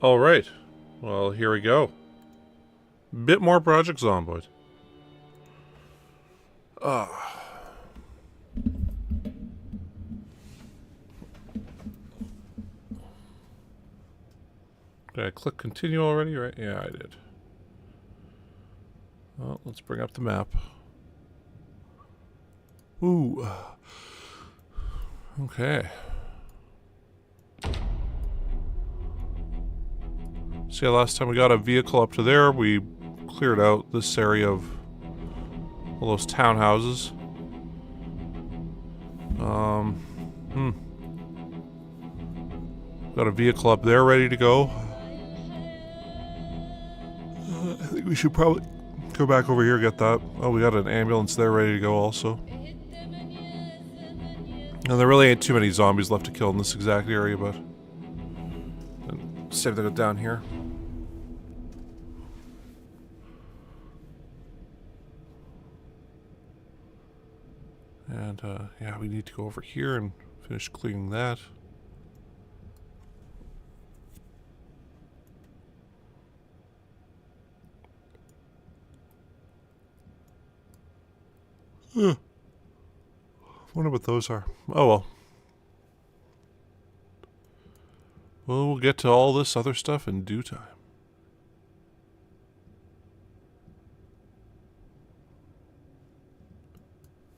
Alright, well, here we go. Bit more Project Zomboid. Did I click continue already, right? Yeah, I did. Well, let's bring up the map. Ooh. Okay. See, last time we got a vehicle up to there, we cleared out this area of all those townhouses. Got a vehicle up there ready to go. I think we should probably go back over here, get that. Oh, we got an ambulance there ready to go also. And there really ain't too many zombies left to kill in this exact area, but same thing down here. And yeah, we need to go over here and finish cleaning that. Wonder what those are. Oh well. Well, we'll get to all this other stuff in due time.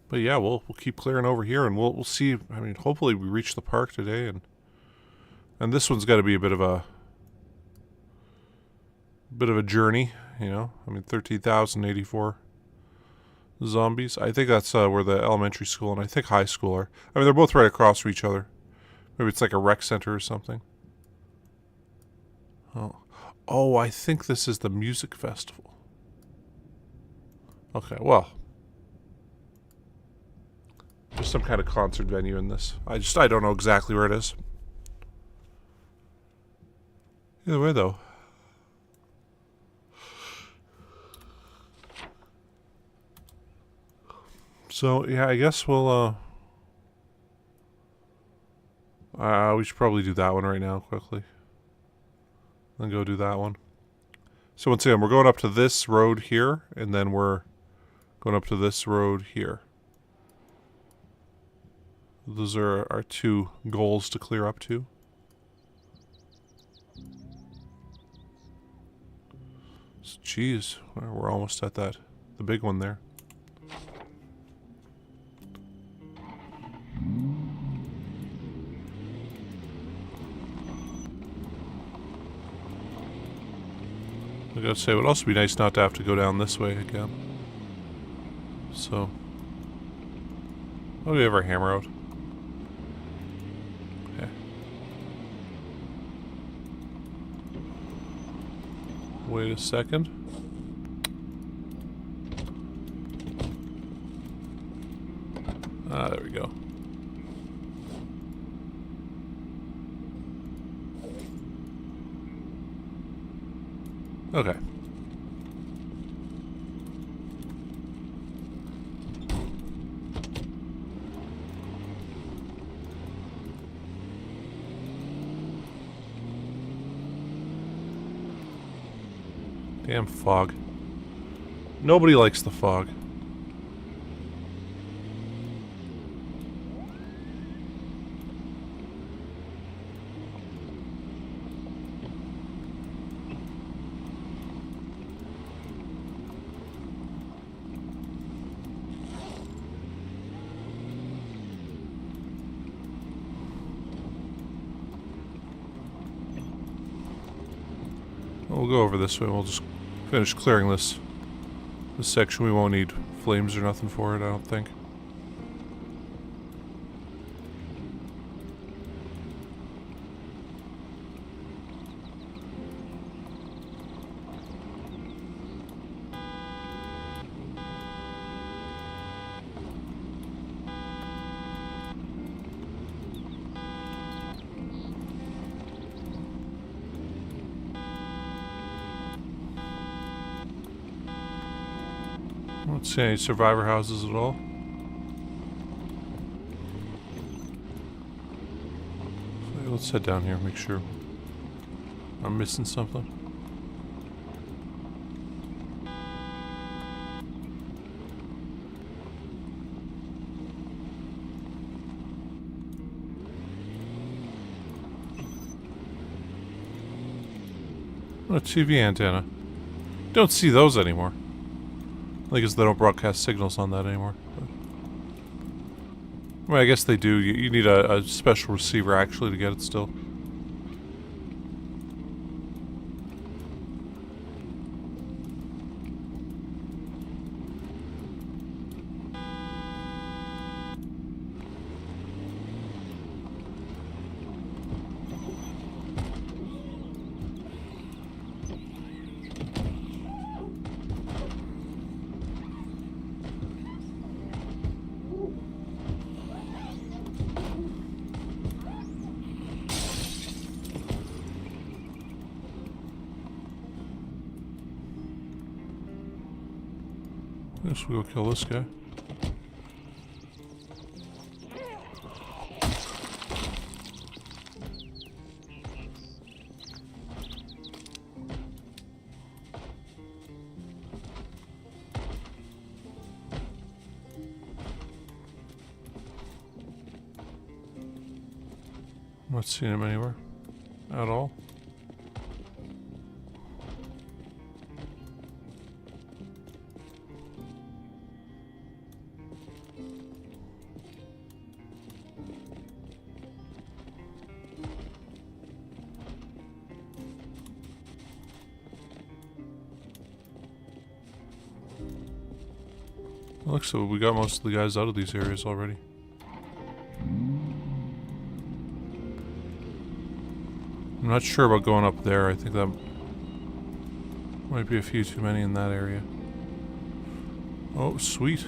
But yeah, we'll keep clearing over here, and we'll see. I mean, hopefully we reach the park today, and this one's got to be a bit of a journey, you know. I mean, 13,084 zombies. I think that's where the elementary school and I think high school are. I mean, they're both right across from each other. Maybe it's like a rec center or something. Oh, I think this is the music festival. Okay, well. There's some kind of concert venue in this. I don't know exactly where it is. Either way, though. So, yeah, I guess we'll, we should probably do that one right now, quickly. Then go do that one. So, once again, we're going up to this road here, and then we're going up to this road here. Those are our two goals to clear up to. So, geez, we're almost at the big one there. I gotta say, it would also be nice not to have to go down this way again. So, oh, we have our hammer out. Okay. Wait a second. Ah, there we go. Okay. Damn fog. Nobody likes the fog. We'll go over this way. We'll just finish clearing this section. We won't need flames or nothing for it, I don't think. I don't see any survivor houses at all. So let's head down here, make sure. I'm missing something. A TV antenna. Don't see those anymore. I think it's they don't broadcast signals on that anymore. Well, I guess they do. You need a special receiver actually to get it still. I guess we'll go kill this guy. I'm not seeing him anywhere at all. Looks like we got most of the guys out of these areas already. I'm not sure about going up there. I think that might be a few too many in that area. Oh, sweet.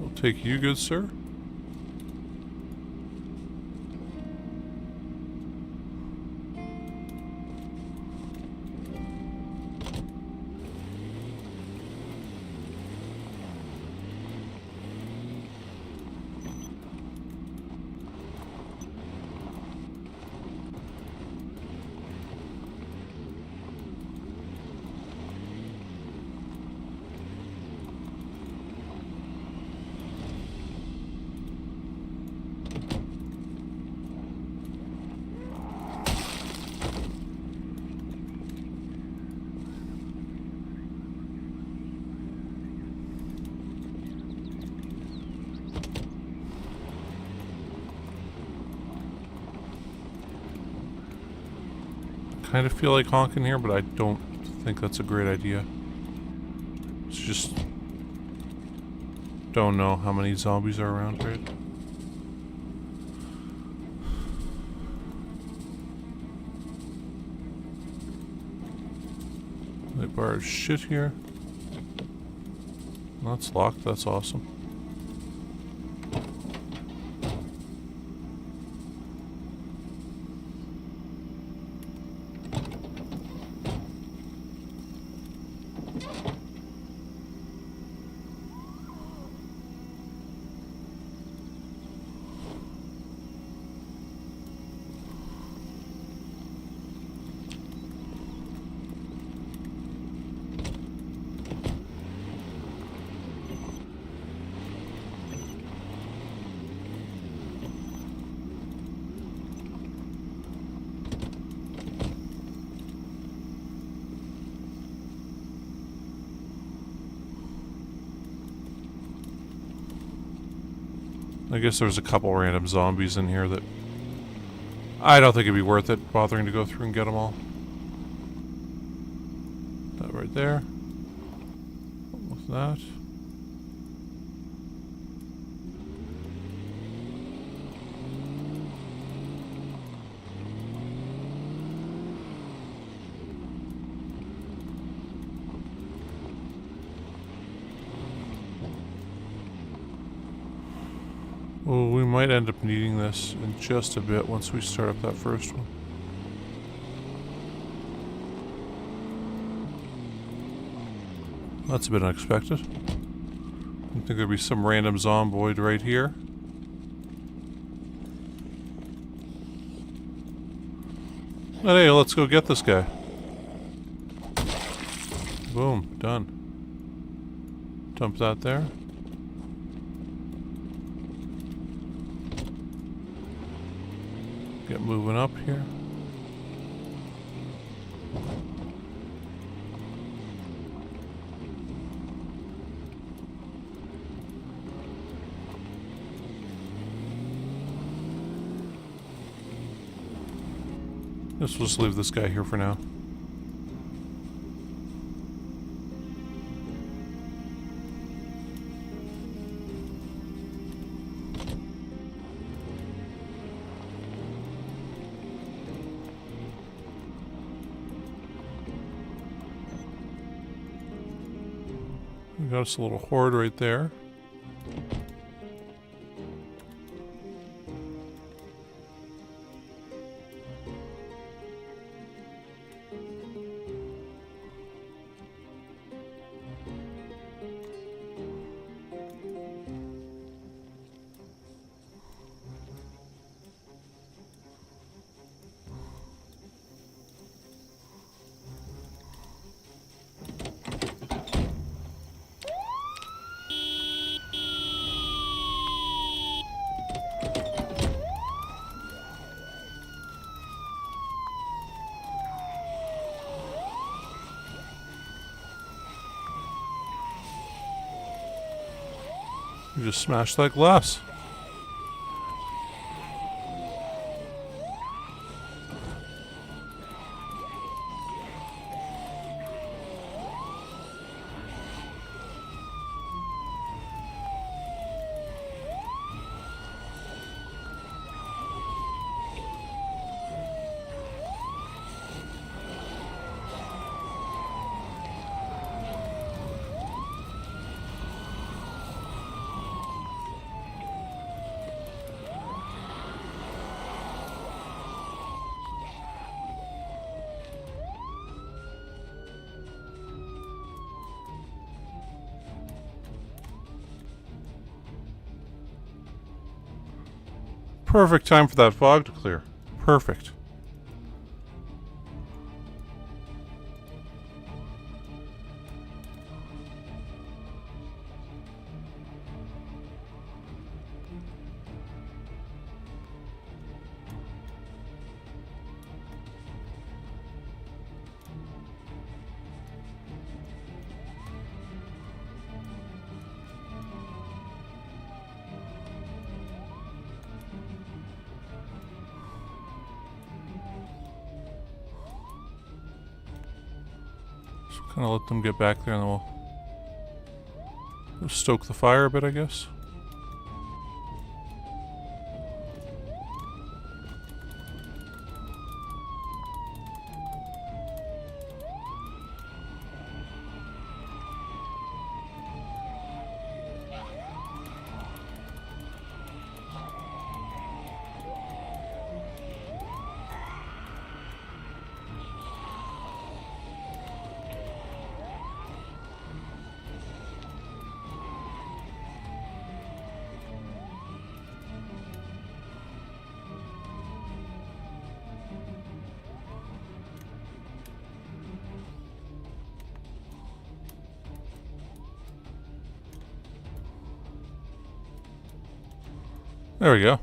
I'll take you, good sir. Kind of feel like honking here, but I don't think that's a great idea. It's just don't know how many zombies are around, right? They borrowed shit here. That's locked, that's awesome. I guess there's a couple random zombies in here that I don't think it'd be worth it bothering to go through and get them all. That right there. With that. Well, we might end up needing this in just a bit once we start up that first one. That's a bit unexpected. I think there'd be some random zomboid right here. But hey, let's go get this guy. Boom, done. Dump that there. Get moving up here. Let's just leave this guy here for now. We got us a little horde right there. You just smashed that glass. Perfect time for that fog to clear. Perfect. Kind of let them get back there and then we'll stoke the fire a bit, I guess. There we go.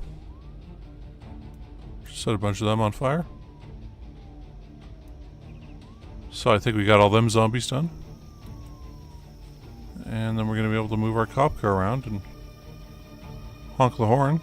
Set a bunch of them on fire. So I think we got all them zombies done. And then we're going to be able to move our cop car around and honk the horn.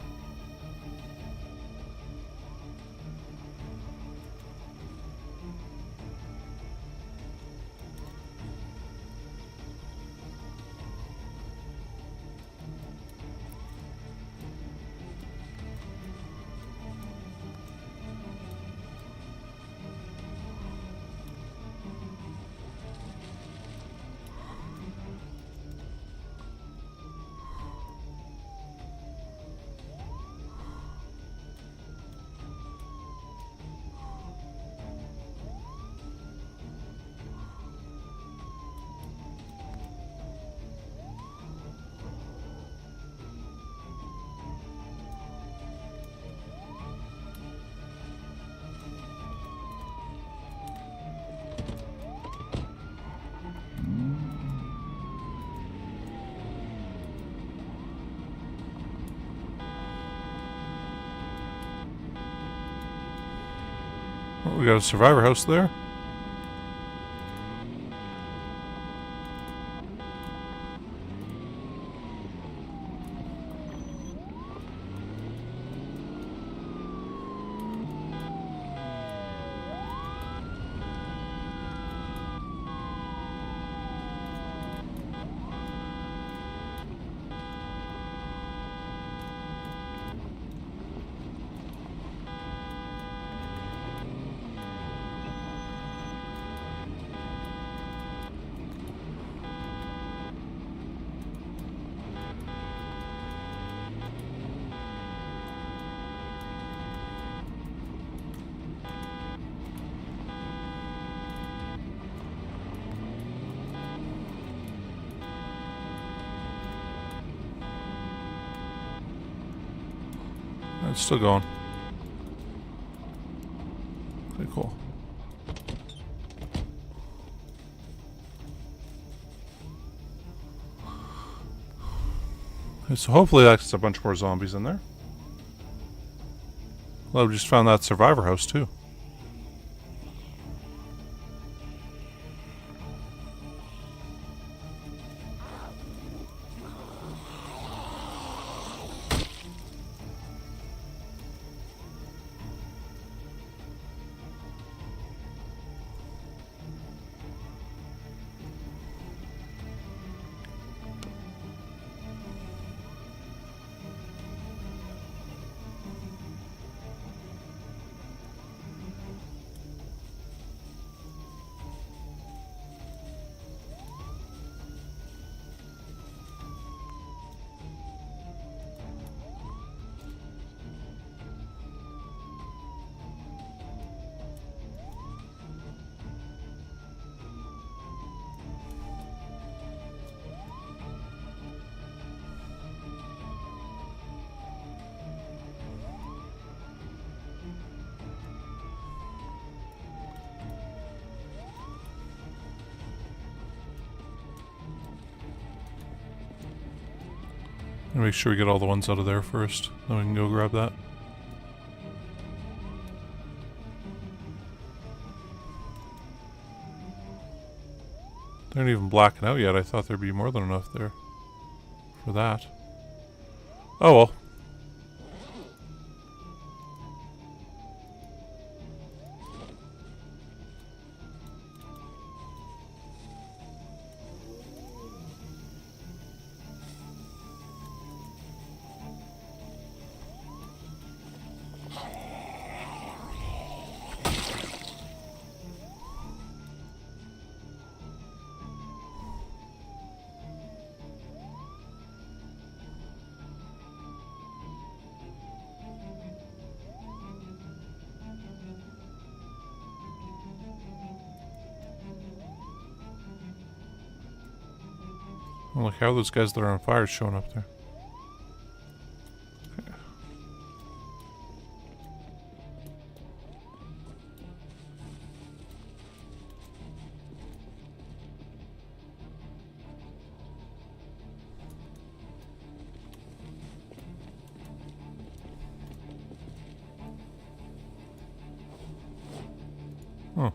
Oh, we got a survivor house there. It's still going. Okay, cool. Okay, so hopefully that's a bunch more zombies in there. Well, we just found that survivor house too. Make sure we get all the ones out of there first, then we can go grab that. They aren't even blacking out yet. I thought there'd be more than enough there for that. Oh well. Oh, look, how are those guys that are on fire showing up there? Okay. Oh.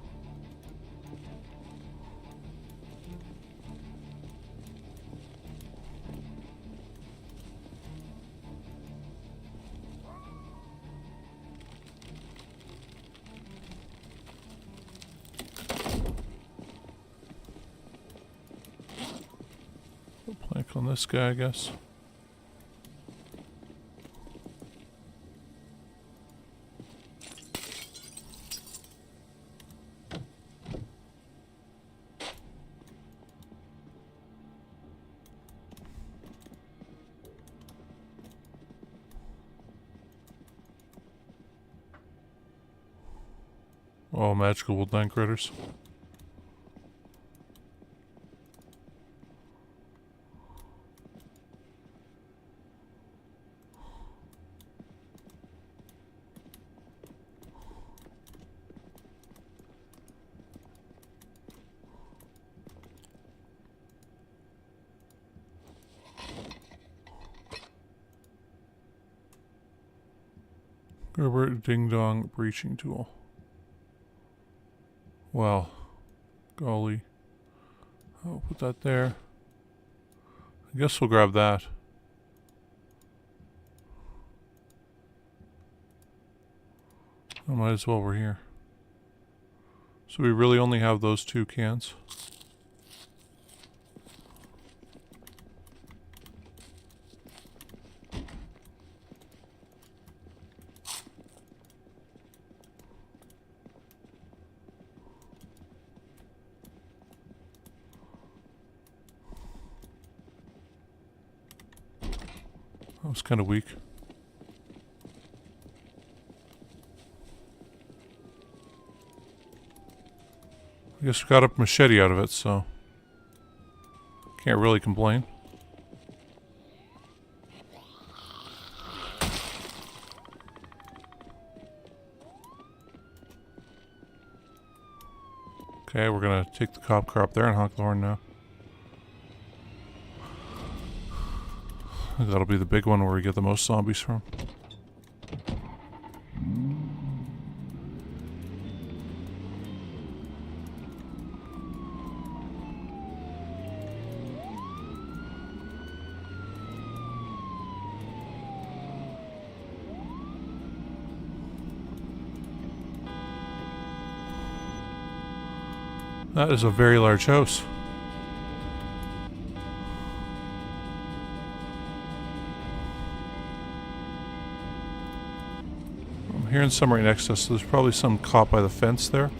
Plank on this guy, I guess. Oh, magical woodland critters. Gerber Ding Dong breaching tool. Well, golly. I'll put that there. I guess we'll grab that. I might as well, we're here. So we really only have those 2 cans. That was kind of weak. I guess we got a machete out of it, so can't really complain. Okay, we're gonna take the cop car up there and honk the horn now. That'll be the big one where we get the most zombies from. That is a very large house. I'm hearing some right next to us, so there's probably some caught by the fence there.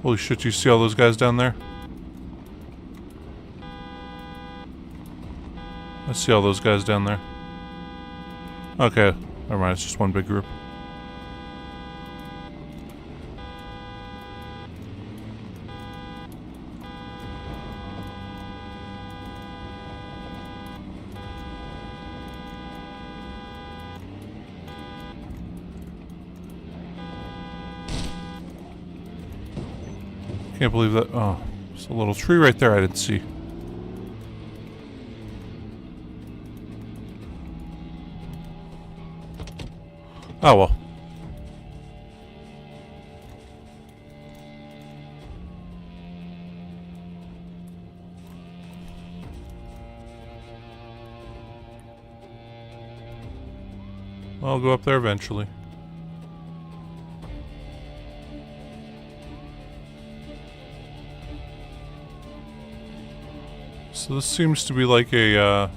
Holy shit, you see all those guys down there? I see all those guys down there. Okay, never mind, it's just one big group. Can't believe that. Oh, there's a little tree right there I didn't see. Oh well. I'll go up there eventually. So this seems to be like a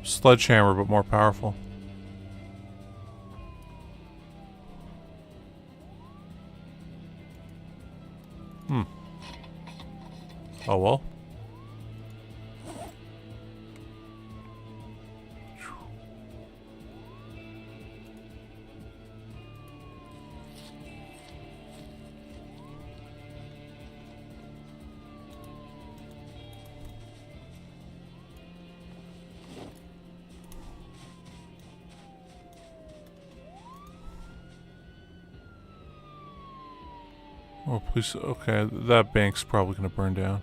sledgehammer, but more powerful. Oh well. Oh, please. Okay, that bank's probably gonna burn down.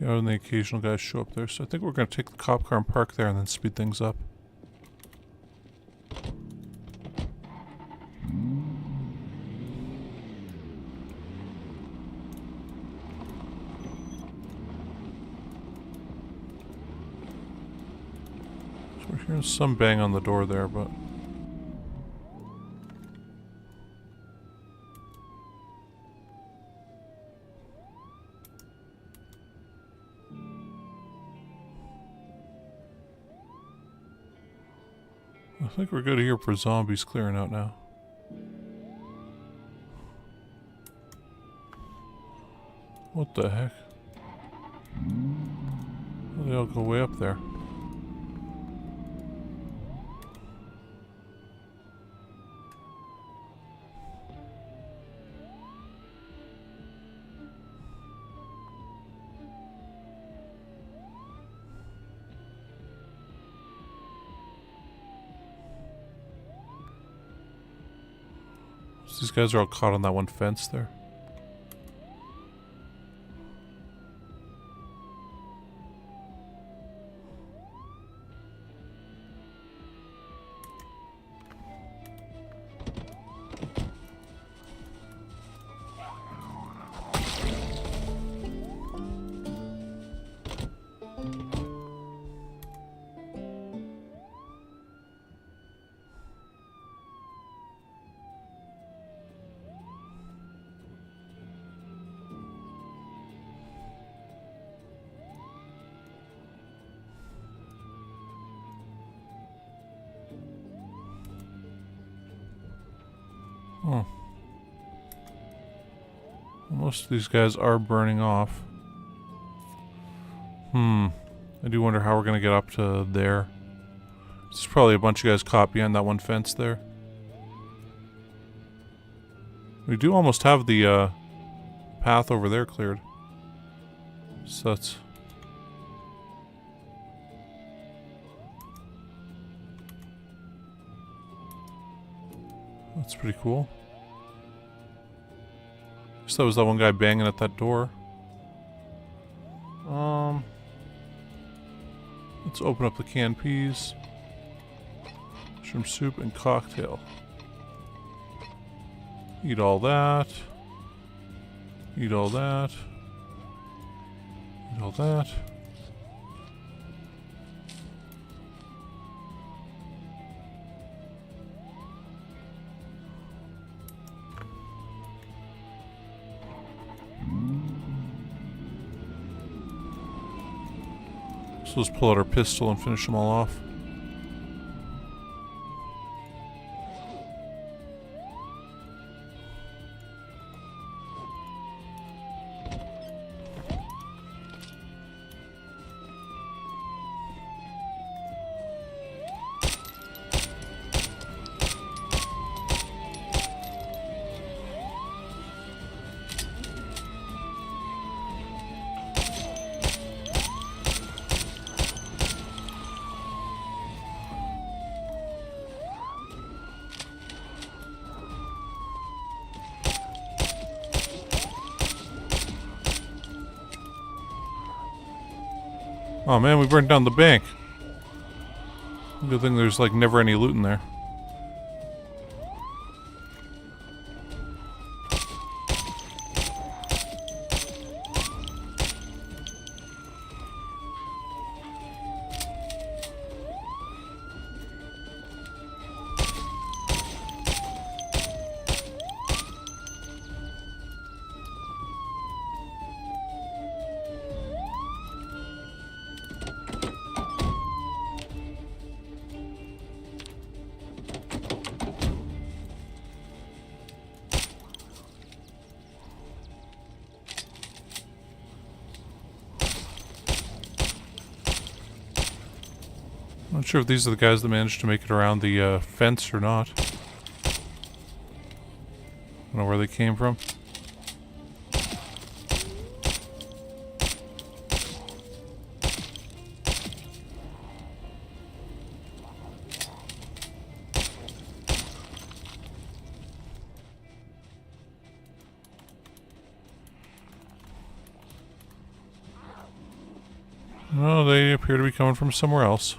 Oh, and the occasional guys show up there, so I think we're gonna take the cop car and park there and then speed things up. We're hearing some bang on the door there, but... think we're good here for zombies clearing out now. What the heck? They all go way up there. These guys are all caught on that one fence there. Oh. Most of these guys are burning off. I do wonder how we're going to get up to there. There's probably a bunch of guys caught behind that one fence there. We do almost have the path over there cleared. So that's pretty cool. Guess that was that one guy banging at that door. Let's open up the canned peas. Mushroom soup and cocktail. Eat all that. Eat all that. Eat all that. So let's pull out our pistol and finish them all off. Oh man, we burned down the bank. Good thing there's like never any loot in there. Not sure if these are the guys that managed to make it around the fence or not. Don't know where they came from. No, they appear to be coming from somewhere else.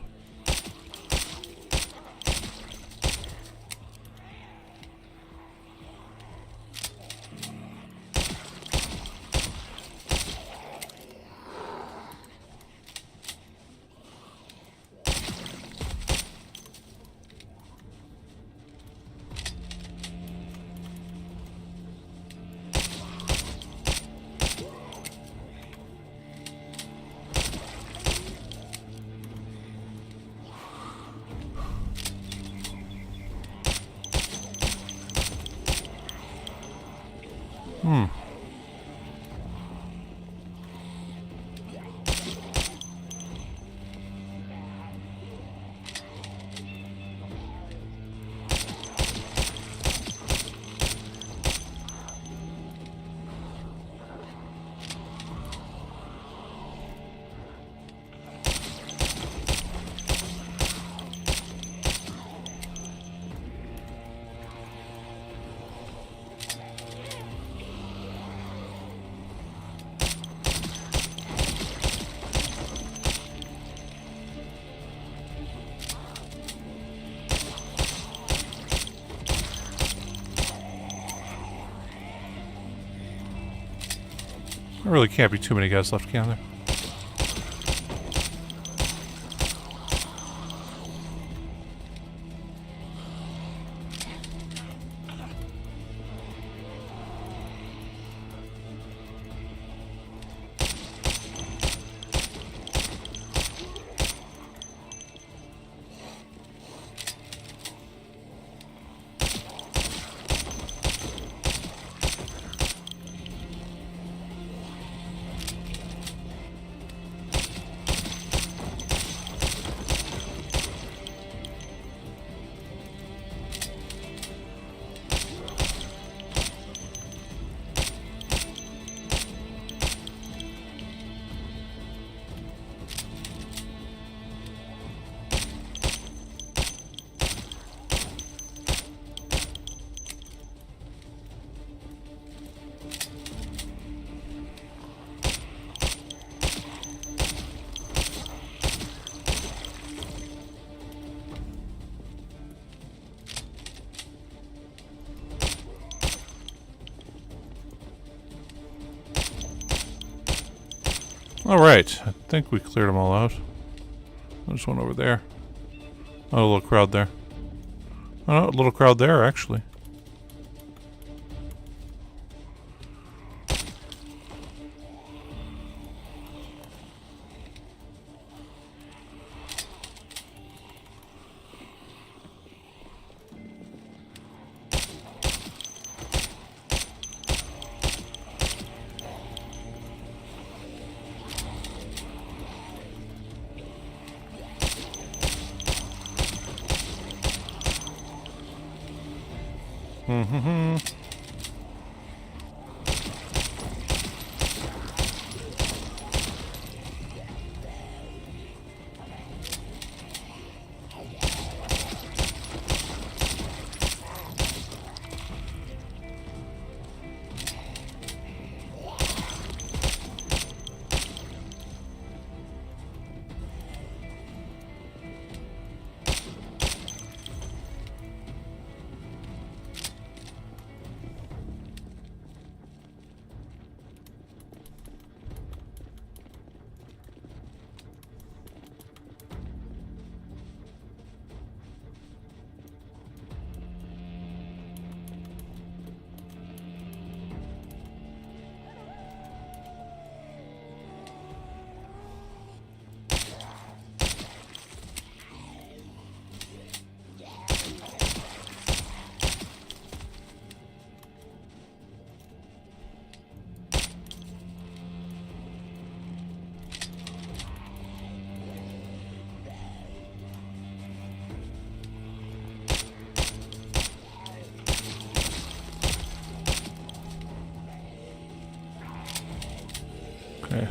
There really can't be too many guys left, can there? Alright, I think we cleared them all out. There's one over there. Oh, a little crowd there. Oh, a little crowd there, actually. Okay.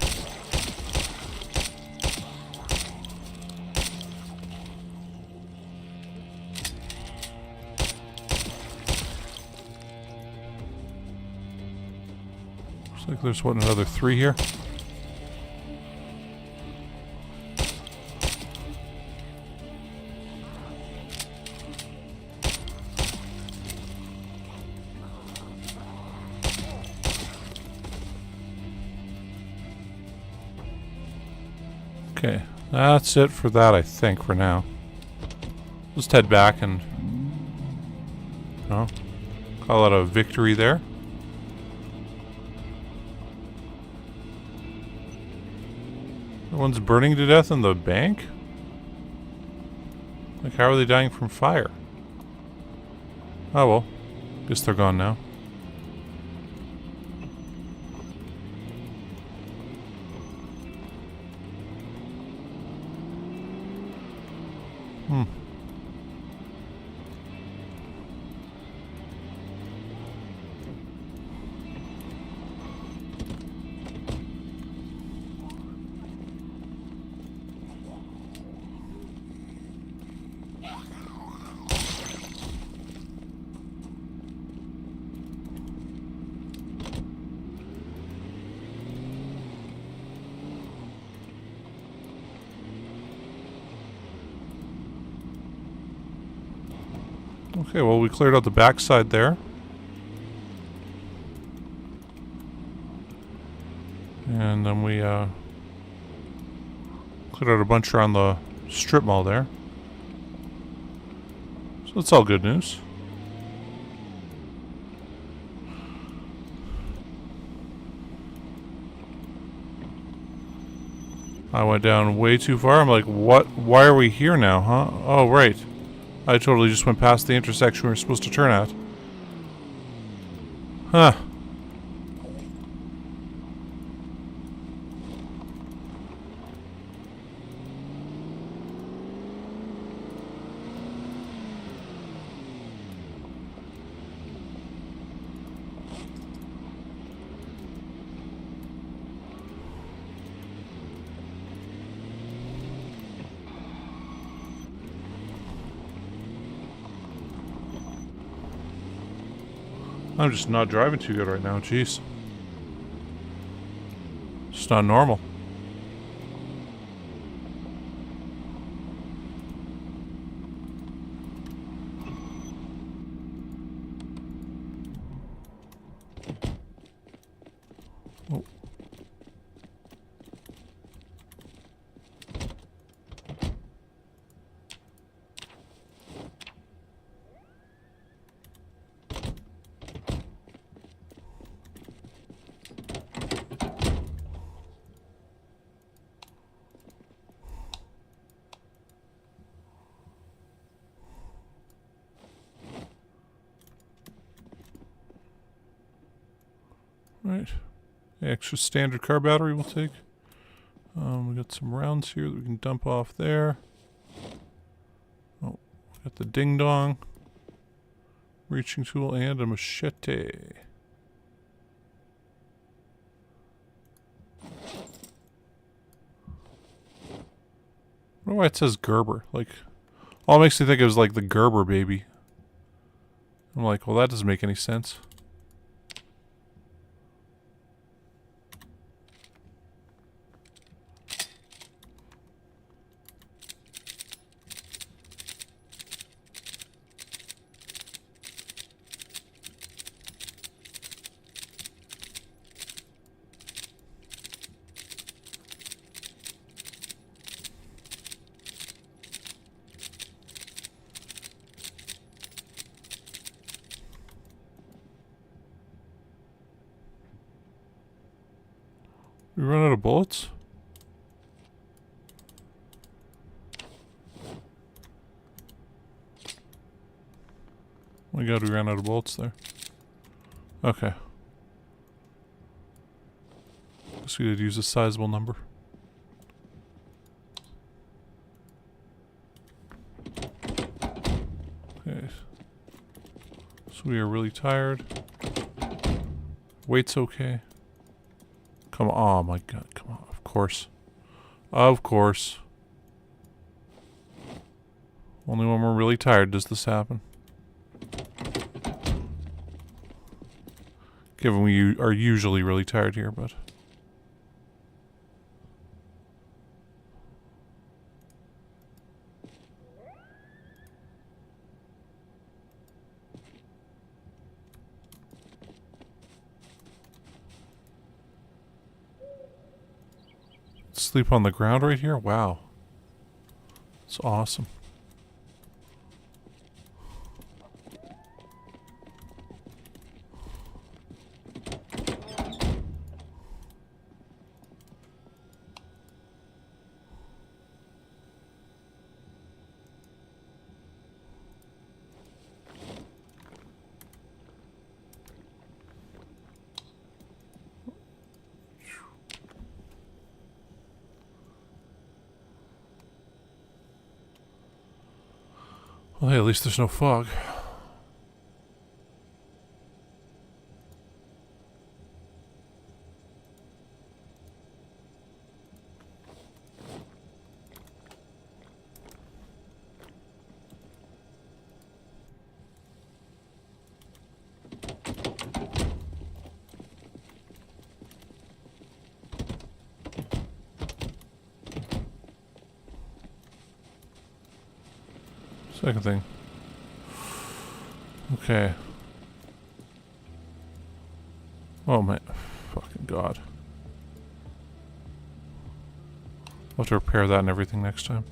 Looks like there's, what, another 3 here? Okay, that's it for that, I think, for now. Just head back and, you know, call it a victory there. Everyone's burning to death in the bank? Like, how are they dying from fire? Oh well, guess they're gone now. Okay, well, we cleared out the backside there. And then we cleared out a bunch around the strip mall there. So that's all good news. I went down way too far. I'm like, what? Why are we here now, huh? Oh, right. I totally just went past the intersection we were supposed to turn at. Huh. I'm just not driving too good right now, jeez. It's not normal. Oh. Right. Extra standard car battery we'll take. We got some rounds here that we can dump off there. Oh, got the ding dong. Reaching tool and a machete. I don't know why it says Gerber. Like, all it makes me think it was like the Gerber baby. I'm like, well, that doesn't make any sense. We run out of bullets? Oh my god, we ran out of bullets there. Okay. Guess we did use a sizable number. Okay. So we are really tired. Weight's okay. Come on, oh my god, come on, of course. Of course. Only when we're really tired does this happen. Given we are usually really tired here, but... Sleep on the ground right here? Wow. It's awesome. Well, hey, at least there's no fog. Second thing. Okay. Oh my fucking god. I'll have to repair that and everything next time.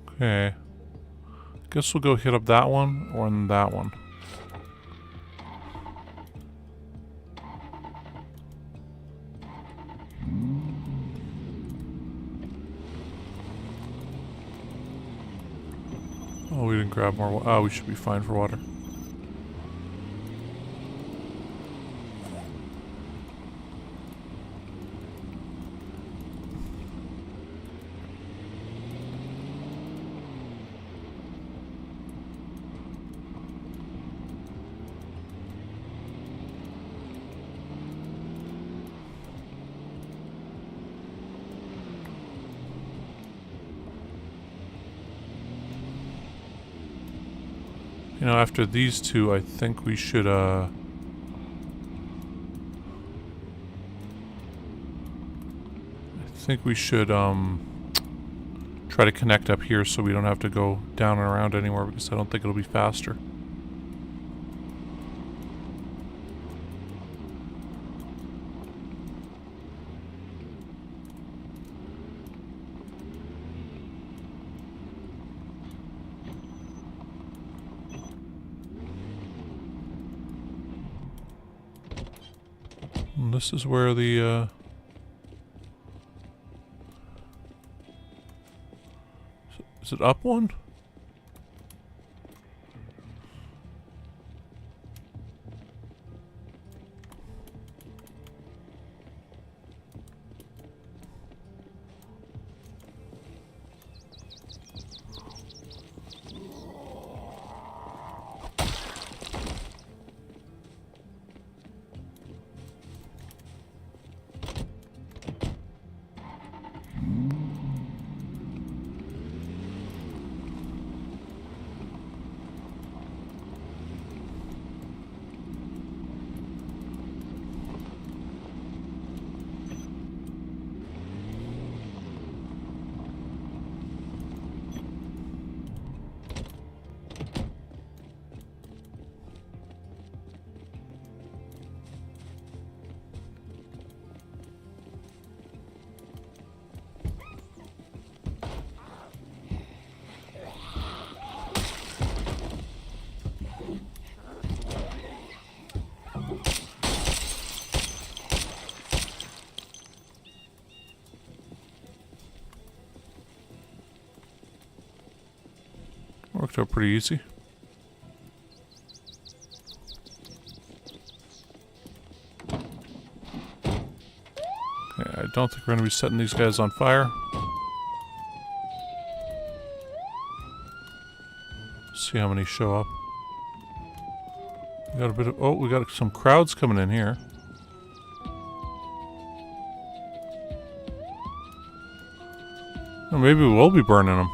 Okay. Guess we'll go hit up that one or that one. Oh, we didn't grab more. Oh, we should be fine for water. You know, after these two, I think we should, I think we should, try to connect up here so we don't have to go down and around anymore, because I don't think it'll be faster. And this is where the, is it up one? Worked out pretty easy. Okay, I don't think we're going to be setting these guys on fire. See how many show up. We got a bit of, oh, we got some crowds coming in here. Or maybe we will be burning them.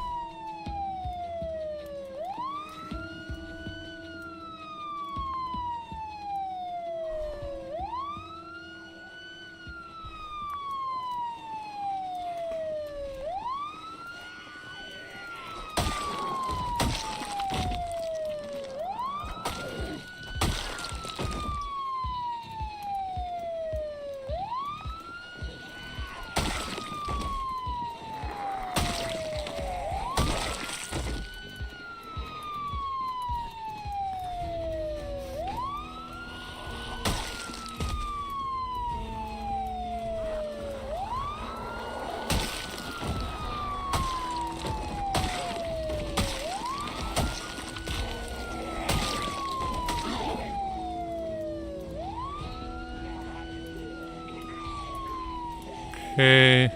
Okay.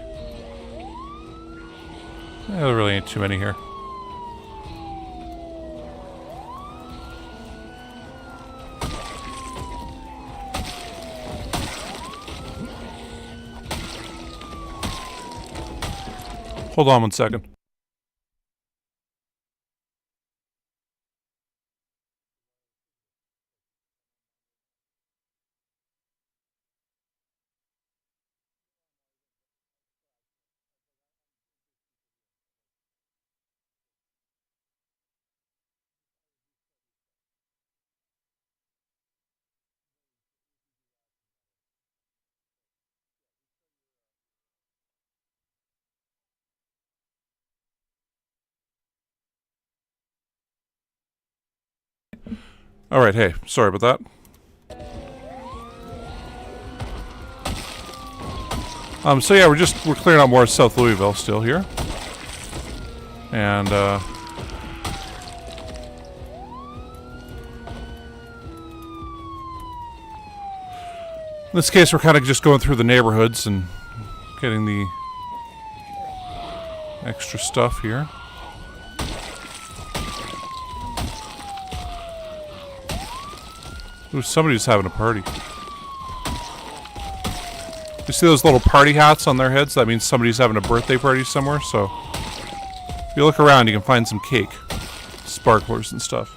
There really ain't too many here. Hold on 1 second. Alright, hey, sorry about that. So yeah, we're clearing out more of South Louisville still here. And, in this case, we're kind of just going through the neighborhoods and getting the extra stuff here. Ooh, somebody's having a party. You see those little party hats on their heads? That means somebody's having a birthday party somewhere, so if you look around, you can find some cake, sparklers and stuff.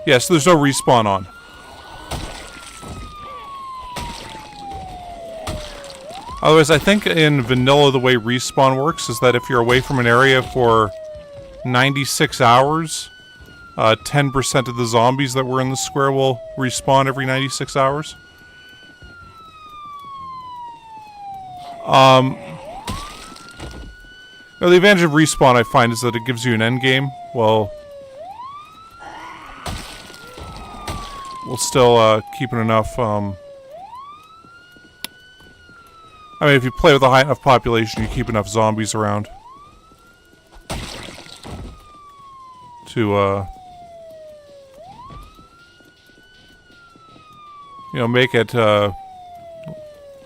Yeah, so there's no respawn on. Otherwise, I think in vanilla the way respawn works is that if you're away from an area for 96 hours, 10% of the zombies that were in the square will respawn every 96 hours. Now the advantage of respawn, I find, is that it gives you an end game. Well, we'll still keeping enough. I mean, if you play with a high enough population, you keep enough zombies around to, you know, make it, you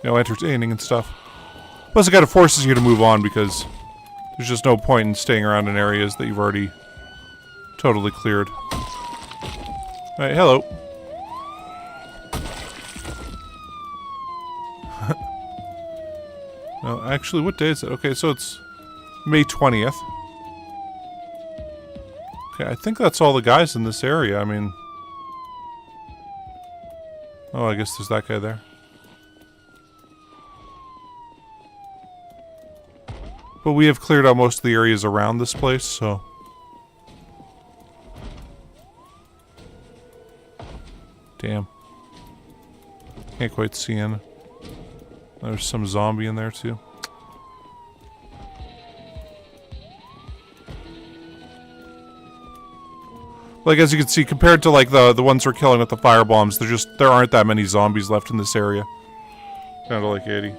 know, entertaining and stuff. Plus, it kind of forces you to move on because there's just no point in staying around in areas that you've already totally cleared. Hey, hello. No, actually, what day is it? Okay, so it's May 20th. Okay, I think that's all the guys in this area. I mean... Oh, I guess there's that guy there. But we have cleared out most of the areas around this place, so... Damn. Can't quite see in. There's some zombie in there, too. Like, as you can see, compared to, like, the ones we're killing with the firebombs, there aren't that many zombies left in this area. Kinda like 80.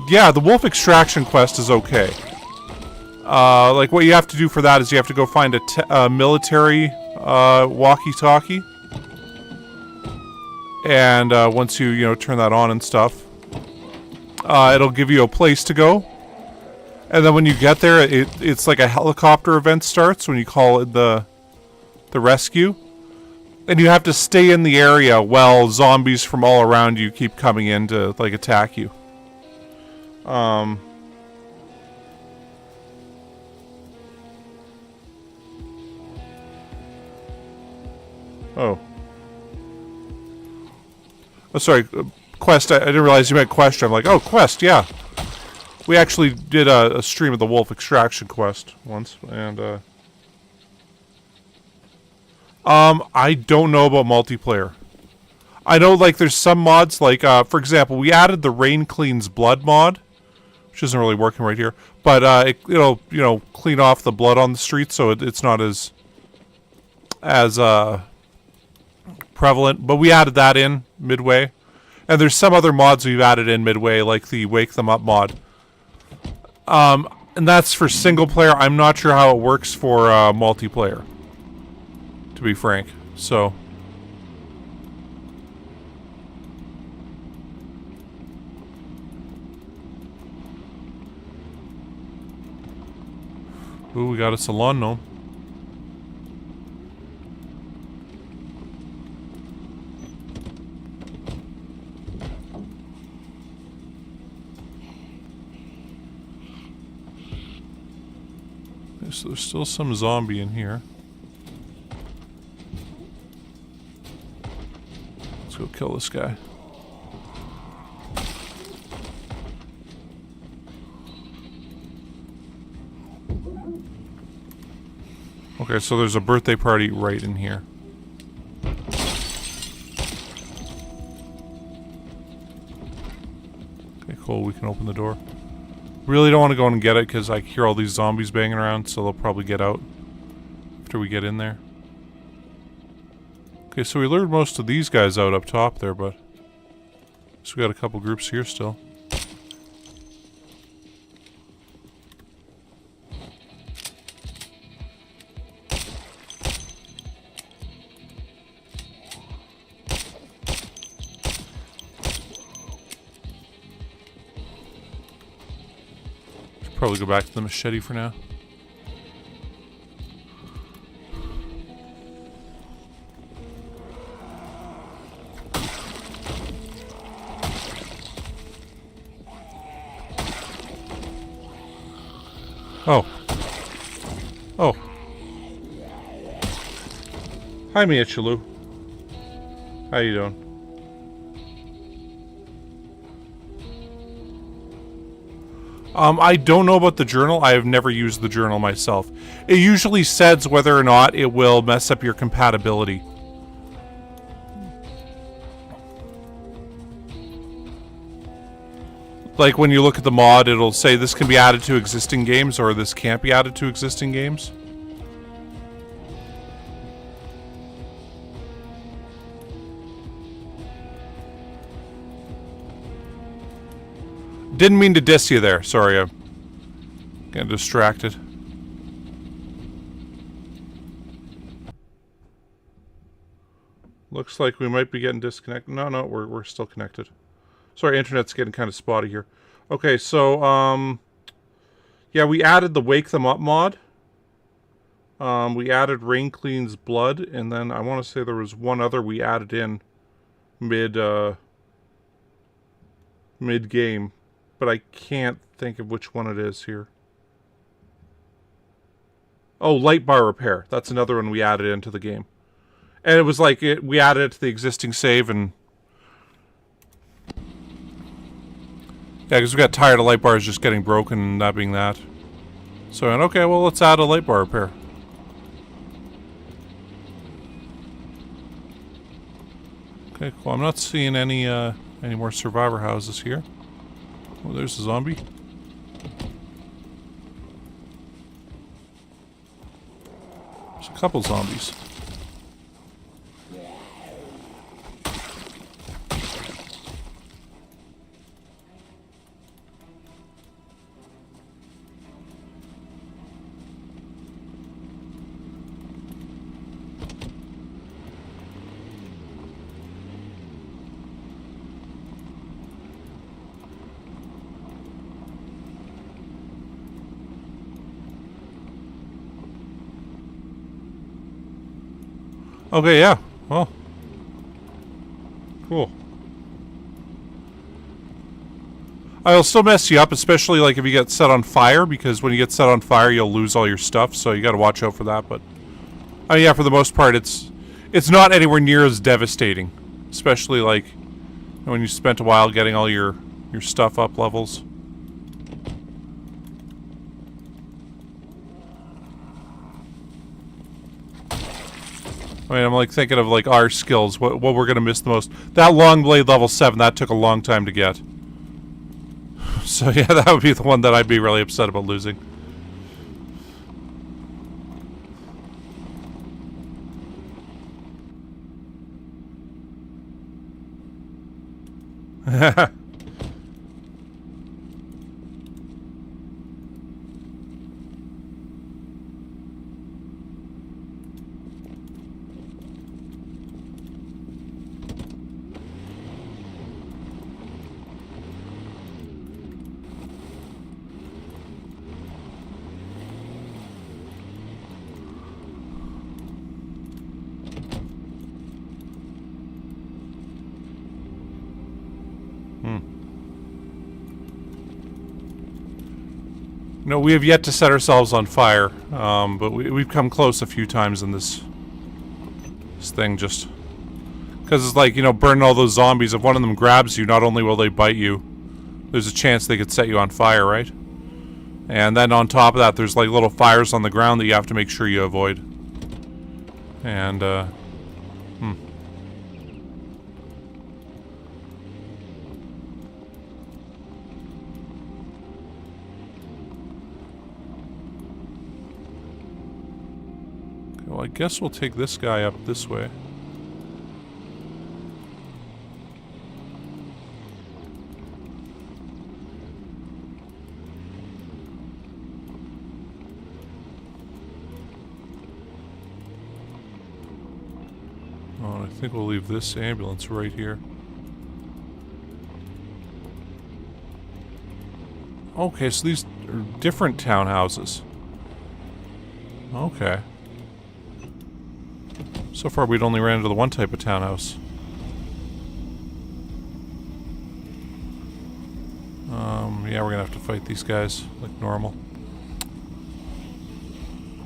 Yeah, the wolf extraction quest is okay. Like, what you have to do for that is you have to go find a military, walkie-talkie. And, once you know, turn that on and stuff, it'll give you a place to go. And then when you get there, it's like a helicopter event starts when you call it the rescue. And you have to stay in the area while zombies from all around you keep coming in to, like, attack you. Oh. Oh, sorry. Quest. I didn't realize you meant question. I'm like, oh, quest, yeah. We actually did a stream of the wolf extraction quest once, and, I don't know about multiplayer. I know, like, there's some mods, like, for example, we added the Rain Cleans Blood mod, which isn't really working right here, but, it'll, you know, clean off the blood on the streets, so it's not as prevalent, but we added that in midway. And there's some other mods we've added in midway, like the Wake Them Up mod. And that's for single player. I'm not sure how it works for multiplayer, to be frank. So, ooh, we got a salon gnome. So there's still some zombie in here. Let's go kill this guy. Okay, so there's a birthday party right in here. Okay, cool. We can open the door. Really don't want to go in and get it because I hear all these zombies banging around, so they'll probably get out after we get in there. Okay, so we lured most of these guys out up top there, but so we got a couple groups here still. Probably go back to the machete for now. Oh. Oh. Hi, Miachalu. How you doing? I don't know about the journal. I have never used the journal myself. It usually says whether or not it will mess up your compatibility. Like when you look at the mod, it'll say this can be added to existing games or this can't be added to existing games. Didn't mean to diss you there. Sorry, I'm getting distracted. Looks like we might be getting disconnected. No, we're still connected. Sorry, internet's getting kind of spotty here. Okay, so, yeah, we added the Wake Them Up mod. We added Rain Cleans Blood, and then I want to say there was one other we added in mid-game. But I can't think of which one it is here. Oh, light bar repair. That's another one we added into the game. And it was like, we added it to the existing save and... Yeah, because we got tired of light bars just getting broken and that being that. So, okay, well, let's add a light bar repair. Okay, cool. I'm not seeing any more survivor houses here. Oh, there's a zombie. There's a couple zombies. Okay, yeah. Well. Cool. I'll still mess you up, especially like if you get set on fire, because when you get set on fire, you'll lose all your stuff, so you gotta watch out for that, but... Oh yeah, for the most part, it's not anywhere near as devastating. Especially like when you spent a while getting all your stuff up levels. I mean, I'm like thinking of like our skills, what we're gonna miss the most. That long blade level 7, that took a long time to get. So yeah, that would be the one that I'd be really upset about losing. No, we have yet to set ourselves on fire, but we've come close a few times in this thing, just because it's like, you know, burning all those zombies. If one of them grabs you, not only will they bite you, there's a chance they could set you on fire, right? And then on top of that, there's like little fires on the ground that you have to make sure you avoid. And, Well, I guess we'll take this guy up this way. Oh, I think we'll leave this ambulance right here. Okay, so these are different townhouses. Okay. So far we'd only ran into the one type of townhouse. Yeah, we're gonna have to fight these guys like normal.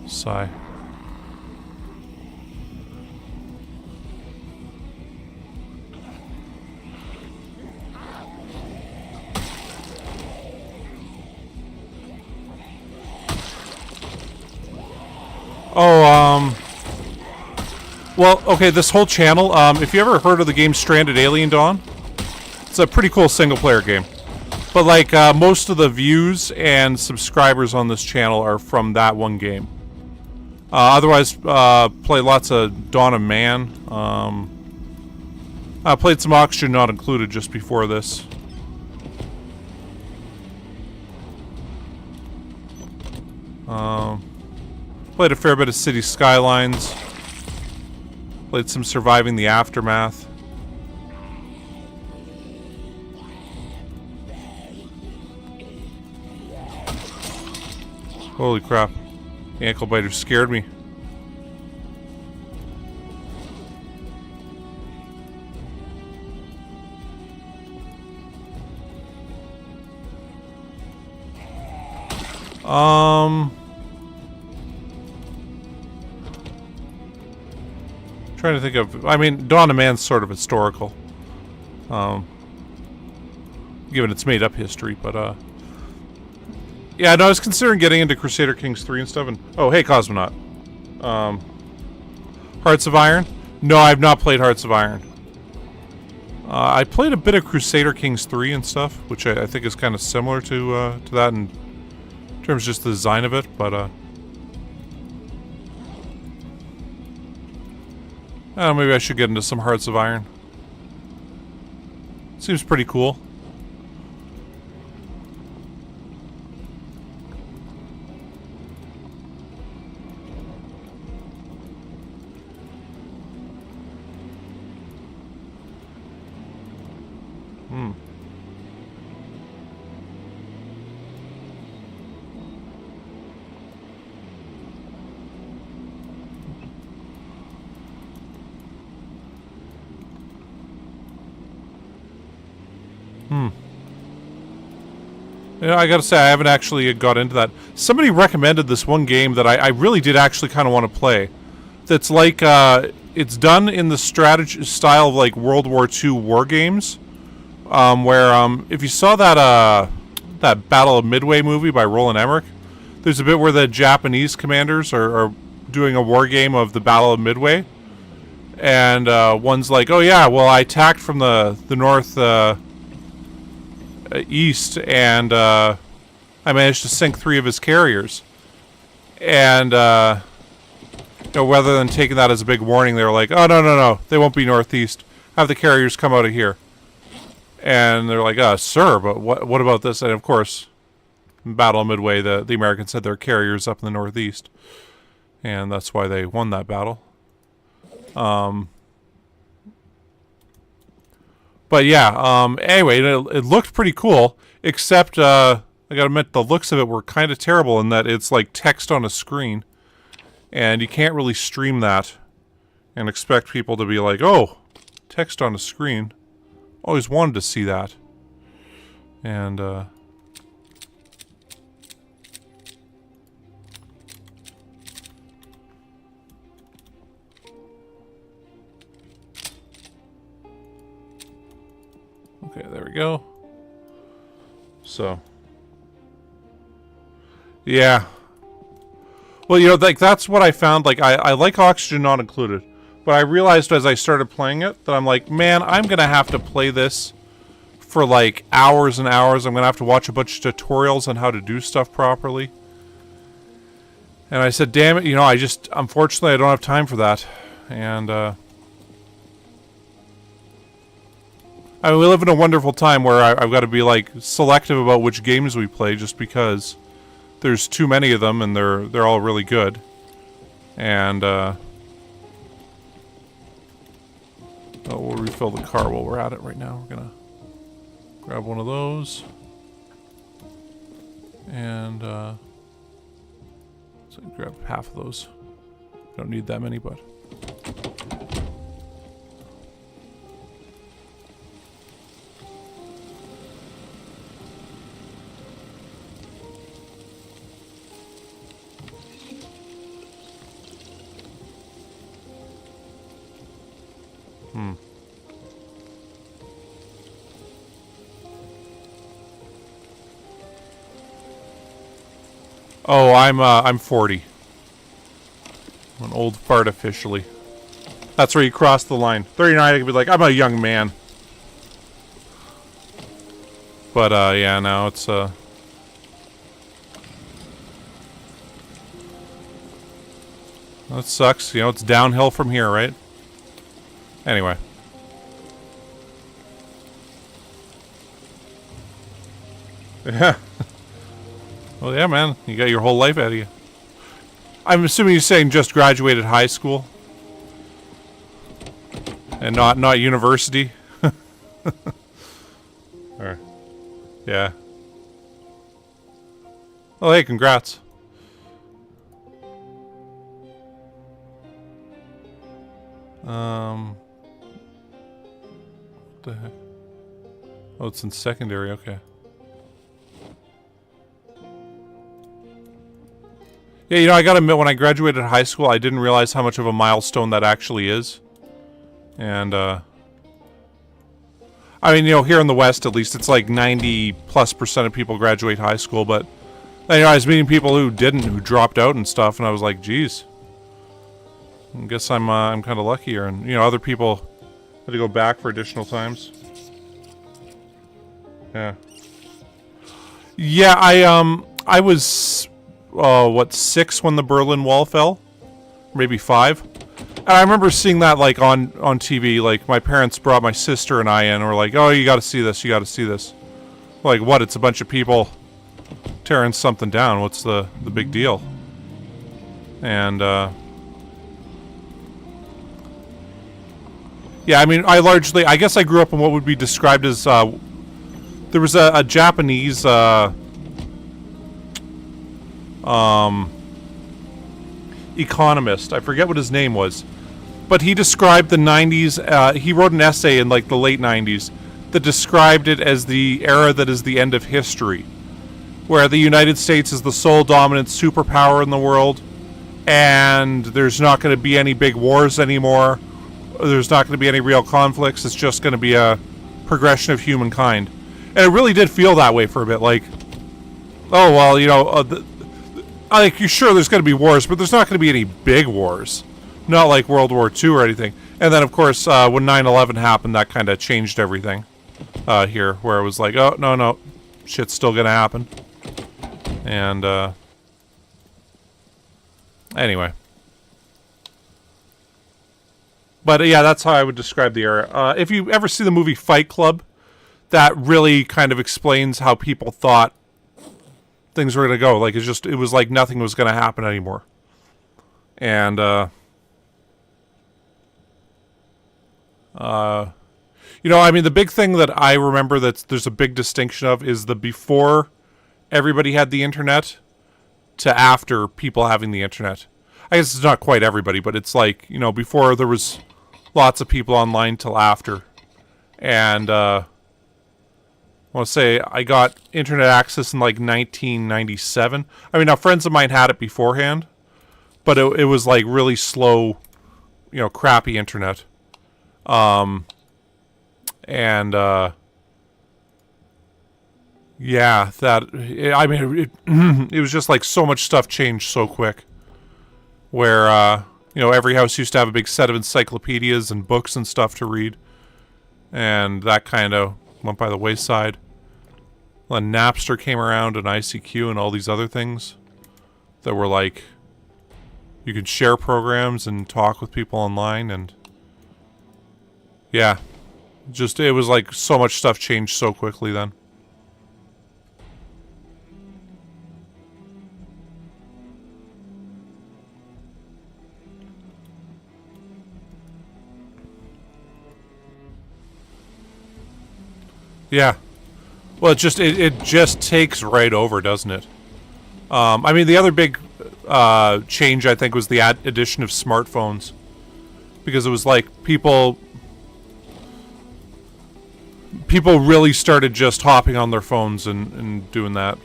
Sigh. Oh, well, okay, this whole channel, if you ever heard of the game Stranded Alien Dawn, it's a pretty cool single-player game. But, like, most of the views and subscribers on this channel are from that one game. Otherwise, play lots of Dawn of Man. I played some Oxygen Not Included just before this. Played a fair bit of City Skylines. Played some Surviving the Aftermath. Holy crap. The ankle biter scared me. Trying to think of, I mean, Dawn of Man's sort of historical. Given its made up history, but yeah, no, I was considering getting into Crusader Kings 3 and stuff, and oh, hey, Cosmonaut. Hearts of Iron? No, I've not played Hearts of Iron. I played a bit of Crusader Kings 3 and stuff, which I think is kind of similar to that in terms of just the design of it, but maybe I should get into some Hearts of Iron. Seems pretty cool. Yeah, I gotta say, I haven't actually got into that. Somebody recommended this one game that I really did actually kind of want to play. That's like, it's done in the strategy style of like World War II war games. Where, if you saw that, that Battle of Midway movie by Roland Emmerich, there's a bit where the Japanese commanders are doing a war game of the Battle of Midway. And, one's like, oh yeah, well I attacked from the north, east, and I managed to sink 3 of his carriers. And you know, rather than taking that as a big warning, they were like, oh no, they won't be northeast. Have the carriers come out of here. And they're like, sir, but what about this? And of course, Battle of Midway, the Americans had their carriers up in the northeast, and that's why they won that battle. But yeah, anyway, it looked pretty cool, except, I gotta admit, the looks of it were kind of terrible in that it's like text on a screen, and you can't really stream that and expect people to be like, oh, text on a screen. Always wanted to see that. And, okay, there we go. So, yeah. Well, you know, like, that's what I found. Like, I like Oxygen Not Included. But I realized as I started playing it that I'm like, man, I'm going to have to play this for like hours and hours. I'm going to have to watch a bunch of tutorials on how to do stuff properly. And I said, damn it, you know, unfortunately, I don't have time for that. And, I mean, we live in a wonderful time where I've got to be, like, selective about which games we play just because there's too many of them and they're all really good. And, we'll refill the car while we're at it right now. We're gonna grab one of those. And, so grab half of those. Don't need that many, but... Oh, I'm 40. I'm an old fart officially. That's where you cross the line. 39, I could be like, I'm a young man. But, yeah, now it's, that sucks. You know, it's downhill from here, right? Anyway. Yeah. Well, yeah, man. You got your whole life ahead of you. I'm assuming you're saying just graduated high school? And not university? Or, yeah. Well, hey, congrats. What the heck? Oh, it's in secondary, okay. Yeah, you know, I gotta admit, when I graduated high school, I didn't realize how much of a milestone that actually is. And, I mean, you know, here in the West, at least, it's like 90+% of people graduate high school, but, you know, I was meeting people who didn't, who dropped out and stuff, and I was like, geez. I guess I'm kind of luckier, and, you know, other people had to go back for additional times. Yeah. Yeah, I was... what, 6 when the Berlin Wall fell? Maybe 5? And I remember seeing that, like, on TV. Like, my parents brought my sister and I in, and were like, oh, you gotta see this, you gotta see this. Like, what? It's a bunch of people tearing something down. What's the big deal? And, yeah, I mean, I guess I grew up in what would be described as, there was a Japanese, economist. I forget what his name was. But he described the 90s, he wrote an essay in, like, the late 90s that described it as the era that is the end of history. Where the United States is the sole dominant superpower in the world, and there's not going to be any big wars anymore. There's not going to be any real conflicts. It's just going to be a progression of humankind. And it really did feel that way for a bit. Like, oh, well, you know, like, you're sure there's going to be wars, but there's not going to be any big wars. Not like World War II or anything. And then, of course, when 9/11 happened, that kind of changed everything here, where it was like, oh, no, shit's still going to happen. And, anyway. But, yeah, that's how I would describe the era. If you ever see the movie Fight Club, that really kind of explains how people thought things were going to go. Like, it was like nothing was going to happen anymore. And, you know, I mean, the big thing that I remember that there's a big distinction of is the before everybody had the internet to after people having the internet. I guess it's not quite everybody, but it's like, you know, before there was lots of people online till after. And, I want to say I got internet access in like 1997. I mean, now friends of mine had it beforehand, but it was like really slow, you know, crappy internet. Yeah, I mean, it was just like so much stuff changed so quick. Where, you know, every house used to have a big set of encyclopedias and books and stuff to read. And that kind of went by the wayside. When Napster came around and ICQ and all these other things that were like You could share programs and talk with people online, and yeah, just it was like so much stuff changed so quickly then. Yeah. Well, it just takes right over, doesn't it? I mean, the other big change, I think, was the addition of smartphones. Because it was like people really started just hopping on their phones and doing that.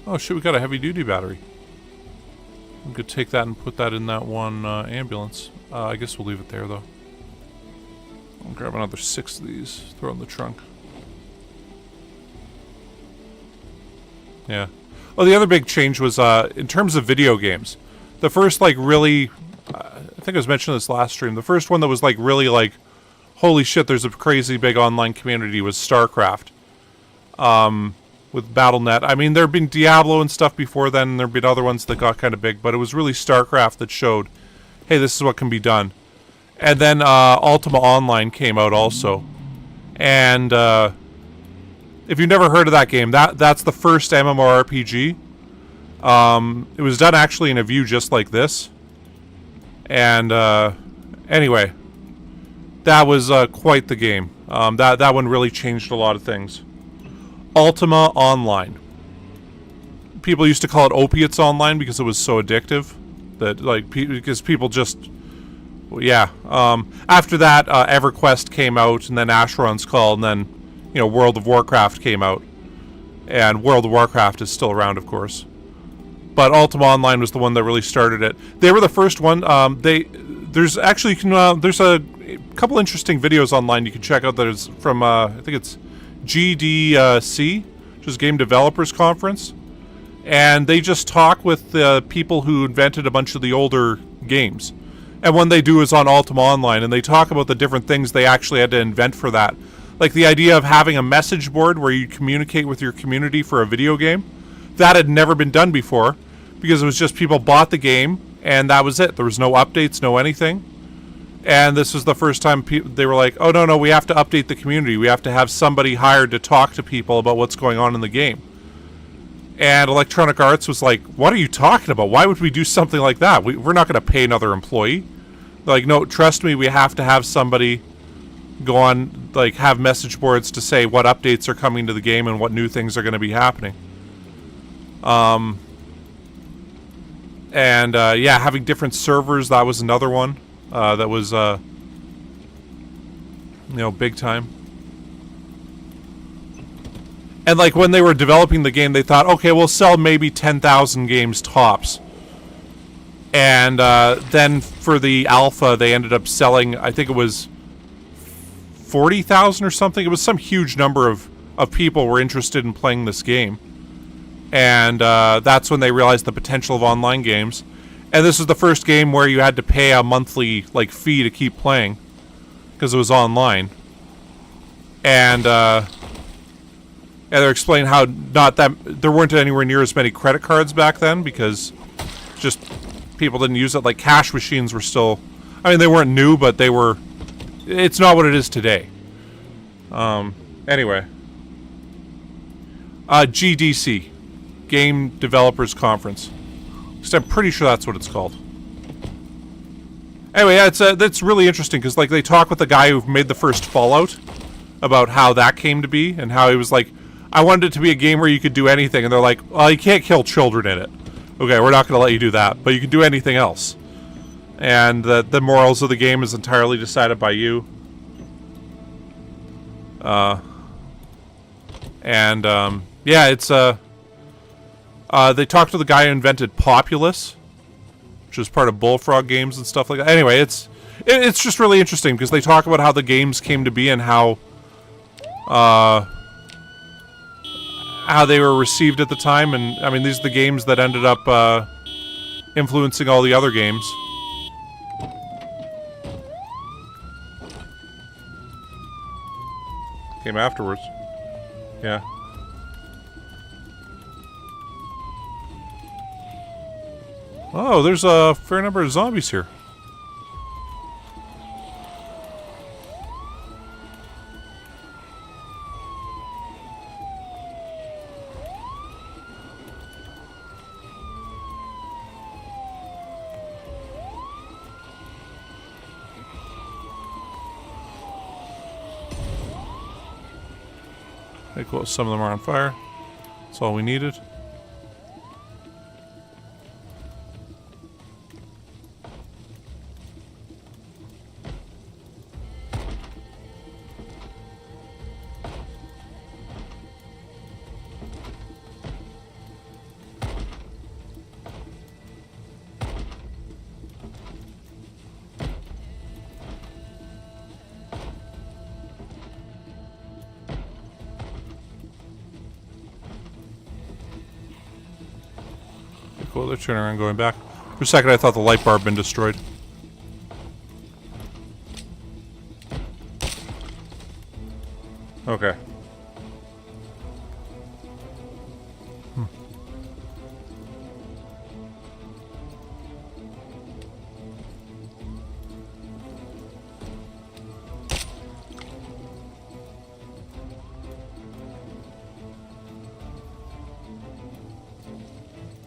Oh shit, we got a heavy-duty battery. We could take that and put that in that one ambulance. I guess we'll leave it there, though. I'll grab another 6 of these, throw in the trunk. Yeah. Well, the other big change was in terms of video games. The first, like, really... I think I was mentioning this last stream. The first one that was, like, really, like, holy shit, there's a crazy big online community was StarCraft. With Battle.net. I mean, there had been Diablo and stuff before then, and there had been other ones that got kind of big, but it was really StarCraft that showed, hey, this is what can be done. And then Ultima Online came out also. And if you've never heard of that game, that's the first MMORPG. It was done actually in a view just like this. And anyway, that was quite the game. That one really changed a lot of things. Ultima Online. People used to call it Opiates Online because it was so addictive that, like, because people just... Well, yeah. After that, EverQuest came out, and then Asheron's Call, and then, you know, World of Warcraft came out. And World of Warcraft is still around, of course. But Ultima Online was the one that really started it. They were the first one. There's actually, there's a couple interesting videos online you can check out. There's from, I think it's GDC, which is Game Developers Conference. And they just talk with the people who invented a bunch of the older games. And one they do is on Ultima Online, and they talk about the different things they actually had to invent for that. Like the idea of having a message board where you communicate with your community for a video game. That had never been done before, because it was just people bought the game, and that was it. There was no updates, no anything. And this was the first time they were like, oh, no, we have to update the community. We have to have somebody hired to talk to people about what's going on in the game. And Electronic Arts was like, what are you talking about? Why would we do something like that? We're not going to pay another employee. They're like, no, trust me, we have to have somebody go on, like, have message boards to say what updates are coming to the game and what new things are going to be happening. Yeah, having different servers, that was another one. That was, you know, big time. And, like, when they were developing the game, they thought, okay, we'll sell maybe 10,000 games tops. And then for the alpha, they ended up selling, I think it was 40,000 or something. It was some huge number of people were interested in playing this game. And that's when they realized the potential of online games. And this was the first game where you had to pay a monthly, like, fee to keep playing. Because it was online. And they're explaining how there weren't anywhere near as many credit cards back then, because just people didn't use it. Like, cash machines were still, I mean, they weren't new, but they were, it's not what it is today. Anyway. GDC. Game Developers Conference. I'm pretty sure that's what it's called. Anyway, yeah, that's really interesting, because, like, they talk with the guy who made the first Fallout about how that came to be, and how he was like, I wanted it to be a game where you could do anything, and they're like, well, you can't kill children in it. Okay, we're not going to let you do that, but you can do anything else. And the morals of the game is entirely decided by you. Yeah, it's, they talked to the guy who invented Populous, which is part of Bullfrog Games and stuff like that. Anyway, it's just really interesting, because they talk about how the games came to be and how they were received at the time. And, I mean, these are the games that ended up influencing all the other games. Came afterwards. Yeah. Oh, there's a fair number of zombies here. Okay, cool. Some of them are on fire. That's all we needed. Cool, they're turning around going back. For a second I thought the light bar had been destroyed. Okay.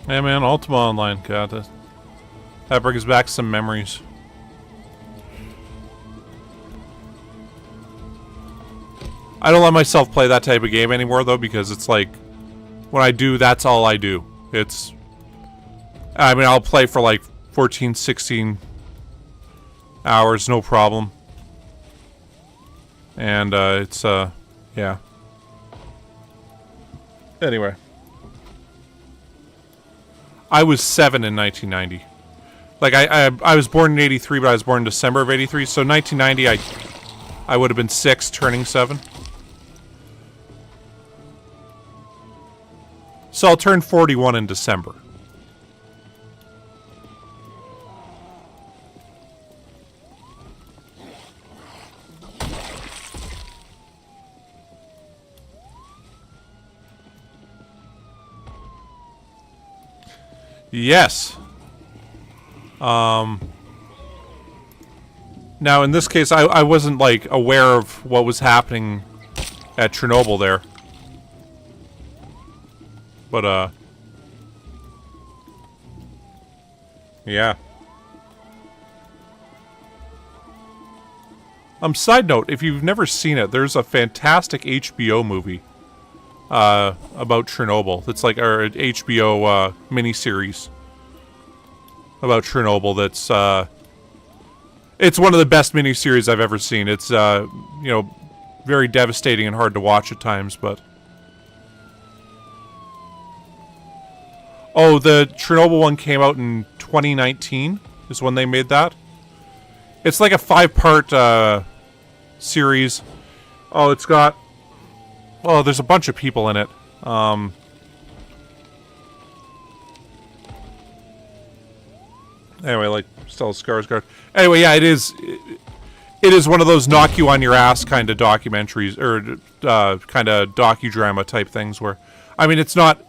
Hey man, Ultima Online, God, that brings back some memories. I don't let myself play that type of game anymore though, because it's like, when I do, that's all I do. I mean, I'll play for like 14, 16 hours, no problem. And, yeah. Anyway. I was 7 in 1990. Like, I was born in 83, but I was born in December of 83, so 1990, I would have been 6, turning 7. So I'll turn 41 in December. Yes. Now in this case, I wasn't like aware of what was happening at Chernobyl there. But yeah. Side note, if you've never seen it, there's a fantastic HBO movie about Chernobyl. It's like our HBO miniseries about Chernobyl. That's it's one of the best miniseries I've ever seen. It's you know, very devastating and hard to watch at times, but oh, the Chernobyl one came out in 2019 is when they made that. It's like a 5-part series. Oh, it's got... Oh, there's a bunch of people in it. Anyway, like Stella Skarsgård. Anyway, yeah, it is one of those knock you on your ass kind of documentaries, or kind of docudrama type things where, I mean, it's not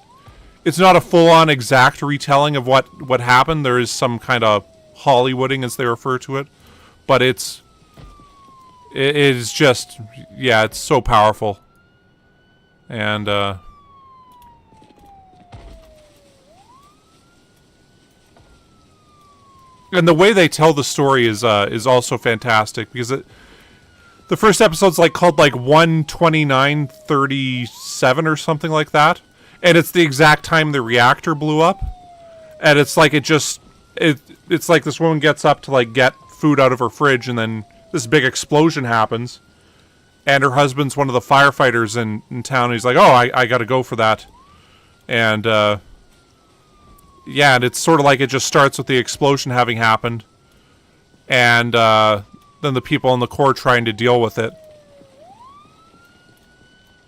a full-on exact retelling of what happened. There is some kind of Hollywooding, as they refer to it, but it is just, yeah, it's so powerful. And the way they tell the story is also fantastic, because the first episode's like called like 1:29:37 or something like that. And it's the exact time the reactor blew up. And it's like it's like this woman gets up to like get food out of her fridge, and then this big explosion happens. And her husband's one of the firefighters in town, and he's like, oh, I gotta go for that. And yeah, and it's sort of like it just starts with the explosion having happened. And then the people in the Corps trying to deal with it.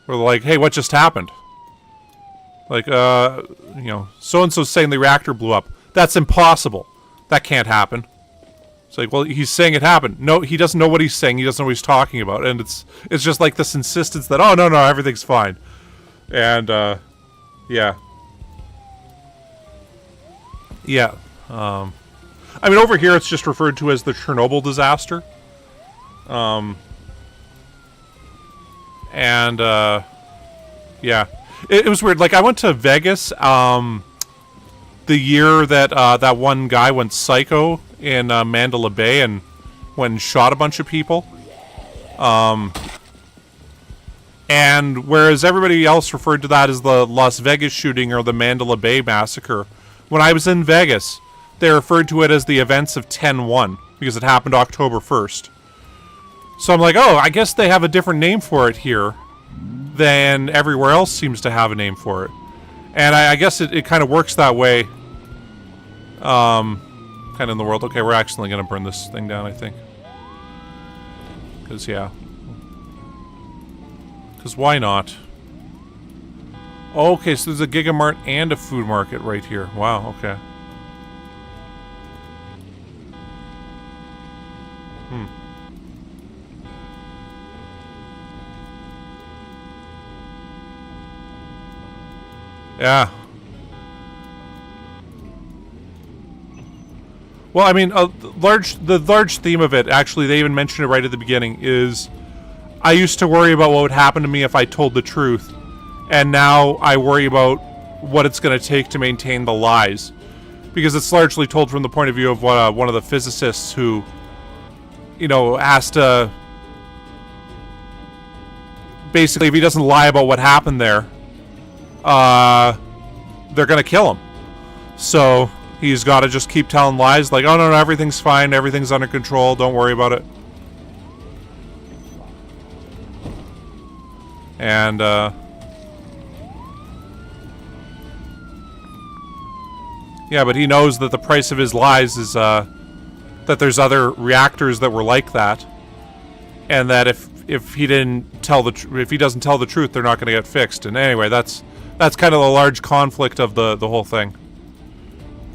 We're like, hey, what just happened? Like, you know, so-and-so's saying the reactor blew up. That's impossible. That can't happen. It's like, well, he's saying it happened. No, he doesn't know what he's saying. He doesn't know what he's talking about. And it's just like this insistence that, oh, no, everything's fine. And, yeah. Yeah. I mean, over here it's just referred to as the Chernobyl disaster. Yeah. It was weird. Like, I went to Vegas, the year that, that one guy went psycho in, Mandalay Bay and went and shot a bunch of people. And whereas everybody else referred to that as the Las Vegas shooting or the Mandalay Bay massacre, when I was in Vegas, they referred to it as the events of 10/1 because it happened October 1st. So I'm like, oh, I guess they have a different name for it here than everywhere else seems to have a name for it. And I guess it kind of works that way kind of in the world. Okay, we're actually going to burn this thing down, I think. Because, yeah. Because why not? Okay, so there's a Giga Mart and a food market right here. Wow, okay. Yeah. Well, I mean, the large theme of it, actually, they even mentioned it right at the beginning, is I used to worry about what would happen to me if I told the truth, and now I worry about what it's going to take to maintain the lies. Because it's largely told from the point of view of one of the physicists who, you know, has to... Basically, if he doesn't lie about what happened there, they're gonna kill him. So he's got to just keep telling lies, like, oh no, everything's fine, everything's under control, don't worry about it. And yeah, but he knows that the price of his lies is that there's other reactors that were like that, and that if he didn't tell if he doesn't tell the truth, they're not going to get fixed. And anyway, that's kind of the large conflict of the whole thing.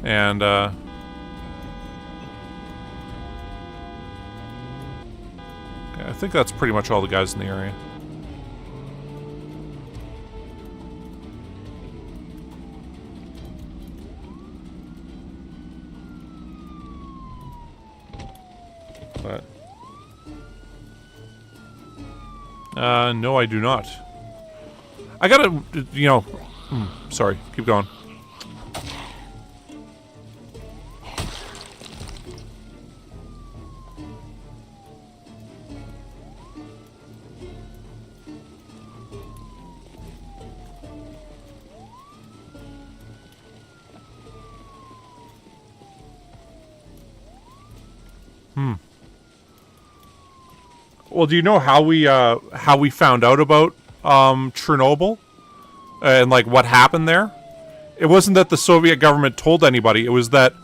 And okay, I think that's pretty much all the guys in the area. But no, I do not. I gotta, you know... sorry, keep going. Well, do you know how we found out about Chernobyl and like what happened there? It wasn't that the Soviet government told anybody. It was that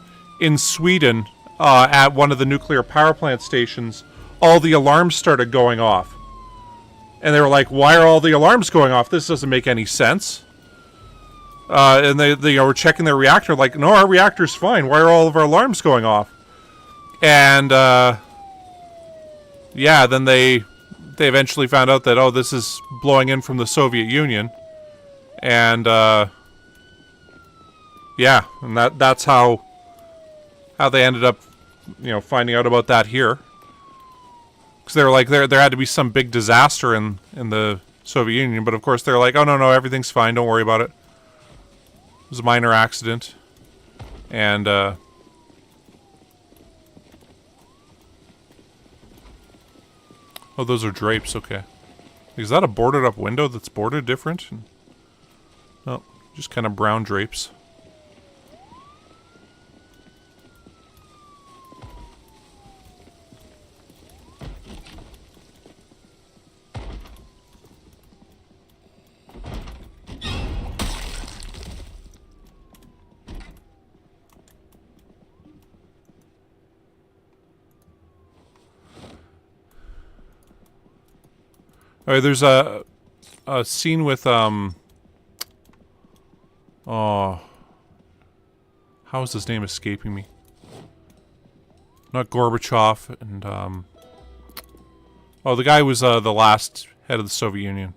in Sweden, at one of the nuclear power plant stations, all the alarms started going off, and they were like, "Why are all the alarms going off? This doesn't make any sense." And they were checking their reactor, like, "No, our reactor's fine. Why are all of our alarms going off?" And yeah, then they eventually found out that, oh, this is blowing in from the Soviet Union. And yeah, and that's how they ended up, you know, finding out about that here. Because they were like, there had to be some big disaster in the Soviet Union, but of course they're like, oh no, everything's fine, don't worry about it. It was a minor accident. And oh, those are drapes, okay. Is that a boarded up window that's boarded different? No, just kind of brown drapes. Alright, there's a scene with, oh, how is his name escaping me? Not Gorbachev, and, oh, the guy who was, the last head of the Soviet Union.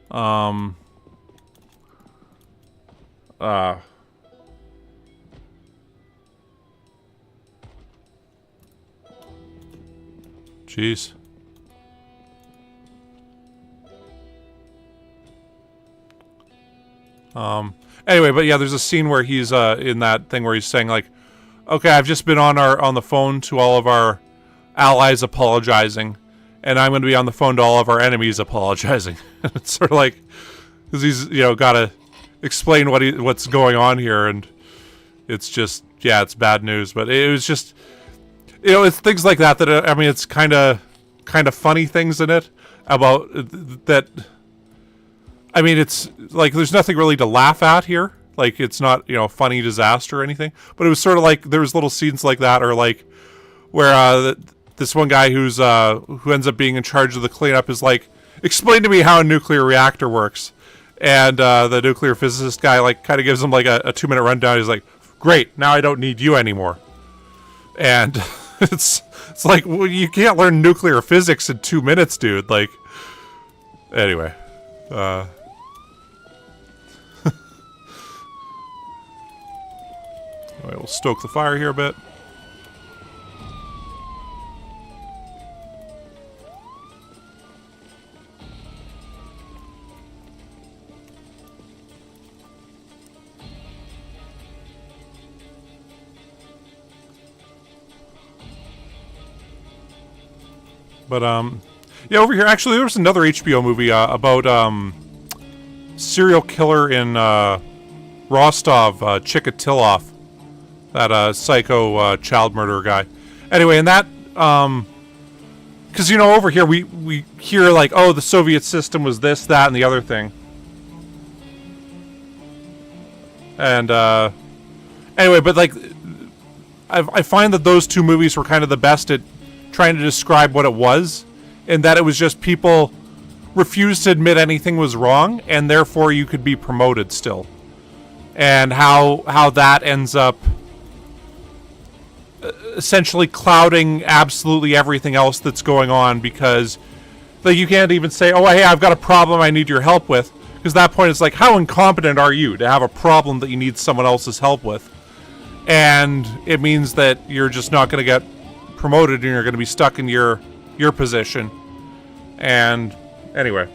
Oh, Jeez. Anyway, but yeah, there's a scene where he's in that thing where he's saying like, "Okay, I've just been on the phone to all of our allies apologizing, and I'm going to be on the phone to all of our enemies apologizing." It's sort of like, because he's got to explain what's going on here, and it's just it's bad news. But it was just it's things like that I mean, it's kind of funny things in it about that. I mean, it's like there's nothing really to laugh at here. Like, it's not, funny disaster or anything. But it was sort of like there was little scenes like that, or like where this one guy who ends up being in charge of the cleanup is like, "Explain to me how a nuclear reactor works." And the nuclear physicist guy like kind of gives him like a 2-minute rundown. He's like, "Great, now I don't need you anymore." And it's like, well, you can't learn nuclear physics in 2 minutes, dude. Like, anyway. Alright, we'll stoke the fire here a bit. But, yeah, over here, actually, there was another HBO movie, about, serial killer in, Rostov, Chikatilo. That, psycho, child murderer guy. Anyway, and that, because, over here, we hear, like, oh, the Soviet system was this, that, and the other thing. And, anyway, but, like, I find that those two movies were kind of the best at trying to describe what it was, and that it was just people refused to admit anything was wrong, and therefore you could be promoted still. And how that ends up essentially clouding absolutely everything else that's going on, because like you can't even say, "Oh, hey, I've got a problem I need your help with," because at that point it's like, how incompetent are you to have a problem that you need someone else's help with? And it means that you're just not going to get promoted, and you're going to be stuck in your position. And anyway,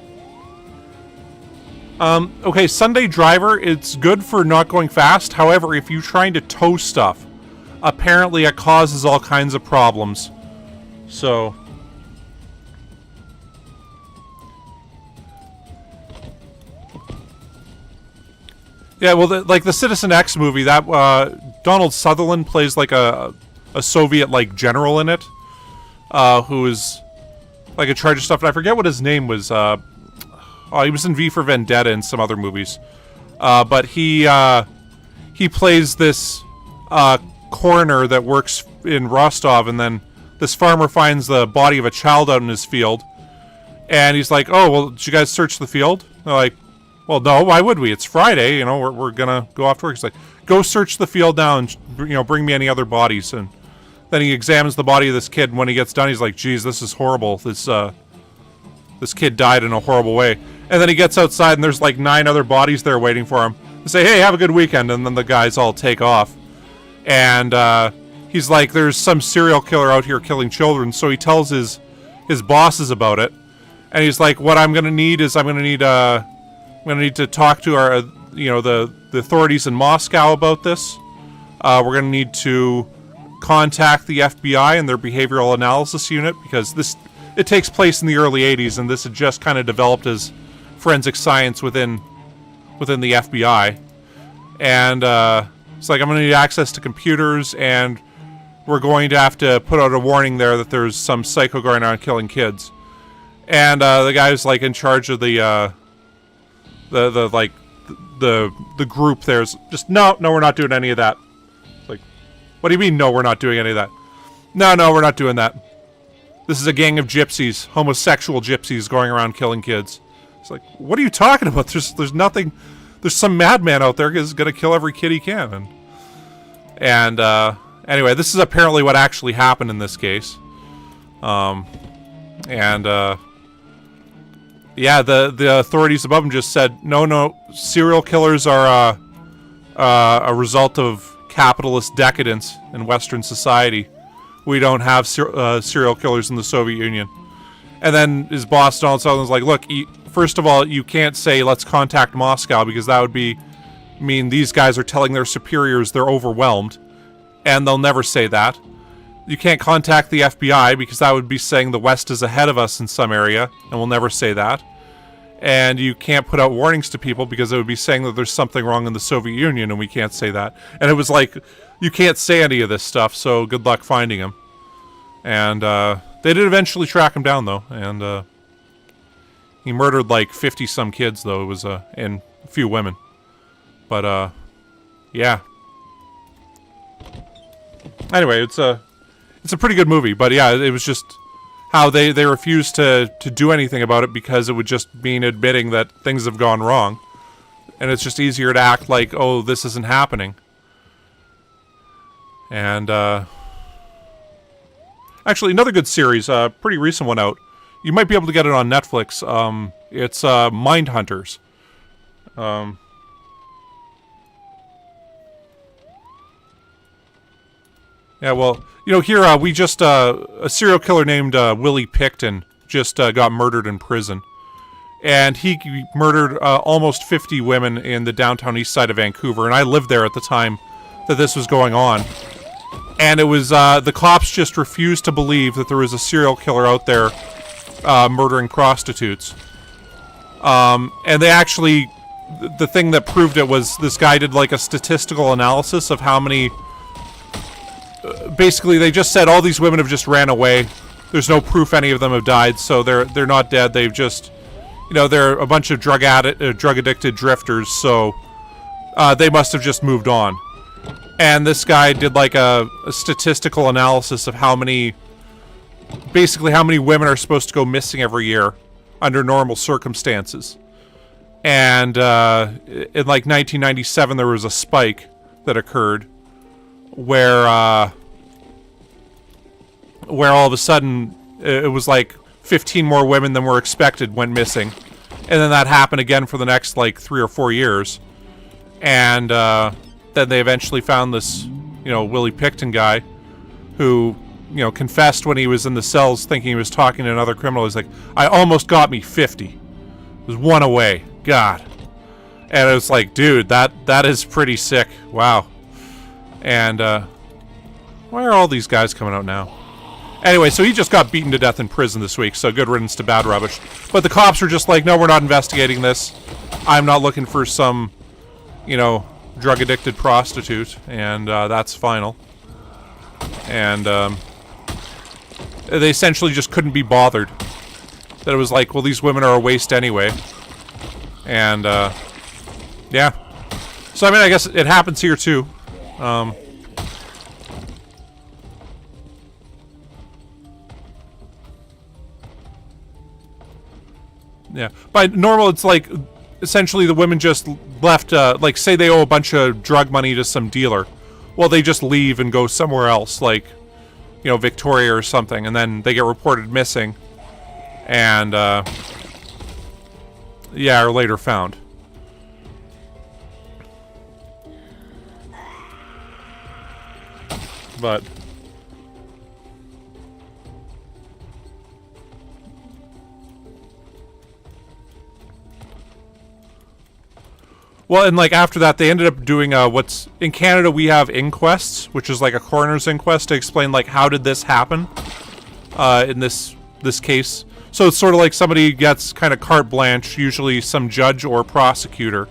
okay, Sunday Driver, it's good for not going fast. However, if you're trying to tow stuff, apparently it causes all kinds of problems. So yeah, well, like the Citizen X movie, that Donald Sutherland plays like a Soviet like general in it, who is like in charge of stuff, and I forget what his name was. He was in V for Vendetta and some other movies, but he plays this coroner that works in Rostov, and then this farmer finds the body of a child out in his field, and he's like, "Oh, well, did you guys search the field?" They're like, "Well, no, why would we? It's Friday, we're gonna go off to work." He's like, "Go search the field now and, bring me any other bodies." And then he examines the body of this kid, and when he gets done, he's like, "Geez, this is horrible. This kid died in a horrible way." And then he gets outside, and there's like 9 other bodies there waiting for him. They say, "Hey, have a good weekend," and then the guys all take off. And he's like, "There's some serial killer out here killing children," so he tells his bosses about it. And he's like, "What I'm gonna need is I'm gonna need to talk to our the authorities in Moscow about this. We're gonna need to contact the FBI and their behavioral analysis unit, because it takes place in the early 80s, and this had just kind of developed as forensic science within the FBI. And it's like, I'm going to need access to computers, and we're going to have to put out a warning there that there's some psycho going around killing kids." And the guy's like in charge of the group there's just, no, we're not doing any of that. It's like, what do you mean, no, we're not doing any of that? No, we're not doing that. This is a gang of gypsies, homosexual gypsies going around killing kids. It's like, what are you talking about? There's nothing. There's some madman out there who's gonna kill every kid he can. And anyway, this is apparently what actually happened in this case. Yeah, the authorities above him just said, no, serial killers are a result of capitalist decadence in Western society. we don't have serial killers in the Soviet Union. And then his boss, Donald Sutherland, was like, look, first of all, you can't say, let's contact Moscow, because that would mean these guys are telling their superiors they're overwhelmed, and they'll never say that. You can't contact the FBI, because that would be saying the West is ahead of us in some area, and we'll never say that. And you can't put out warnings to people, because it would be saying that there's something wrong in the Soviet Union, and we can't say that. And it was like, you can't say any of this stuff, so good luck finding him. And they did eventually track him down, though, and he murdered like 50-some kids, though. It was and a few women. But yeah. Anyway, it's a pretty good movie. But yeah, it was just how they refused to do anything about it, because it would just mean admitting that things have gone wrong, and it's just easier to act like, oh, this isn't happening. And actually, another good series, pretty recent one out. You might be able to get it on Netflix. It's Mindhunters. Yeah, well, you know, here we just a serial killer named Willie Pickton just got murdered in prison, and he murdered almost 50 women in the downtown east side of Vancouver. And I lived there at the time that this was going on. And it was, the cops just refused to believe that there was a serial killer out there murdering prostitutes. And they actually, the thing that proved it was this guy did like a statistical analysis of how many, basically they just said all these women have just ran away. There's no proof any of them have died, so they're not dead. They've just, you know, they're a bunch of drug addicted drifters, so they must have just moved on. And this guy did like a statistical analysis of how many women are supposed to go missing every year under normal circumstances. And in like 1997, there was a spike that occurred where all of a sudden it was like 15 more women than were expected went missing. And then that happened again for the next like 3 or 4 years. And then they eventually found this, you know, Willie Pickton guy who, you know, confessed when he was in the cells thinking he was talking to another criminal. He's like, I almost got me 50. It was one away. God. And it was like, dude, that is pretty sick. Wow. And why are all these guys coming out now? Anyway, so he just got beaten to death in prison this week, so good riddance to bad rubbish. But the cops were just like, no, we're not investigating this. I'm not looking for some, you know, drug-addicted prostitute, and that's final. And they essentially just couldn't be bothered. That it was like, well, these women are a waste anyway. And, yeah. So, I mean, I guess it happens here, too. Yeah. By normal, it's like, essentially the women just left, like, say they owe a bunch of drug money to some dealer. Well, they just leave and go somewhere else, like, you know, Victoria or something, and then they get reported missing. And, yeah, are later found. But well, and like after that, they ended up doing what's in Canada we have inquests, which is like a coroner's inquest to explain like how did this happen in this case. So it's sort of like somebody gets kind of carte blanche, usually some judge or prosecutor,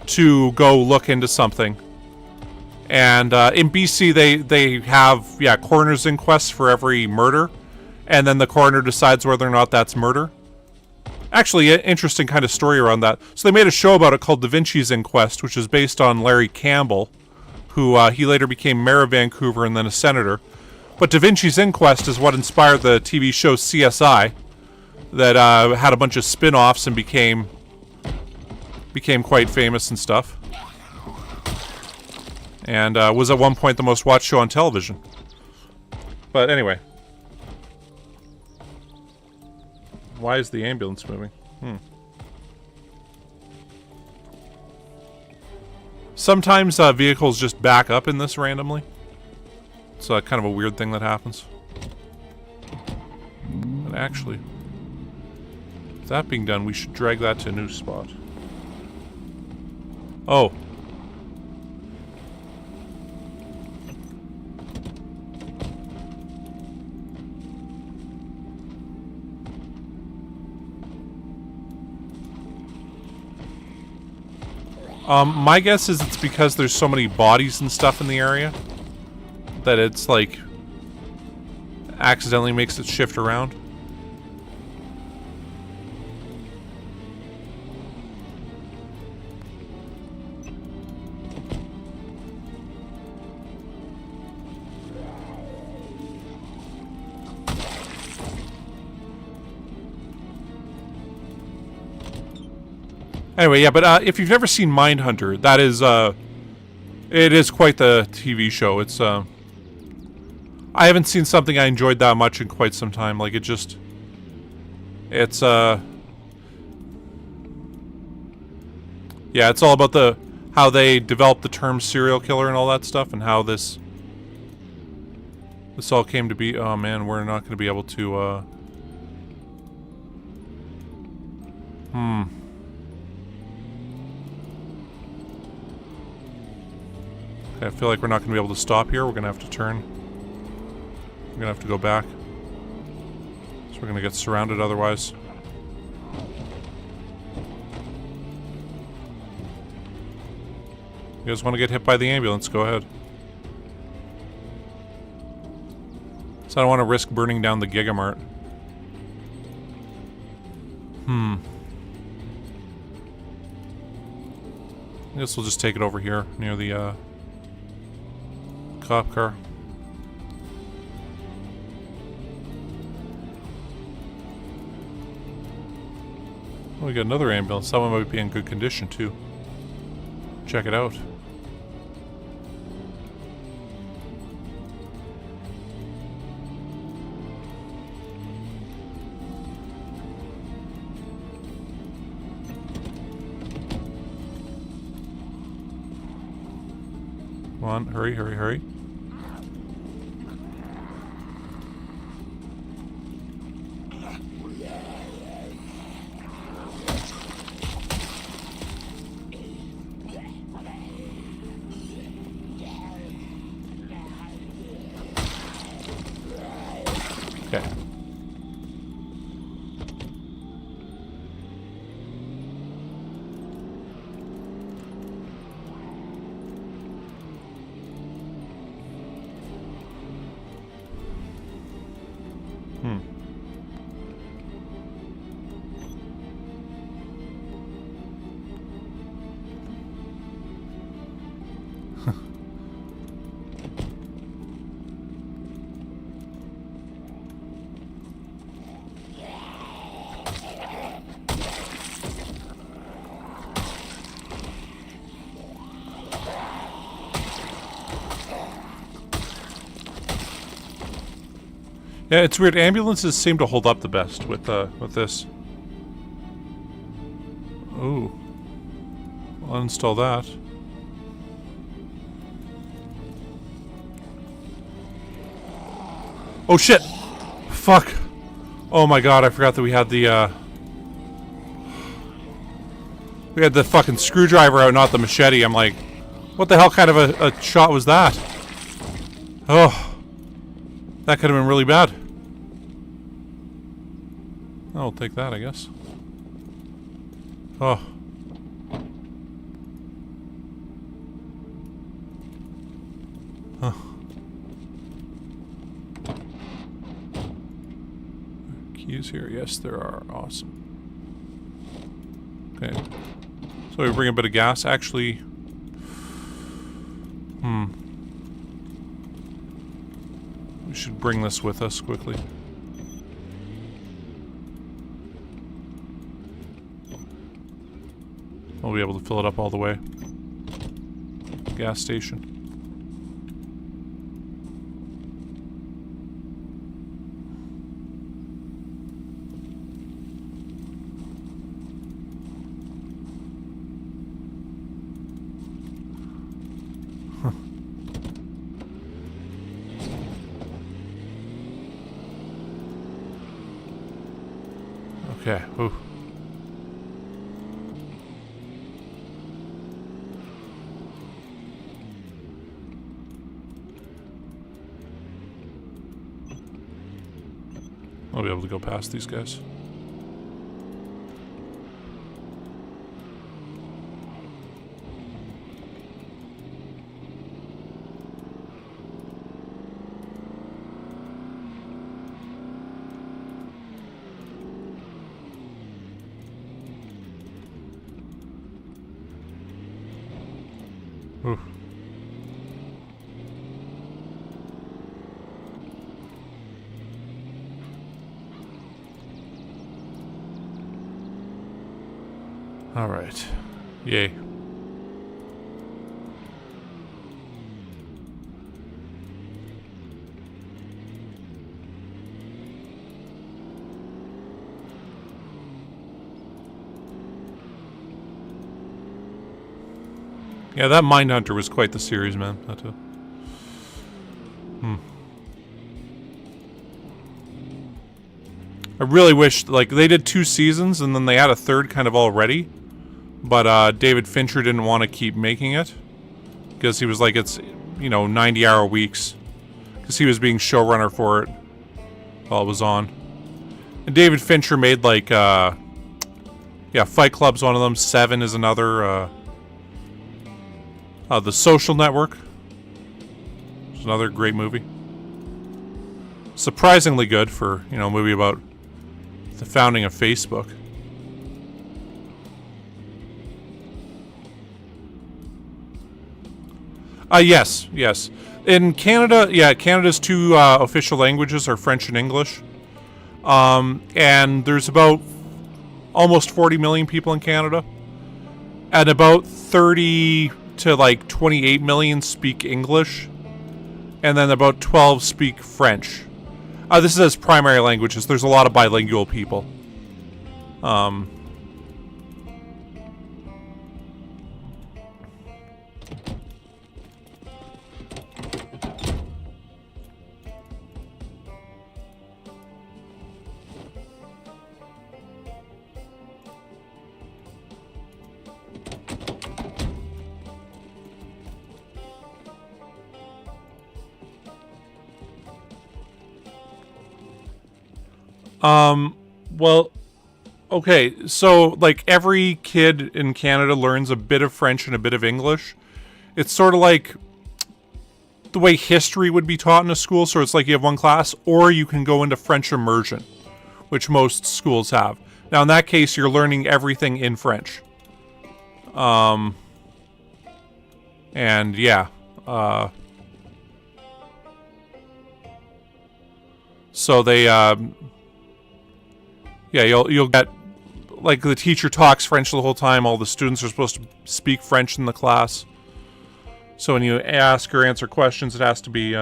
to go look into something. And in BC, they have, yeah, coroner's inquests for every murder, and then the coroner decides whether or not that's murder. Actually, an interesting kind of story around that. So they made a show about it called Da Vinci's Inquest, which is based on Larry Campbell, who he later became mayor of Vancouver and then a senator. But Da Vinci's Inquest is what inspired the TV show CSI, that had a bunch of spin-offs and became quite famous and stuff. And was at one point the most watched show on television. But anyway. Why is the ambulance moving? Sometimes vehicles just back up in this randomly. It's kind of a weird thing that happens. But actually, with that being done, we should drag that to a new spot. Oh. My guess is it's because there's so many bodies and stuff in the area that it's like accidentally makes it shift around. Anyway, yeah, but if you've never seen Mindhunter, that is, it is quite the TV show. It's, I haven't seen something I enjoyed that much in quite some time. Like, it just, it's, yeah, it's all about how they developed the term serial killer and all that stuff, and how this all came to be. Oh man, we're not going to be able to, I feel like we're not going to be able to stop here. We're going to have to turn. We're going to have to go back. So we're going to get surrounded otherwise. You guys want to get hit by the ambulance? Go ahead. So I don't want to risk burning down the Giga Mart. I guess we'll just take it over here near the, cop car. Oh, we got another ambulance. That one might be in good condition too. Check it out. Come on, hurry, hurry, hurry. Okay. Yeah, it's weird. Ambulances seem to hold up the best with this. Ooh. I'll uninstall that. Oh shit! Fuck! Oh my god, I forgot that we had the, we had the fucking screwdriver out, not the machete. I'm like, what the hell kind of a shot was that? Oh. That could have been really bad. I'll take that, I guess. Oh. Huh. Keys here. Yes, there are. Awesome. Okay. So we bring a bit of gas. Actually... We should bring this with us quickly. We'll be able to fill it up all the way. Gas station. Okay. Ooh. I'll be able to go past these guys. Ooh. All right. Yay. Yeah, that Mindhunter was quite the series, man. I really wish, like, they did 2 seasons and then they had a third kind of already. But David Fincher didn't want to keep making it. Because he was like, it's, you know, 90-hour weeks. Because he was being showrunner for it while it was on. And David Fincher made, like, yeah, Fight Club's one of them. Seven is another. The Social Network. It's another great movie. Surprisingly good for, you know, a movie about the founding of Facebook. Yes. In Canada, yeah, Canada's 2 official languages are French and English. And there's about almost 40 million people in Canada. And about 30 to like 28 million speak English. And then about 12 speak French. This is as primary languages. There's a lot of bilingual people. Well, okay, so, like, every kid in Canada learns a bit of French and a bit of English. It's sort of like the way history would be taught in a school, so it's like you have one class, or you can go into French immersion, which most schools have. Now, in that case, you're learning everything in French. And, yeah, so they, yeah, you'll get, like, the teacher talks French the whole time. All the students are supposed to speak French in the class. So when you ask or answer questions, it has to be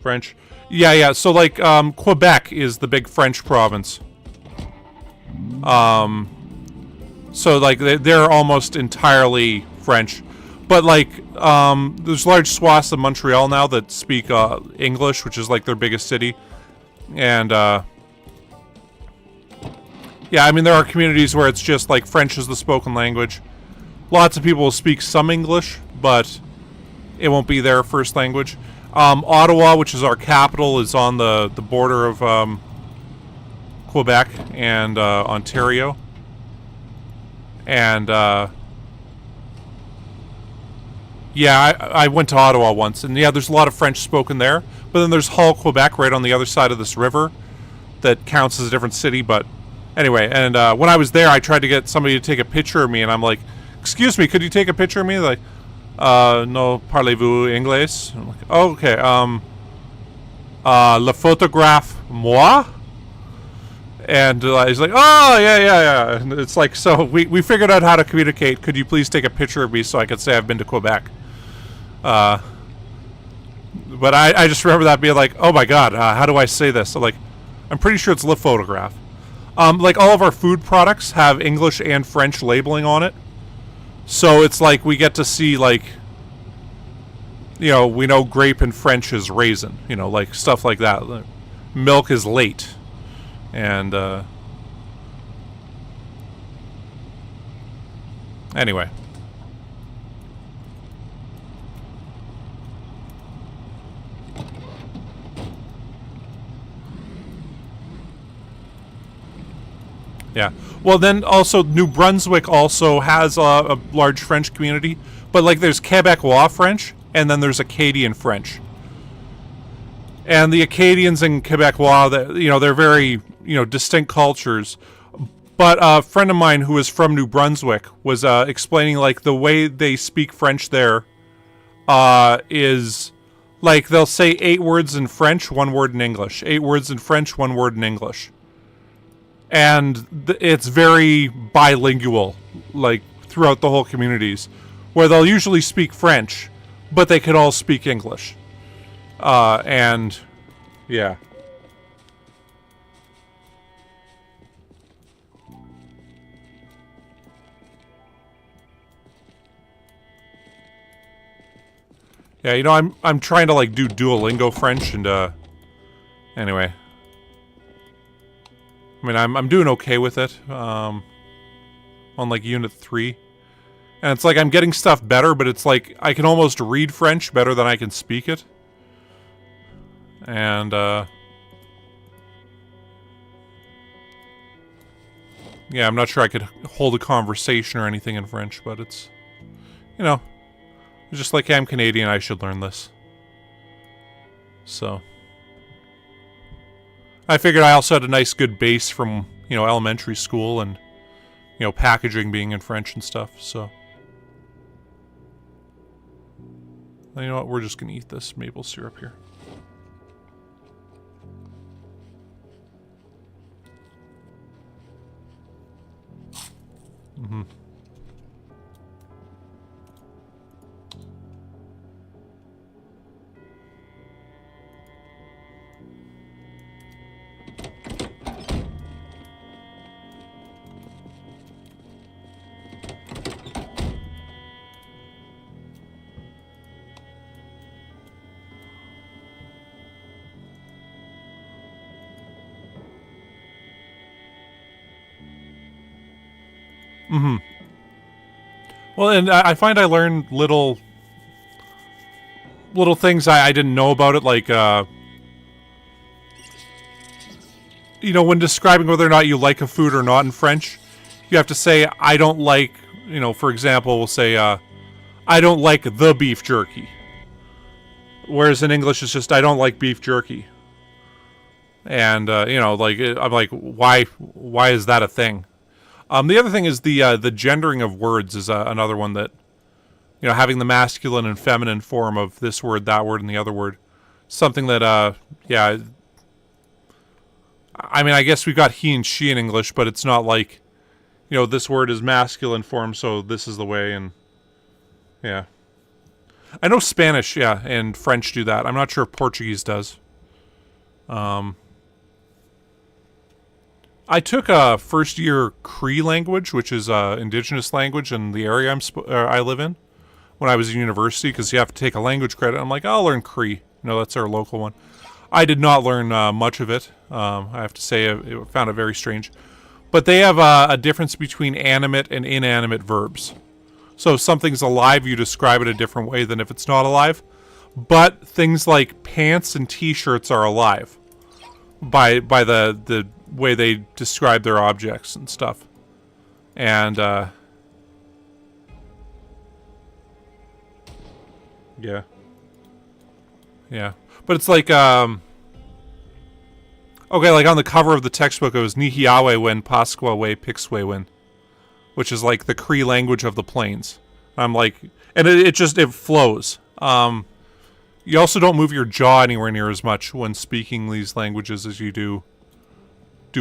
French. Yeah. So, like, Quebec is the big French province. So, like, they're almost entirely French. But, like, there's large swaths of Montreal now that speak English, which is, like, their biggest city. And, yeah, I mean, there are communities where it's just, like, French is the spoken language. Lots of people will speak some English, but it won't be their first language. Ottawa, which is our capital, is on the border of Quebec and Ontario. And, yeah, I went to Ottawa once, and yeah, there's a lot of French spoken there. But then there's Hull, Quebec, right on the other side of this river that counts as a different city, but... Anyway, and when I was there, I tried to get somebody to take a picture of me, and I'm like, excuse me, could you take a picture of me? Like, no, parlez-vous English? I'm like, oh, okay, le photographe moi? And he's like, oh, yeah. And it's like, so we figured out how to communicate. Could you please take a picture of me so I could say I've been to Quebec? But I just remember that being like, oh my god, how do I say this? So, like, I'm pretty sure it's le photographe. Like, all of our food products have English and French labeling on it. So it's like we get to see, like, you know, we know grape in French is raisin. You know, like, stuff like that. Milk is late. And, Anyway. Yeah. Well, then also New Brunswick also has a large French community, but like there's Quebecois French and then there's Acadian French. And the Acadians and Quebecois, they're very, distinct cultures. But a friend of mine who is from New Brunswick was explaining like the way they speak French there is like they'll say 8 words in French, 1 word in English. 8 words in French, 1 word in English. And it's very bilingual, like, throughout the whole communities, where they'll usually speak French, but they could all speak English. And, yeah. Yeah, I'm trying to, like, do Duolingo French, and, anyway. I mean, I'm doing okay with it, on, like, Unit 3. And it's like I'm getting stuff better, but it's like I can almost read French better than I can speak it. And, yeah, I'm not sure I could hold a conversation or anything in French, but it's, just like I'm Canadian, I should learn this. So. I figured I also had a nice good base from, elementary school and, packaging being in French and stuff, so. You know what, we're just gonna eat this maple syrup here. Mm-hmm. Mm-hmm. Well, and I find I learn little things I didn't know about it, like, when describing whether or not you like a food or not in French, you have to say, I don't like, for example, we'll say, I don't like the beef jerky. Whereas in English, it's just, I don't like beef jerky. And, I'm like, why is that a thing? The other thing is the gendering of words is another one that, having the masculine and feminine form of this word, that word, and the other word. Something that, yeah. I mean, I guess we've got he and she in English, but it's not like, this word is masculine form, so this is the way, and, yeah. I know Spanish, yeah, and French do that. I'm not sure if Portuguese does. I took a first-year Cree language, which is indigenous language in the area I live in, when I was in university, because you have to take a language credit. I'm like, I'll learn Cree. That's our local one. I did not learn much of it. I have to say, I found it very strange. But they have a difference between animate and inanimate verbs. So if something's alive, you describe it a different way than if it's not alive. But things like pants and t-shirts are alive by the way they describe their objects and stuff. And, yeah. Yeah. But it's like, okay, like on the cover of the textbook, it was Nihiawe Wen, Pasqua We, Pixwe Wen, which is like the Cree language of the plains. I'm like, and it flows. You also don't move your jaw anywhere near as much when speaking these languages as you do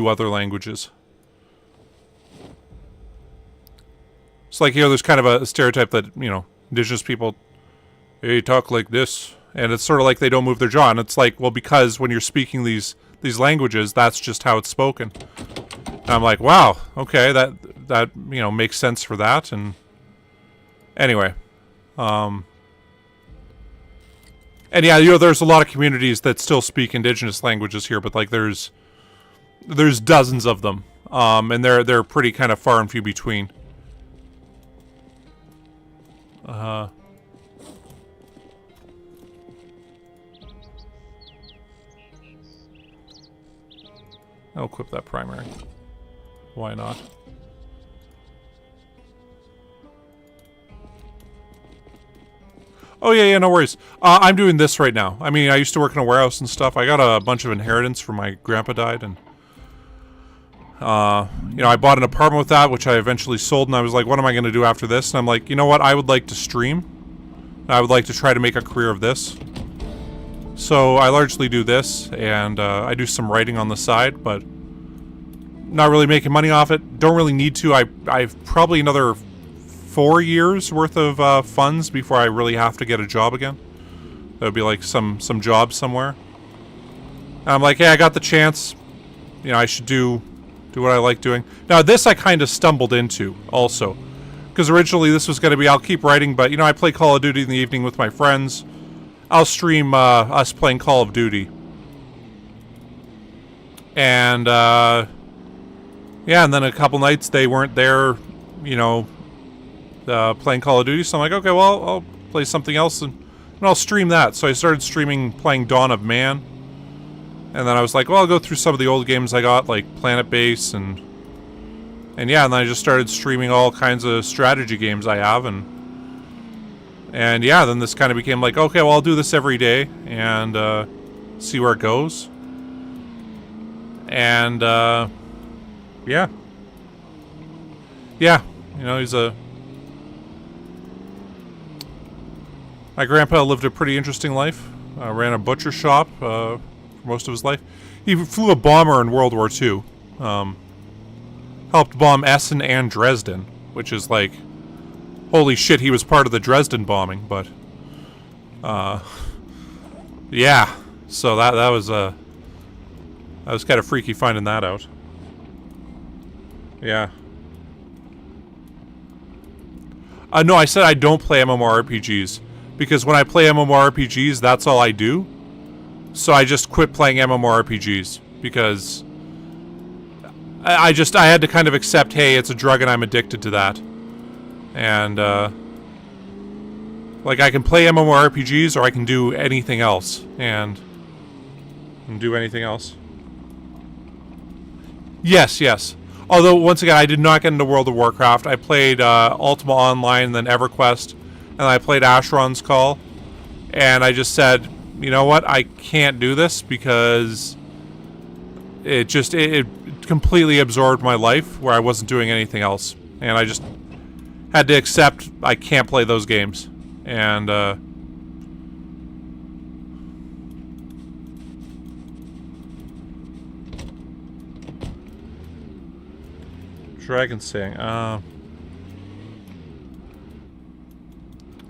other languages. It's like, there's kind of a stereotype that, indigenous people, they talk like this. And it's sort of like they don't move their jaw. And it's like, well, because when you're speaking these languages, that's just how it's spoken. And I'm like, wow, okay, that makes sense for that. And anyway. And yeah, there's a lot of communities that still speak indigenous languages here, but like there's dozens of them. And they're pretty kind of far and few between. I'll equip that primary. Why not? Oh yeah, no worries. I'm doing this right now. I mean, I used to work in a warehouse and stuff. I got a bunch of inheritance from my grandpa died, and you know, I bought an apartment with that, which I eventually sold, and I was like, what am I going to do after this? And I'm like, you know what? I would like to stream. I would like to try to make a career of this. So I largely do this, and I do some writing on the side, but not really making money off it. Don't really need to. I've probably another 4 years worth of funds before I really have to get a job again. That would be like some job somewhere. And I'm like, hey, I got the chance. You know, I should do what I like doing. Now this I kind of stumbled into also, because originally this was going to be I'll keep writing, but you know, I play Call of Duty in the evening with my friends. I'll stream us playing Call of Duty. And yeah, and then a couple nights they weren't there, you know, playing Call of Duty, so I'm like, okay, well, I'll play something else and I'll stream that. So I started streaming playing Dawn of Man, and then I was like, well, I'll go through some of the old games I got, like Planet Base, and yeah, and then I just started streaming all kinds of strategy games I have, and yeah, then this kind of became like, okay, well, I'll do this every day and see where it goes, and yeah, you know, my grandpa lived a pretty interesting life. Ran a butcher shop for most of his life. He flew a bomber in World War II. Helped bomb Essen and Dresden, which is like, holy shit, he was part of the Dresden bombing. But yeah, so that was kind of freaky finding that out. Yeah. No, I said I don't play MMORPGs. Because when I play MMORPGs, that's all I do. So I just quit playing MMORPGs. Because I had to kind of accept, hey, it's a drug and I'm addicted to that. And, like, I can play MMORPGs or I can do anything else. And do anything else. Yes. Although, once again, I did not get into World of Warcraft. I played Ultima Online, then EverQuest. And I played Asheron's Call, and I just said, you know what, I can't do this because it completely absorbed my life where I wasn't doing anything else. And I just had to accept I can't play those games. And, Dragon Sing,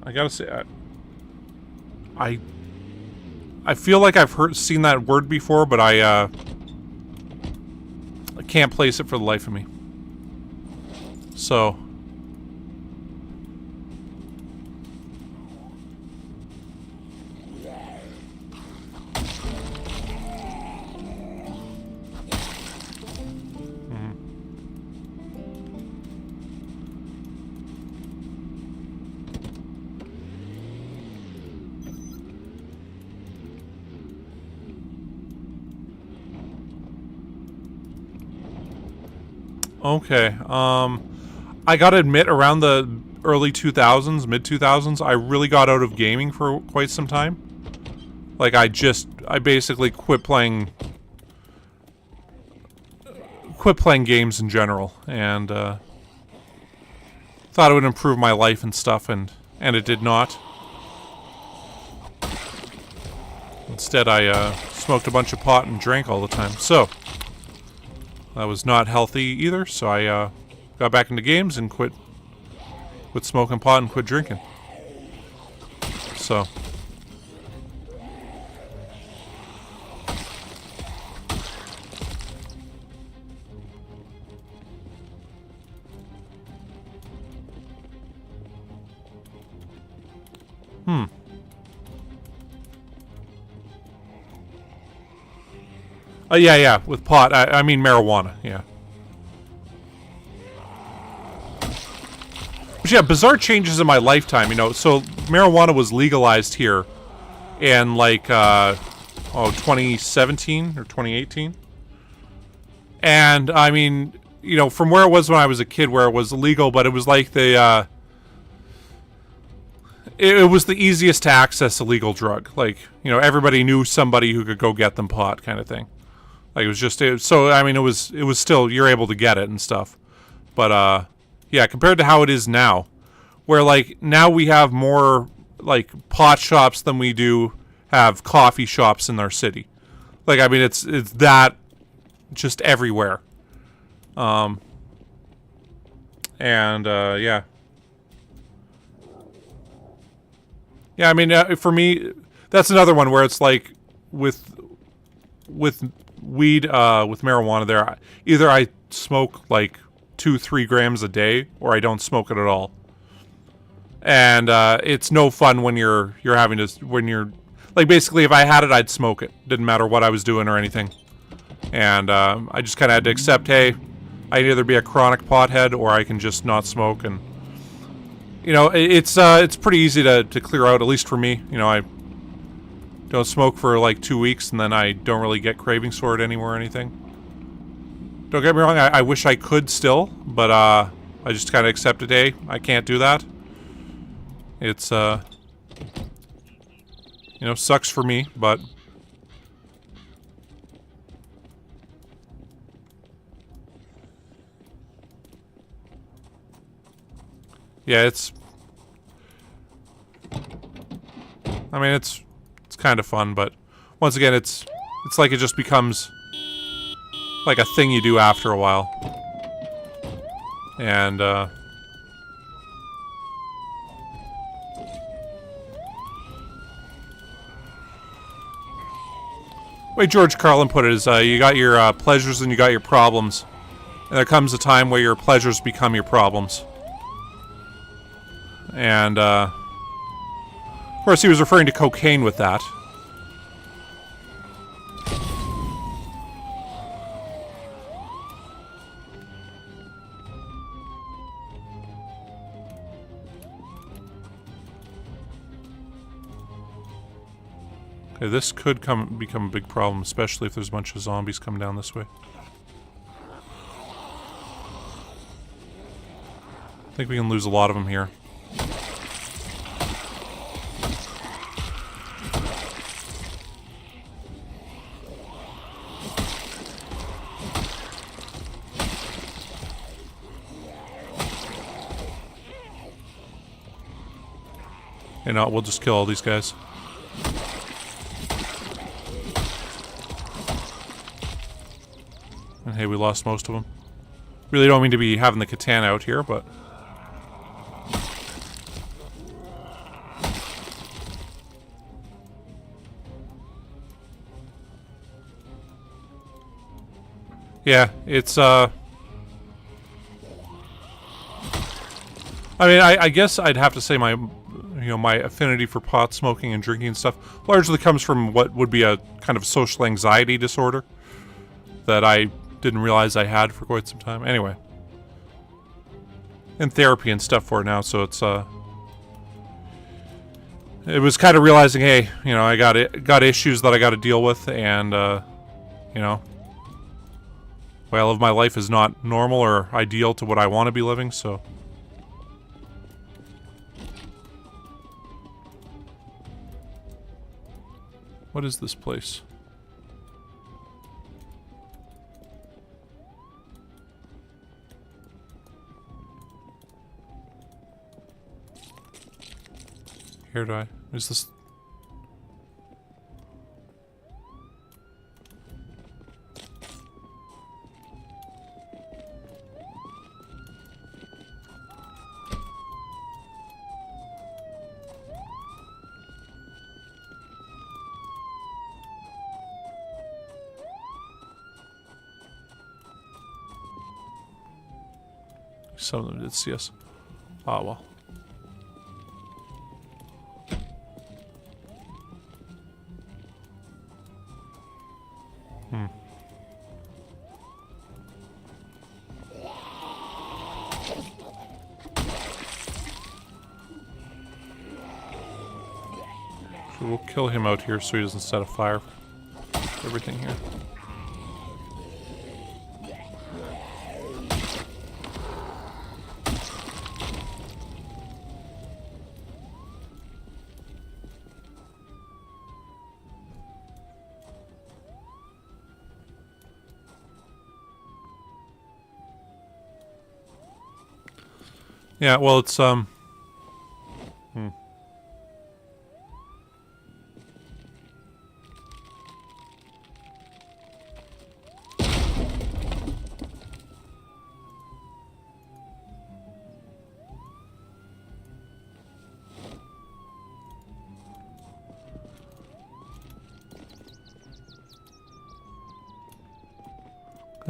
I gotta say, I feel like I've seen that word before, but I can't place it for the life of me. So, okay, I gotta admit, around the early 2000s, mid-2000s, I really got out of gaming for quite some time. Like, I basically quit playing games in general, and, thought it would improve my life and stuff, and it did not. Instead, I, smoked a bunch of pot and drank all the time, so that was not healthy either, so I got back into games and quit smoking pot and quit drinking. So. Yeah, with pot. I mean marijuana, yeah. But yeah, bizarre changes in my lifetime, you know. So marijuana was legalized here in like 2017 or 2018. And I mean, you know, from where it was when I was a kid, where it was illegal, but it was like the it was the easiest to access a legal drug. Like, you know, everybody knew somebody who could go get them pot, kind of thing. Like, it was just so. I mean, it was still, you're able to get it and stuff. But yeah, compared to how it is now, where like now we have more like pot shops than we do have coffee shops in our city. Like, I mean, it's that just everywhere. Yeah. Yeah, I mean, for me, that's another one where it's like with weed, with marijuana there, either I smoke like 2-3 grams a day, or I don't smoke it at all. And it's no fun when you're having to, when you're like, basically if I had it, I'd smoke it. Didn't matter what I was doing or anything. And I just kind of had to accept, hey, I can either be a chronic pothead or I can just not smoke. And you know, it's pretty easy to clear out, at least for me. You know, I don't smoke for like 2 weeks, and then I don't really get cravings for it anymore or anything. Don't get me wrong, I wish I could still, but I just kind of accepted, hey, I can't do that. It's, you know, sucks for me, but... yeah, it's... I mean, it's kind of fun, but once again, it's like it just becomes like a thing you do after a while. And, the way George Carlin put it is, you got your pleasures and you got your problems. And there comes a time where your pleasures become your problems. And, of course, he was referring to cocaine with that. Okay, this could become a big problem, especially if there's a bunch of zombies coming down this way. I think we can lose a lot of them here. You know, we'll just kill all these guys. And hey, we lost most of them. Really don't mean to be having the katana out here, but... yeah, it's, I mean, I guess I'd have to say my, you know, my affinity for pot smoking and drinking and stuff largely comes from what would be a kind of social anxiety disorder that I didn't realize I had for quite some time. Anyway. In therapy and stuff for it now, so it's, it was kind of realizing, hey, you know, I got issues that I got to deal with, and, you know, well, if my life is not normal or ideal to what I want to be living, so... what is this place? Here do I... is this... some of them did see us. Ah, well. We'll kill him out here so he doesn't set a fire to everything here. Yeah, well, it's, I'm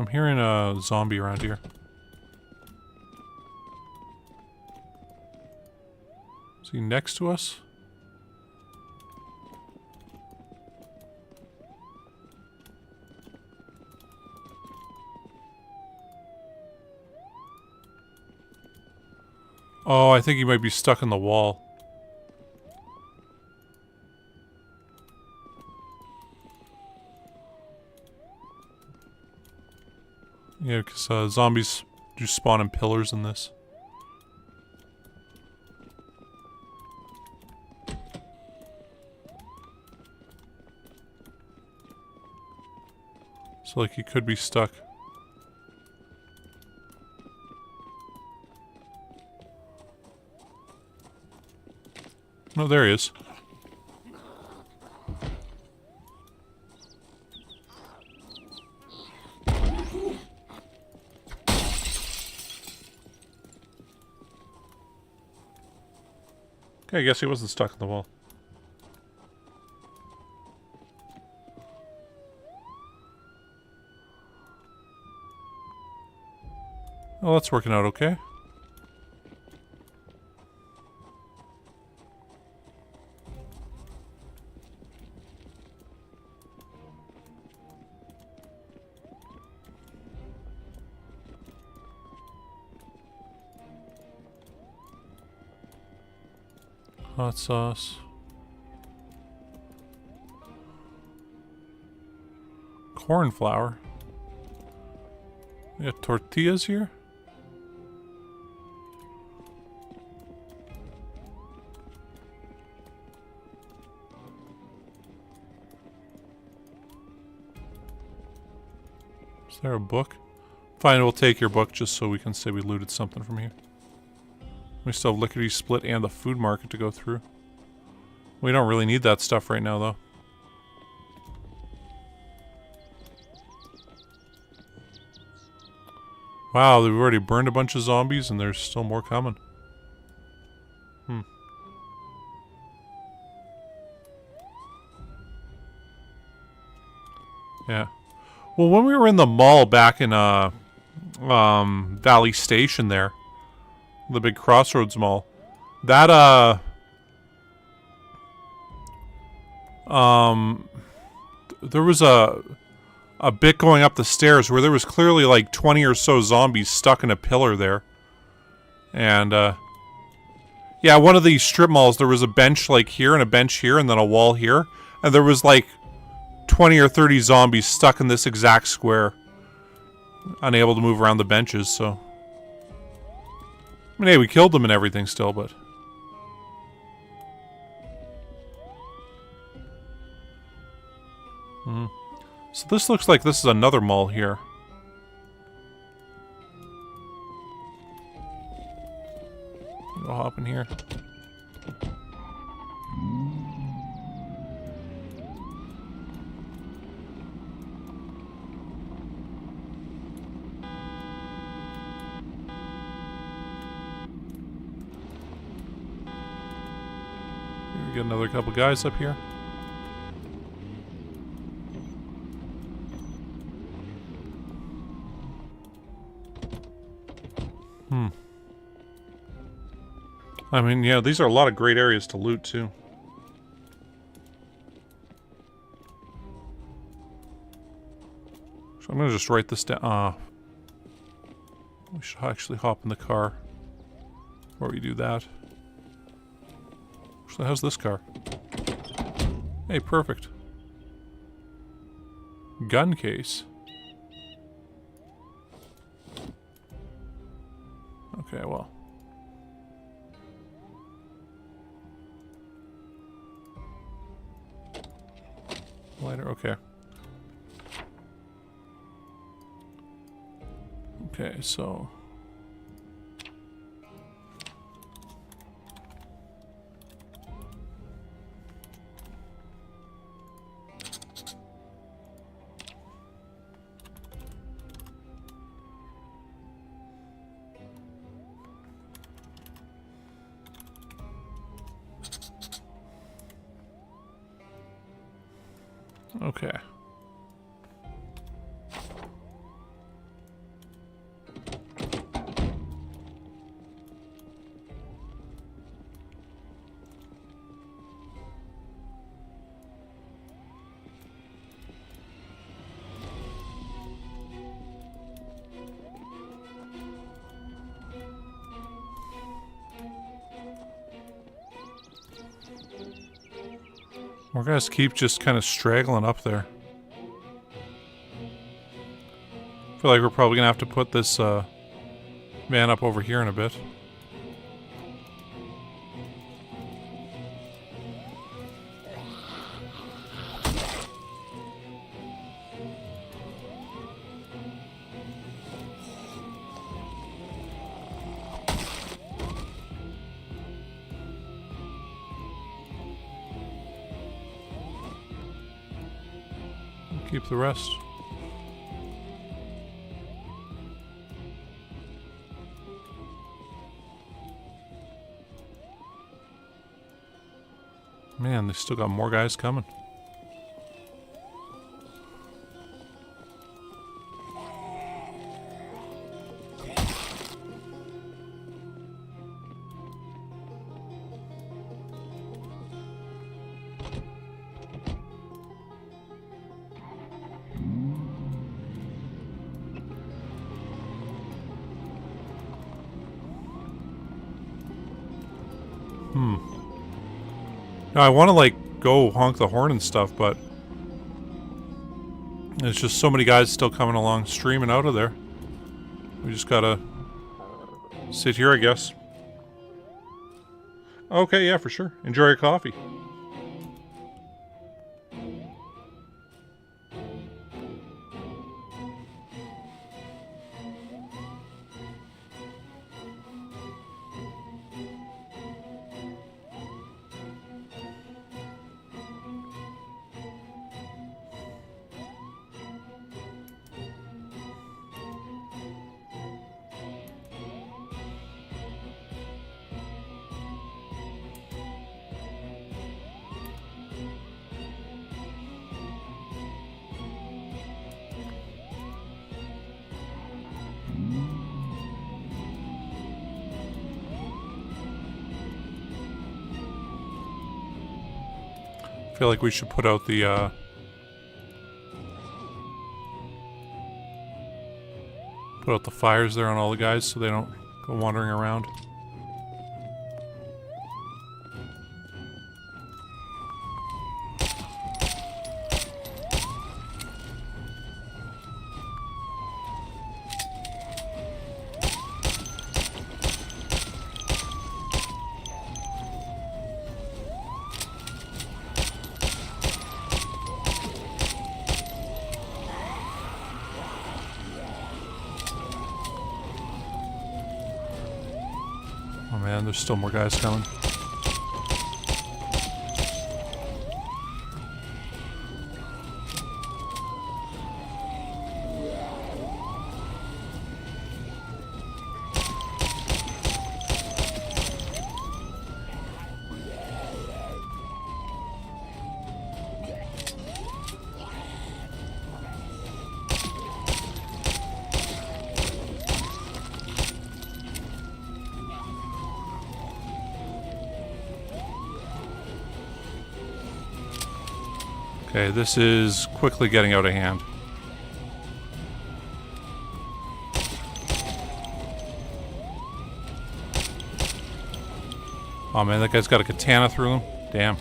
hearing a zombie around here. Is he next to us? Oh, I think he might be stuck in the wall. Yeah, because zombies do spawn in pillars in this. So, like, he could be stuck. Oh, there he is. Okay, I guess he wasn't stuck in the wall. Well, that's working out okay. Hot sauce. Corn flour. We got tortillas here. Is there a book? Fine, we'll take your book just so we can say we looted something from here. We still have Lickety Split and the food market to go through. We don't really need that stuff right now, though. Wow, we've already burned a bunch of zombies and there's still more coming. Yeah. Well, when we were in the mall back in Valley Station there, the big Crossroads Mall, that there was a bit going up the stairs where there was clearly like 20 or so zombies stuck in a pillar there. And yeah, one of these strip malls, there was a bench like here and a bench here and then a wall here, and there was like 20 or 30 zombies stuck in this exact square, unable to move around the benches. So I mean, hey, we killed them and everything still, but... So this looks like this is another mall here. I'll hop in here. We got another couple guys up here. I mean, yeah, these are a lot of great areas to loot, too. So I'm gonna just write this down. We should actually hop in the car before we do that. Actually, how's this car? Hey, perfect. Gun case. Okay, well. Lighter, okay. Okay, so... Okay. More guys keep just kind of straggling up there. I feel like we're probably gonna have to put this man up over here in a bit. Keep the rest. Man, they still got more guys coming. Now, I want to, like, go honk the horn and stuff, but there's just so many guys still coming along, streaming out of there. We just gotta sit here, I guess. Okay, yeah, for sure. Enjoy your coffee. I feel like we should put out the fires there on all the guys so they don't go wandering around. Man, there's still more guys coming. Okay, this is quickly getting out of hand. Oh man, that guy's got a katana through him. Damn.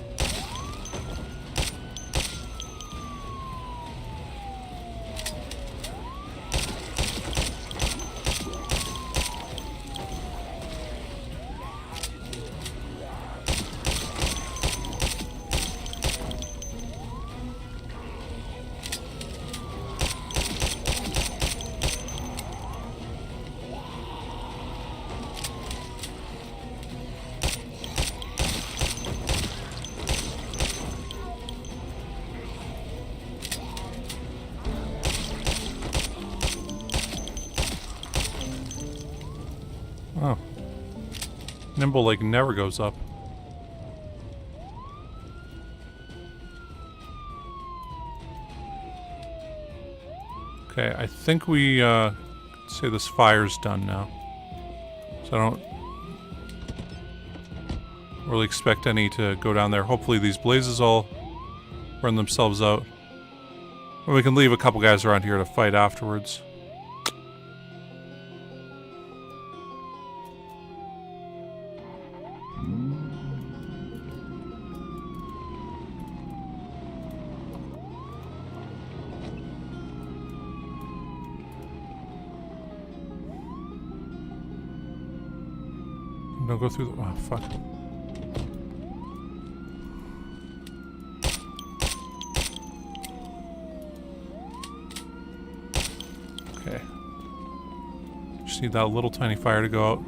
Nimble like never goes up. Okay, I think we say this fire's done now. So I don't really expect any to go down there. Hopefully these blazes all burn themselves out. Or we can leave a couple guys around here to fight afterwards. Don't go through the... oh, fuck. Okay. Just need that little tiny fire to go out.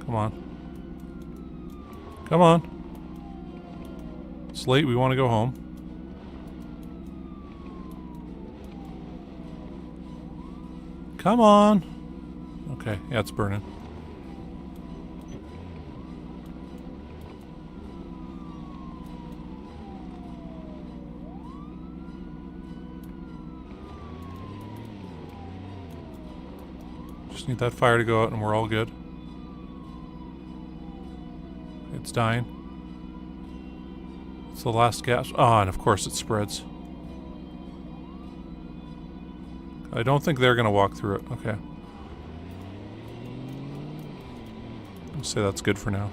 Come on. Come on. It's late, we want to go home. Come on! Okay, yeah, it's burning. Just need that fire to go out and we're all good. It's dying. It's the last gas. Oh, and of course it spreads. I don't think they're gonna walk through it. Okay. I'll say that's good for now.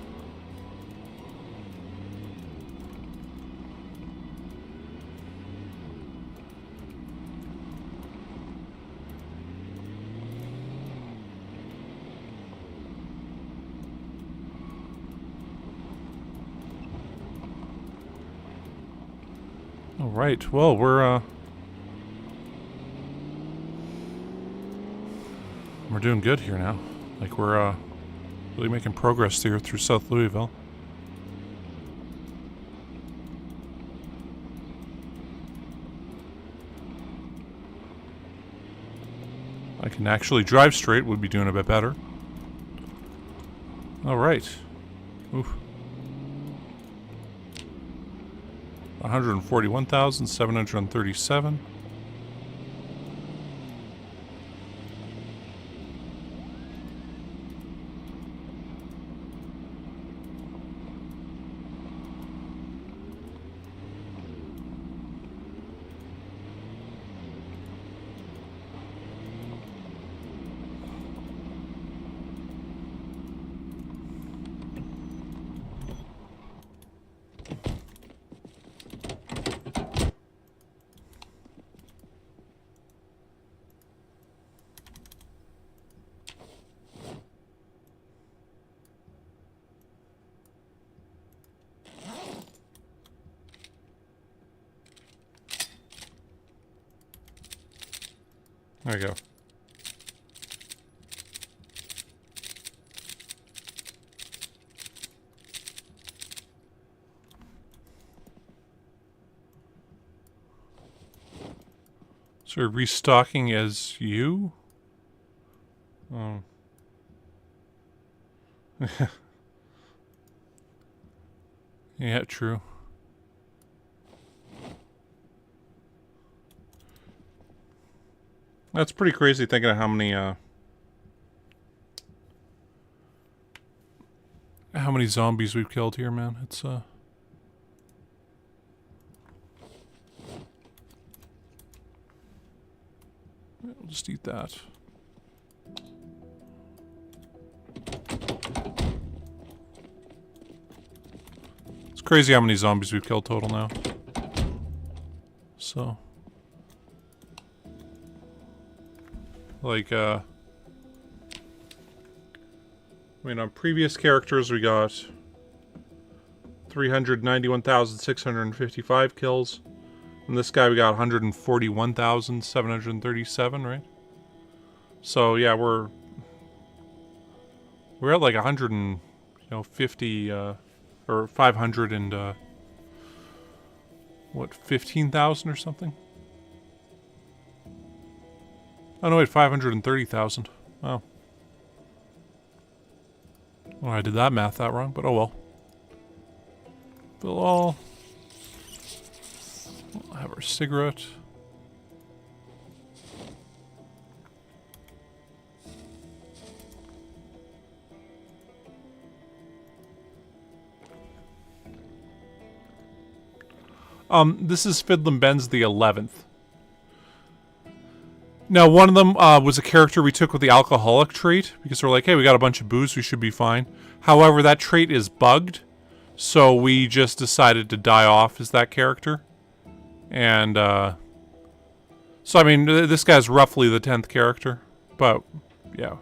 All right. Well, we're doing good here now. Like, we're really making progress here through South Louisville. I can actually drive straight, would be doing a bit better. Alright. Oof. 141,737. There we go. So restocking as you? Yeah, true. That's pretty crazy thinking of how many zombies we've killed here, man. It's we'll just eat that. It's crazy how many zombies we've killed total now. So like, I mean, on previous characters we got 391,655 kills. And this guy we got 141,737, right? So yeah, we're at like 150 or 500 and what, 15,000 or something? Oh no, wait, 530,000. Oh. Well, I did that math that wrong, but oh well. We'll have our cigarette. This is Fiddlin' Ben's the 11th. Now, one of them was a character we took with the alcoholic trait, because we're like, hey, we got a bunch of booze, we should be fine. However, that trait is bugged, so we just decided to die off as that character. And, so, I mean, this guy's roughly the 10th character, but, yeah.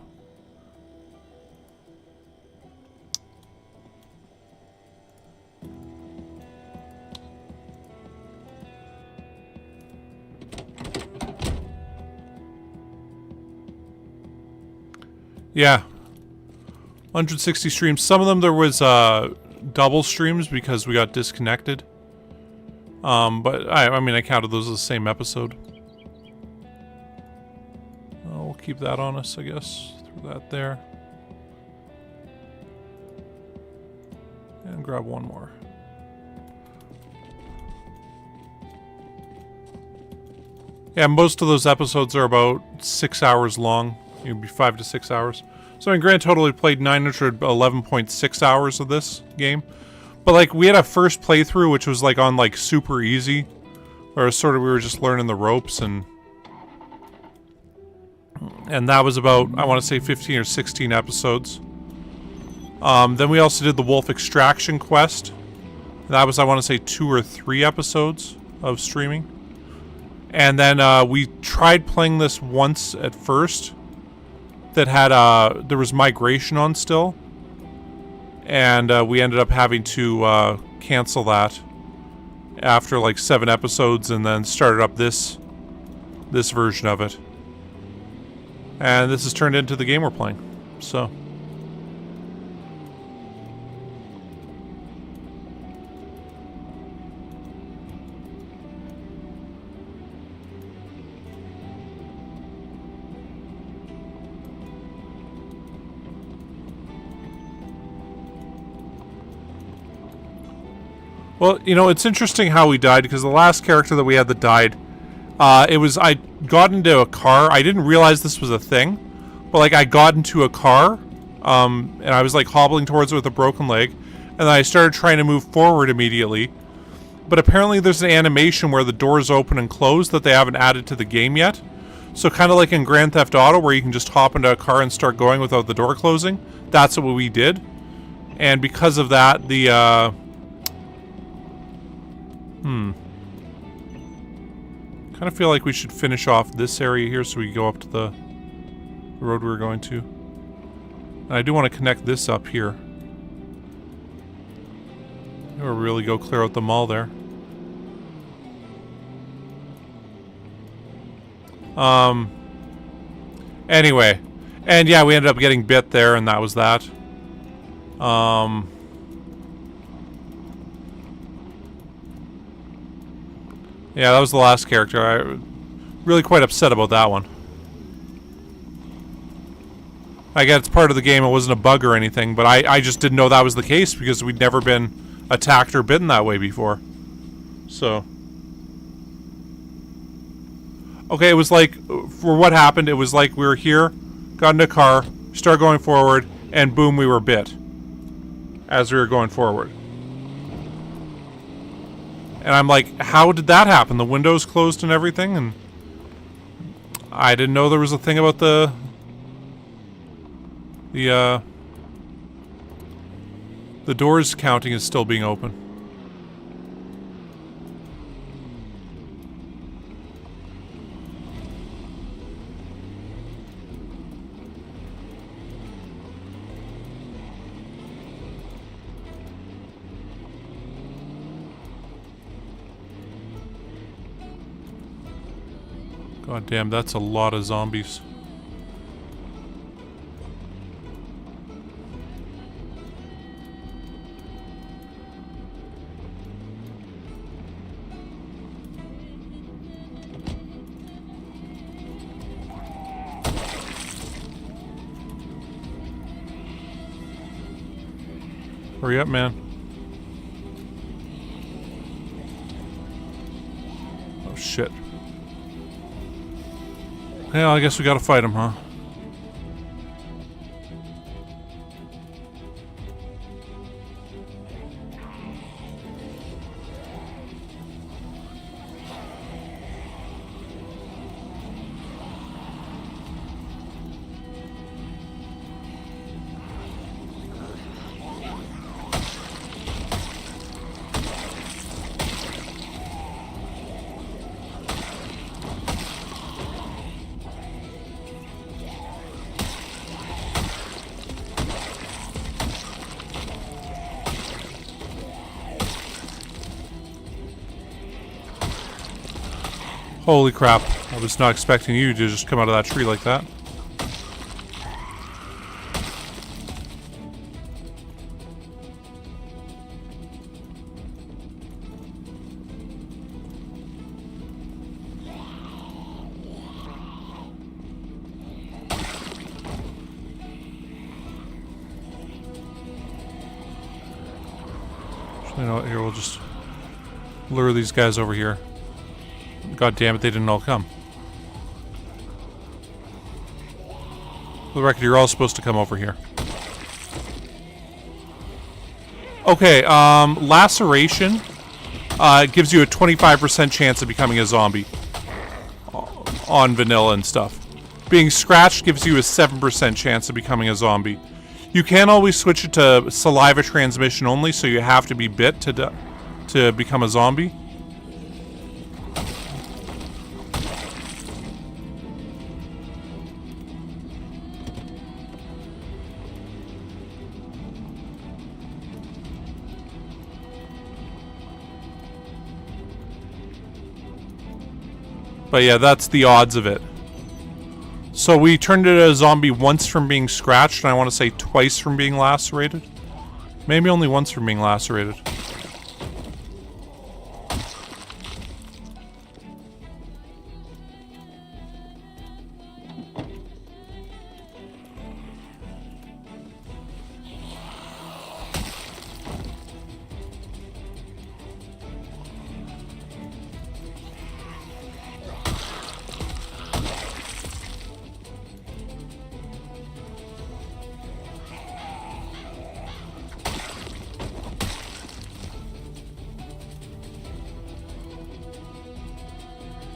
Yeah. 160 streams. Some of them there was double streams because we got disconnected. But I mean I counted those as the same episode. We'll keep that on us, I guess. Throw that there. And grab one more. Yeah, most of those episodes are about 6 hours long. It'd be 5 to 6 hours. So in grand total, we played 911.6 hours of this game. But like, we had a first playthrough, which was like on like super easy, where sort of we were just learning the ropes, and that was about, I want to say 15 or 16 episodes. Then we also did the Wolf Extraction quest. That was, I want to say, 2 or 3 episodes of streaming. And then we tried playing this once at first. That had, there was migration on still. And we ended up having to cancel that after like 7 episodes, and then started up this version of it. And this has turned into the game we're playing. So. Well, you know, it's interesting how we died, because the last character that we had that died, I got into a car. I didn't realize this was a thing, but like I got into a car, and I was like hobbling towards it with a broken leg, and then I started trying to move forward immediately. But apparently there's an animation where the doors open and close that they haven't added to the game yet. So kind of like in Grand Theft Auto, where you can just hop into a car and start going without the door closing. That's what we did. And because of that, the, kind of feel like we should finish off this area here so we can go up to the road we were going to. And I do want to connect this up here. Or really go clear out the mall there. Anyway. And yeah, we ended up getting bit there, and that was that. Yeah, that was the last character. I'm really quite upset about that one. I guess it's part of the game, it wasn't a bug or anything, but I just didn't know that was the case because we'd never been attacked or bitten that way before. So. Okay, it was like, for what happened, it was like we were here, got in a car, started going forward, and boom, we were bit. As we were going forward. And I'm like, how did that happen? The windows closed and everything, and I didn't know there was a thing about the doors counting is still being open. God damn, that's a lot of zombies. Hurry up, man. Oh, shit. Well, I guess we gotta fight him, huh? Holy crap. I was not expecting you to just come out of that tree like that. You know what, here, we'll just lure these guys over here. God damn it, they didn't all come. For the record, you're all supposed to come over here. Okay, laceration gives you a 25% chance of becoming a zombie on vanilla and stuff. Being scratched gives you a 7% chance of becoming a zombie. You can always switch it to saliva transmission only, so you have to be bit to become a zombie. But yeah, that's the odds of it. So we turned into a zombie once from being scratched, and I want to say twice from being lacerated. Maybe only once from being lacerated.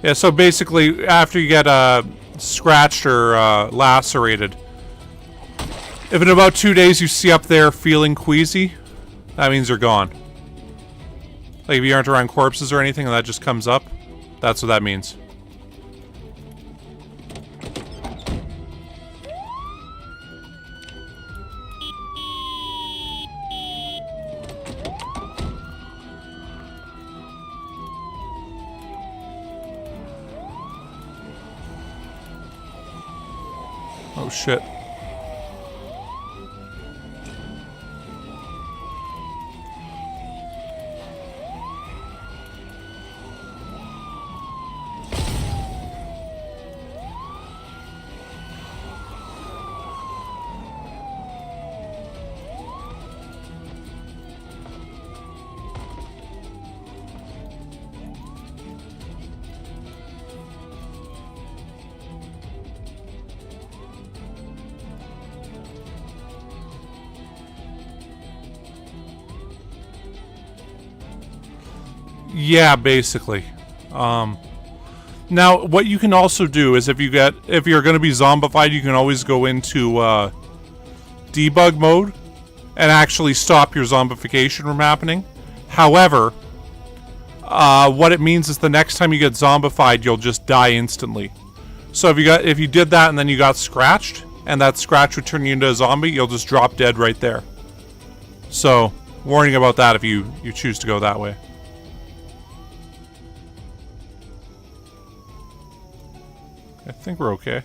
Yeah, so basically, after you get scratched or lacerated, if in about 2 days you see up there feeling queasy, that means you're gone. Like if you aren't around corpses or anything and that just comes up, that's what that means. Oh shit. Yeah, basically. Now, what you can also do is if you're going to be zombified, you can always go into debug mode and actually stop your zombification from happening. However, what it means is the next time you get zombified, you'll just die instantly. So if you did that and then you got scratched, and that scratch would turn you into a zombie, you'll just drop dead right there. So, warning about that if you choose to go that way. I think we're okay.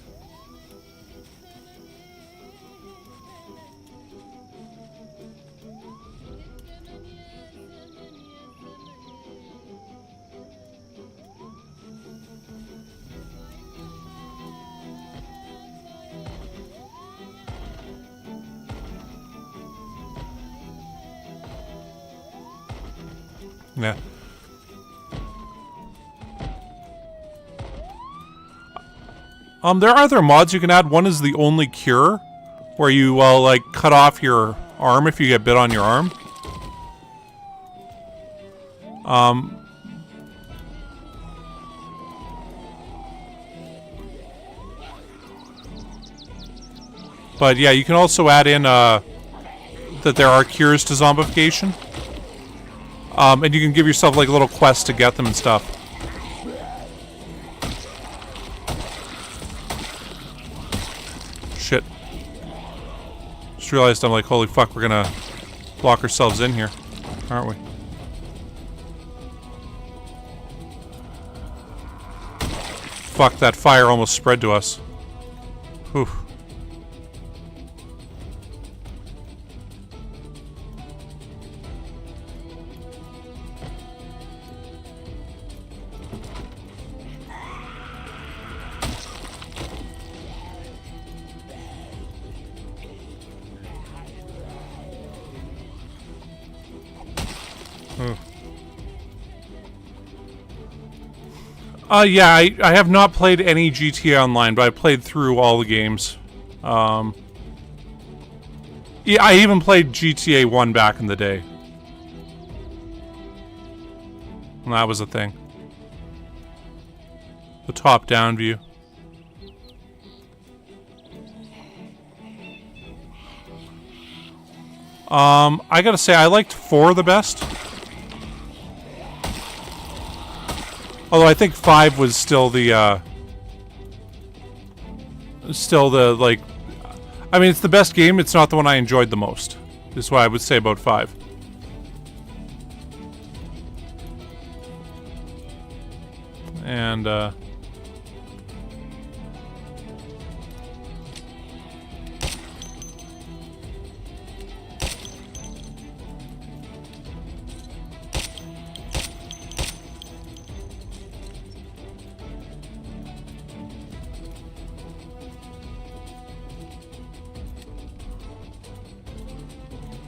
Yeah. There are other mods you can add. One is the Only Cure, where you, like, cut off your arm if you get bit on your arm. But yeah, you can also add in, that there are cures to zombification. And you can give yourself, like, little quests to get them and stuff. Shit. Just realized I'm like, holy fuck, we're gonna lock ourselves in here, aren't we? Fuck, that fire almost spread to us. Whew. Yeah, I have not played any GTA Online, but I played through all the games. Yeah, I even played GTA 1 back in the day. And that was a thing. The top-down view. I gotta say, I liked 4 the best. Although I think 5 was still the, like... I mean, it's the best game, it's not the one I enjoyed the most. Is what I would say about 5. And,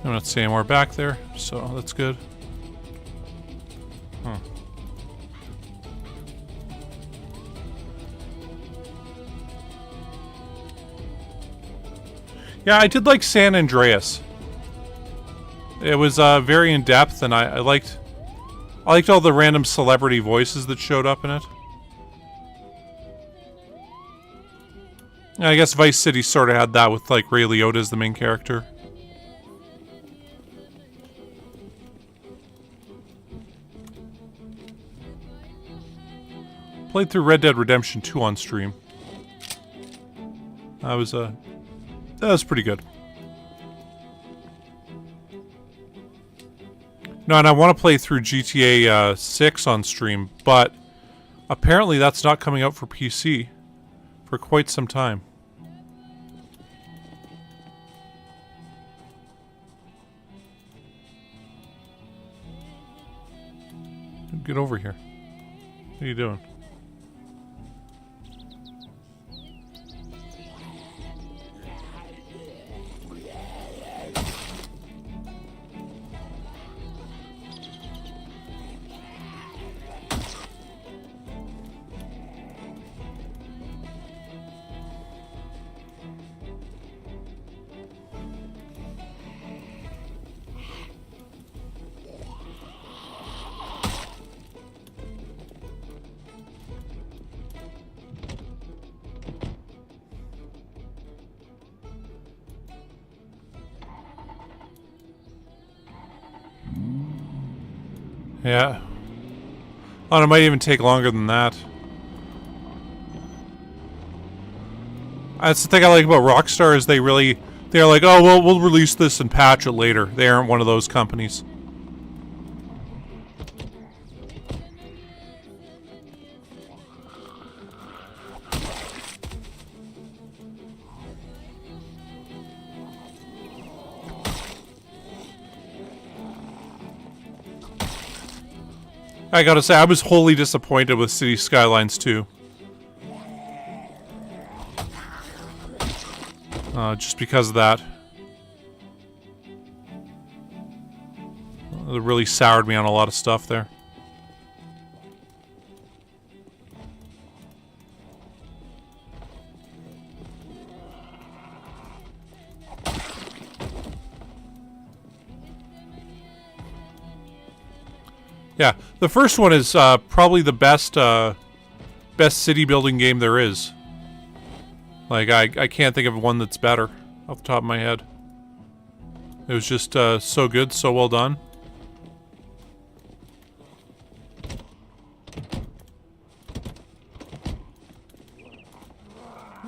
I'm not seeing more back there, so that's good. Huh. Yeah, I did like San Andreas. It was very in depth, and I liked all the random celebrity voices that showed up in it. I guess Vice City sort of had that with like Ray Liotta as the main character. Played through Red Dead Redemption 2 on stream. That was pretty good. No, and I want to play through GTA 6 on stream, but apparently that's not coming out for PC for quite some time. Get over here. What are you doing? Yeah. Oh, it might even take longer than that. That's the thing I like about Rockstar is they're like, oh, well, we'll release this and patch it later. They aren't one of those companies. I gotta say, I was wholly disappointed with City Skylines 2. Just because of that. It really soured me on a lot of stuff there. Yeah, the first one is probably the best best city building game there is. Like, I can't think of one that's better off the top of my head. It was just so good, so well done.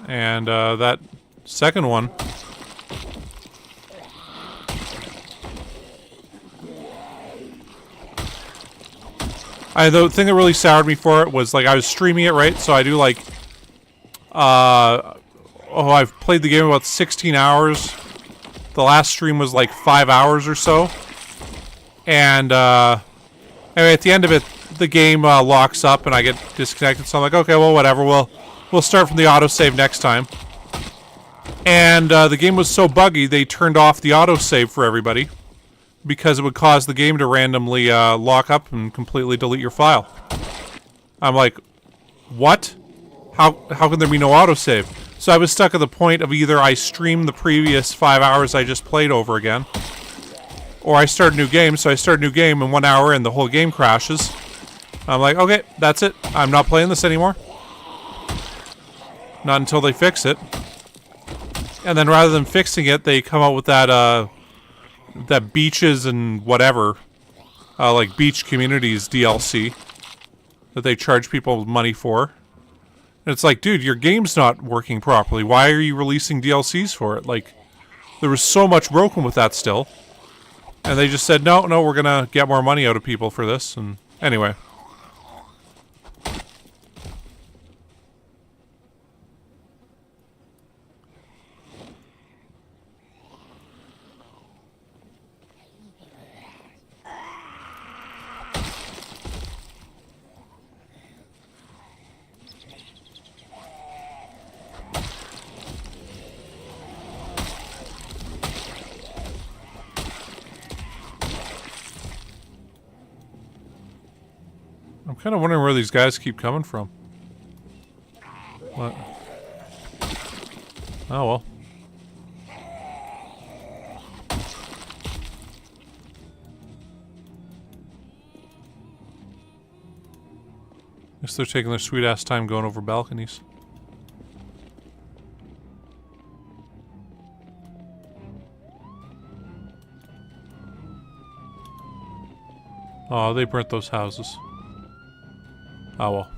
And that second one... the thing that really soured me for it was, like, I was streaming it, right? So I do, like, I've played the game about 16 hours. The last stream was, like, 5 hours or so. And, anyway, at the end of it, the game, locks up and I get disconnected. So I'm like, okay, well, whatever. We'll start from the autosave next time. And, the game was so buggy, they turned off the autosave for everybody. Because it would cause the game to randomly lock up and completely delete your file. I'm like, what? How can there be no autosave? So I was stuck at the point of either I stream the previous 5 hours I just played over again, or I start a new game. So I start a new game and 1 hour and the whole game crashes. I'm like, okay, that's it. I'm not playing this anymore. Not until they fix it. And then rather than fixing it, they come out with that beaches and whatever, like beach communities DLC that they charge people money for. And it's like, dude, your game's not working properly. Why are you releasing DLCs for it? Like, there was so much broken with that still. And they just said, no, we're gonna get more money out of people for this. And anyway. I'm kind of wondering where these guys keep coming from. What? Oh, well. Guess they're taking their sweet-ass time going over balconies. Oh, they burnt those houses. Oh, well.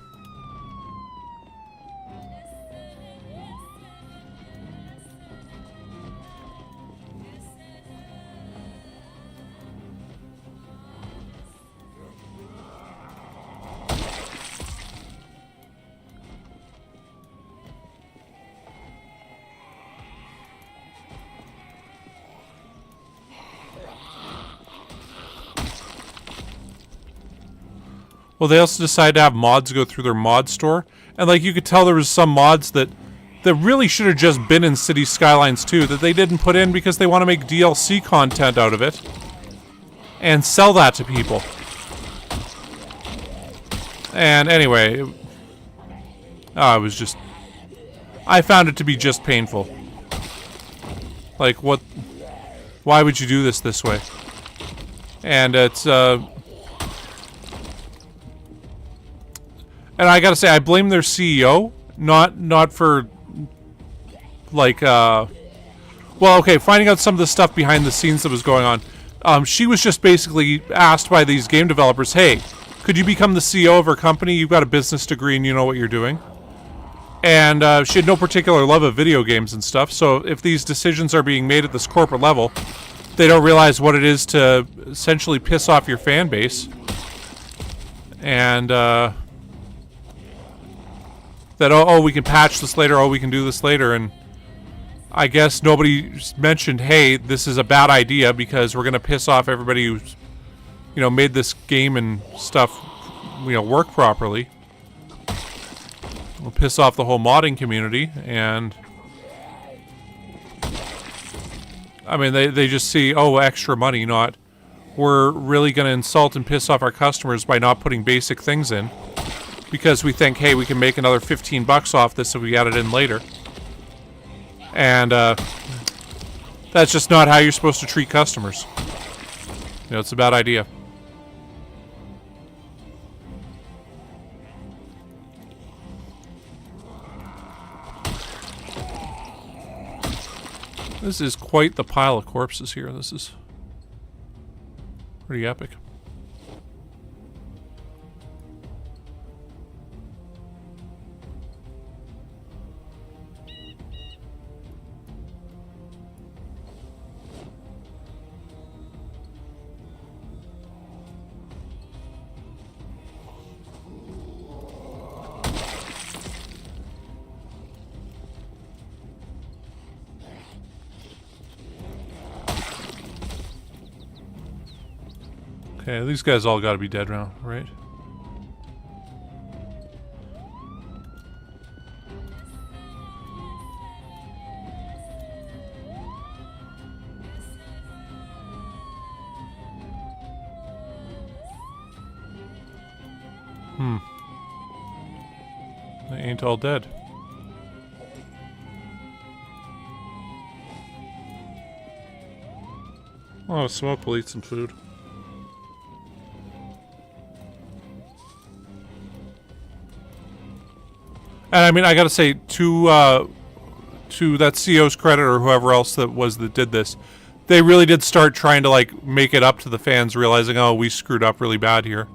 Well, they also decided to have mods go through their mod store. And, like, you could tell there was some mods that really should have just been in City Skylines 2 that they didn't put in because they want to make DLC content out of it. And sell that to people. And anyway, it was just... I found it to be just painful. Like, what... Why would you do this way? And it's, and I gotta say, I blame their CEO, not for, like, well, okay, finding out some of the stuff behind the scenes that was going on. She was just basically asked by these game developers, hey, could you become the CEO of our company? You've got a business degree and you know what you're doing. And she had no particular love of video games and stuff, so if these decisions are being made at this corporate level, they don't realize what it is to essentially piss off your fan base. And, that, oh, we can patch this later, oh, we can do this later, and I guess nobody mentioned, hey, this is a bad idea because we're going to piss off everybody who's, you know, made this game and stuff, you know, work properly. We'll piss off the whole modding community, and I mean, they just see, oh, extra money, not, we're really going to insult and piss off our customers by not putting basic things in. Because we think, hey, we can make another 15 bucks off this if we add it in later. And that's just not how you're supposed to treat customers. You know, it's a bad idea. This is quite the pile of corpses here. This is pretty epic. Okay, these guys all gotta be dead now, right? They ain't all dead. Oh, smoke will eat some food. And I mean, I gotta say, to that CEO's credit, or whoever else that did this, they really did start trying to, like, make it up to the fans, realizing, oh, we screwed up really bad here.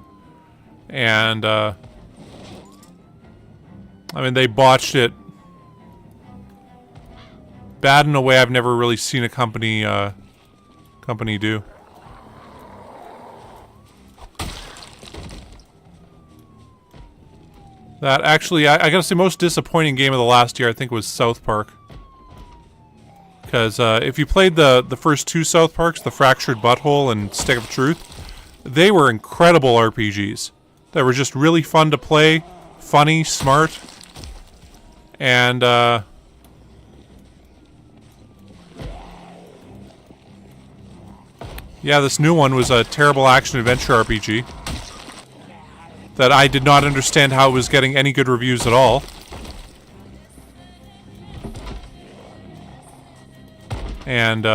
And, I mean, they botched it bad in a way I've never really seen a company do. That actually, I gotta say, most disappointing game of the last year, I think, was South Park. Because if you played the first two South Parks, The Fractured Butthole and Stick of Truth, they were incredible RPGs. That were just really fun to play, funny, smart, and yeah, this new one was a terrible action-adventure RPG that I did not understand how it was getting any good reviews at all. And,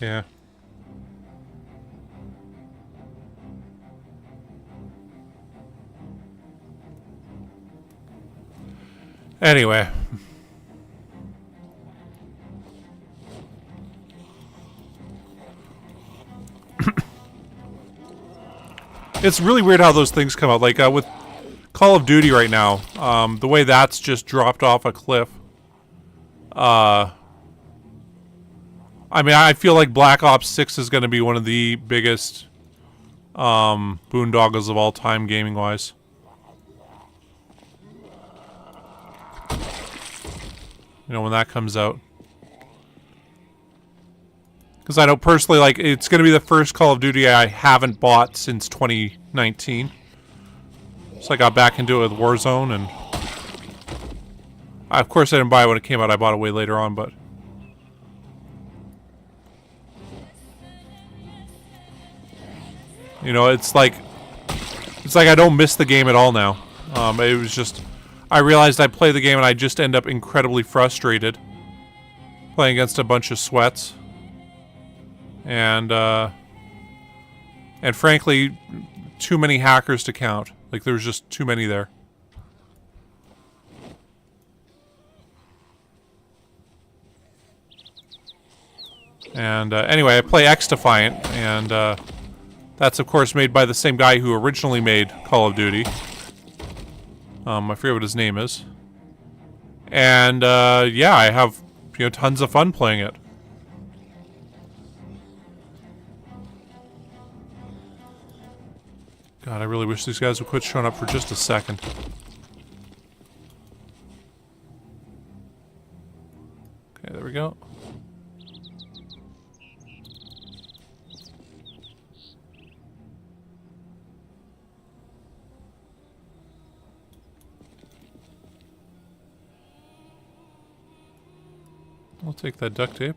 yeah. Anyway. It's really weird how those things come out. Like, with Call of Duty right now, the way that's just dropped off a cliff. I mean, I feel like Black Ops 6 is going to be one of the biggest boondoggles of all time, gaming-wise. You know, when that comes out. Because I know personally, like, it's going to be the first Call of Duty I haven't bought since 2019. So I got back into it with Warzone, and of course I didn't buy it when it came out. I bought it way later on, but you know, it's like I don't miss the game at all now. It was just, I realized I play the game and I just end up incredibly frustrated playing against a bunch of sweats, and frankly, too many hackers to count. Like, there was just too many there. And anyway, I play X-Defiant, and that's of course made by the same guy who originally made Call of Duty. I forget what his name is. And yeah, I have, you know, tons of fun playing it. God, I really wish these guys would quit showing up for just a second. Okay, there we go. I'll take that duct tape.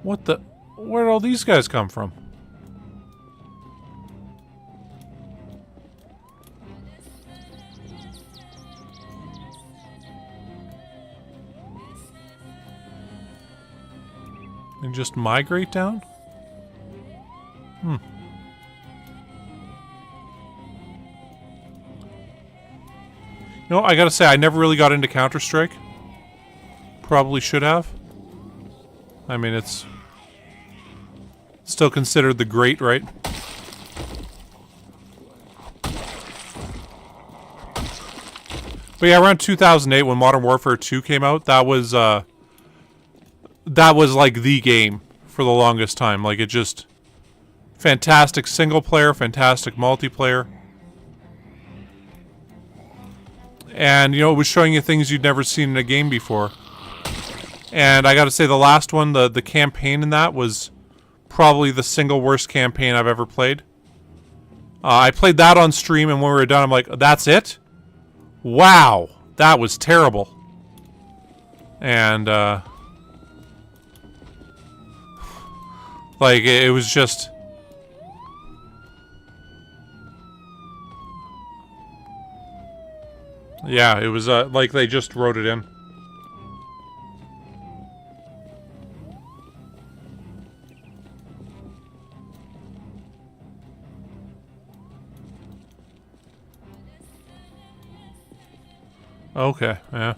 What the? Where'd all these guys come from? And just migrate down? Hmm. No, I gotta say, I never really got into Counter-Strike. Probably should have. I mean, it's still considered the great, right? But yeah, around 2008 when Modern Warfare 2 came out, that was like the game for the longest time. Like, it just... fantastic single player, fantastic multiplayer. And, you know, it was showing you things you'd never seen in a game before. And I gotta say, the last one, the campaign in that was probably the single worst campaign I've ever played. I played that on stream, and when we were done, I'm like, that's it? Wow, that was terrible. And, like, it was just... yeah, it was, like they just wrote it in. Okay, yeah.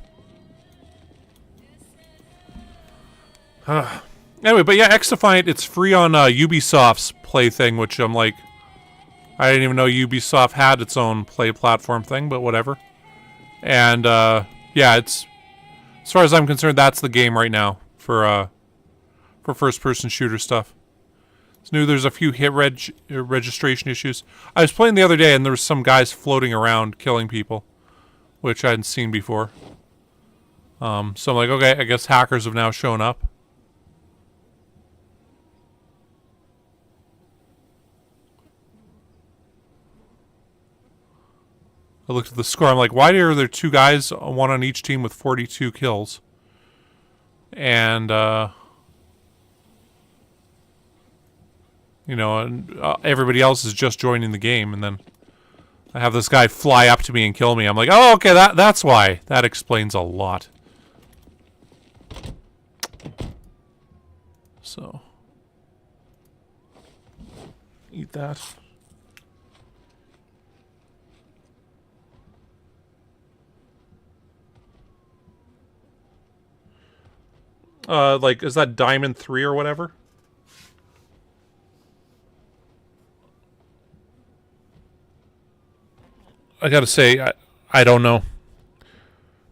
Anyway, but yeah, X-Defiant, it's free on Ubisoft's Play thing, which I'm like... I didn't even know Ubisoft had its own Play platform thing, but whatever. And, yeah, it's... as far as I'm concerned, that's the game right now for first-person shooter stuff. It's new, there's a few hit registration issues. I was playing the other day, and there was some guys floating around killing people, which I hadn't seen before. So I'm like, okay, I guess hackers have now shown up. I looked at the score, I'm like, why are there two guys, one on each team with 42 kills? And, you know, and, everybody else is just joining the game, and then I have this guy fly up to me and kill me. I'm like, oh, okay, that's why. That explains a lot. So, eat that. Like, is that Diamond 3 or whatever? I gotta say, I don't know.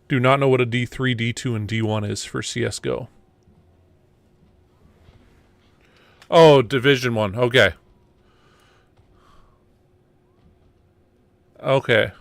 Do not know what a D3, D2, and D1 is for CSGO. Oh, Division 1. Okay. Okay.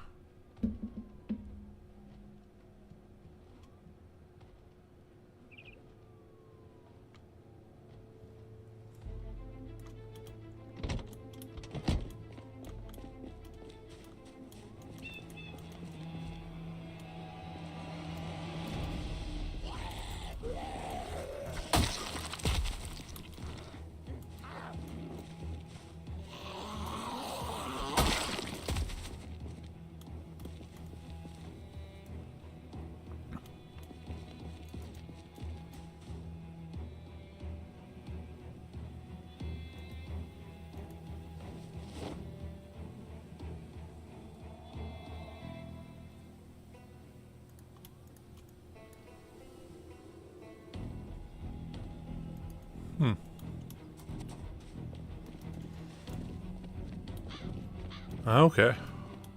Okay.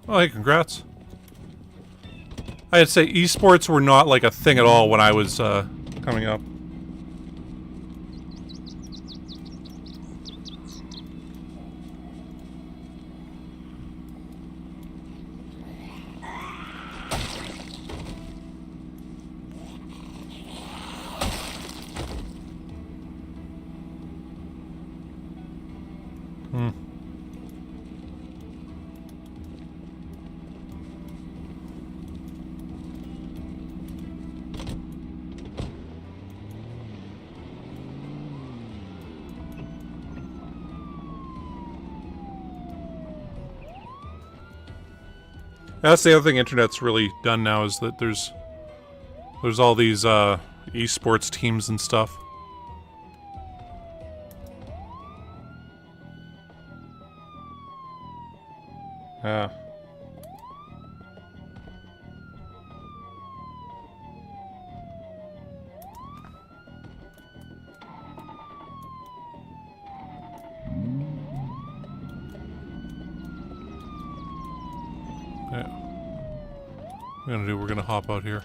Well, hey, congrats. I'd say esports were not like a thing at all when I was coming up. Hmm. That's the other thing internet's really done now, is that there's all these esports teams and stuff. Yeah. Yeah. We're gonna hop out here.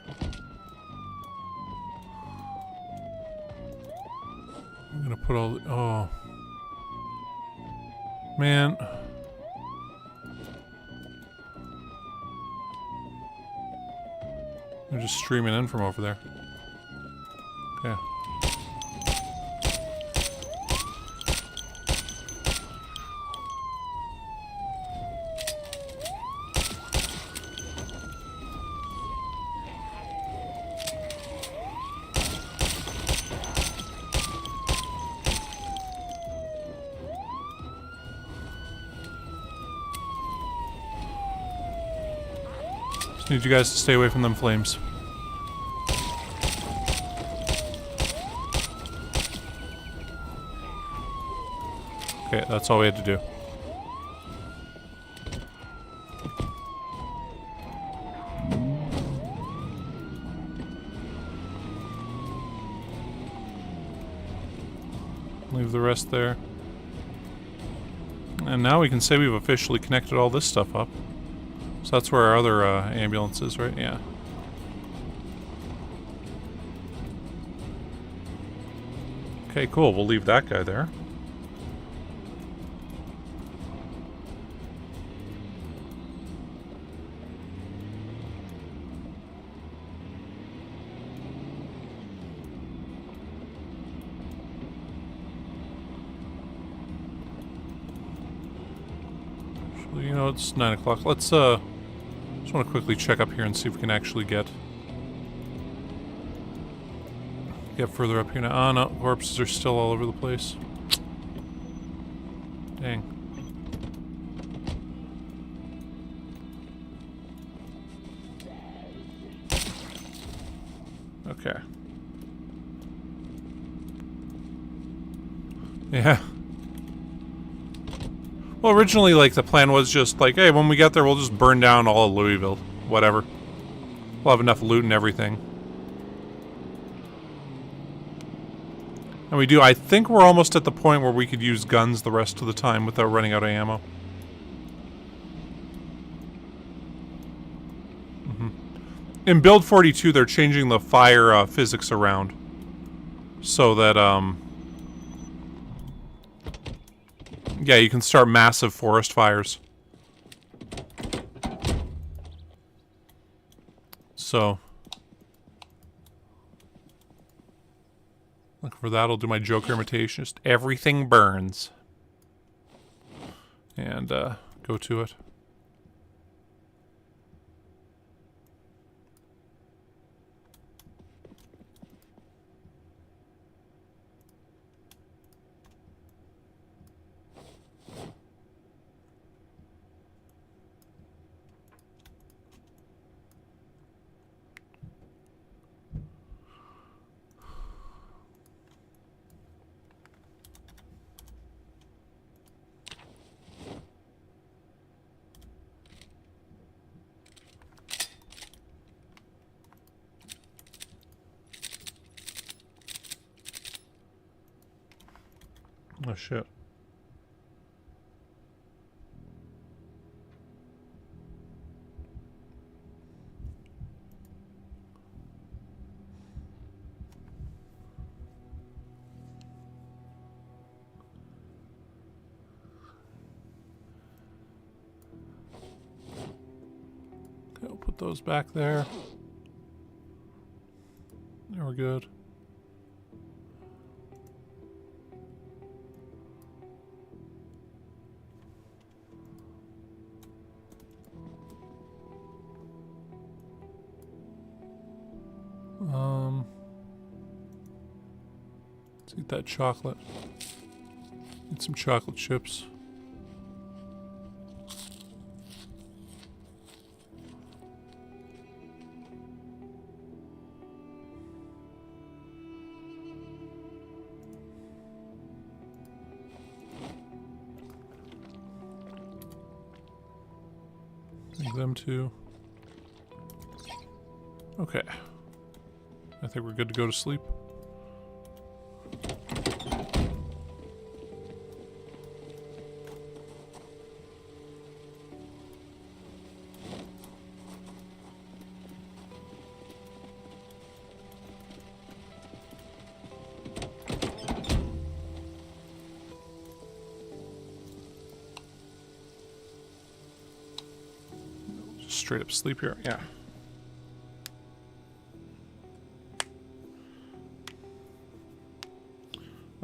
I'm gonna put all the, oh. Man. They're just streaming in from over there. Okay. Just need you guys to stay away from them flames. Okay, that's all we had to do. Leave the rest there. And now we can say we've officially connected all this stuff up. So that's where our other ambulance is, right? Yeah. Okay, cool. We'll leave that guy there. Actually, you know, it's 9 o'clock. Let's, just want to quickly check up here and see if we can actually get further up here now. Oh no, corpses are still all over the place. Dang. Okay. Yeah. Well, originally, like, the plan was just like, hey, when we get there, we'll just burn down all of Louisville. Whatever. We'll have enough loot and everything. And we do. I think we're almost at the point where we could use guns the rest of the time without running out of ammo. In build 42, they're changing the fire physics around. So that, yeah, you can start massive forest fires. So, look for that. I'll do my Joker imitation. Just everything burns. And, go to it. Oh, shit. Okay, we'll put those back there. There, we're good. Let's eat that chocolate. Eat some chocolate chips. Make them too. Okay. I think we're good to go to sleep. Just straight up sleep here, yeah.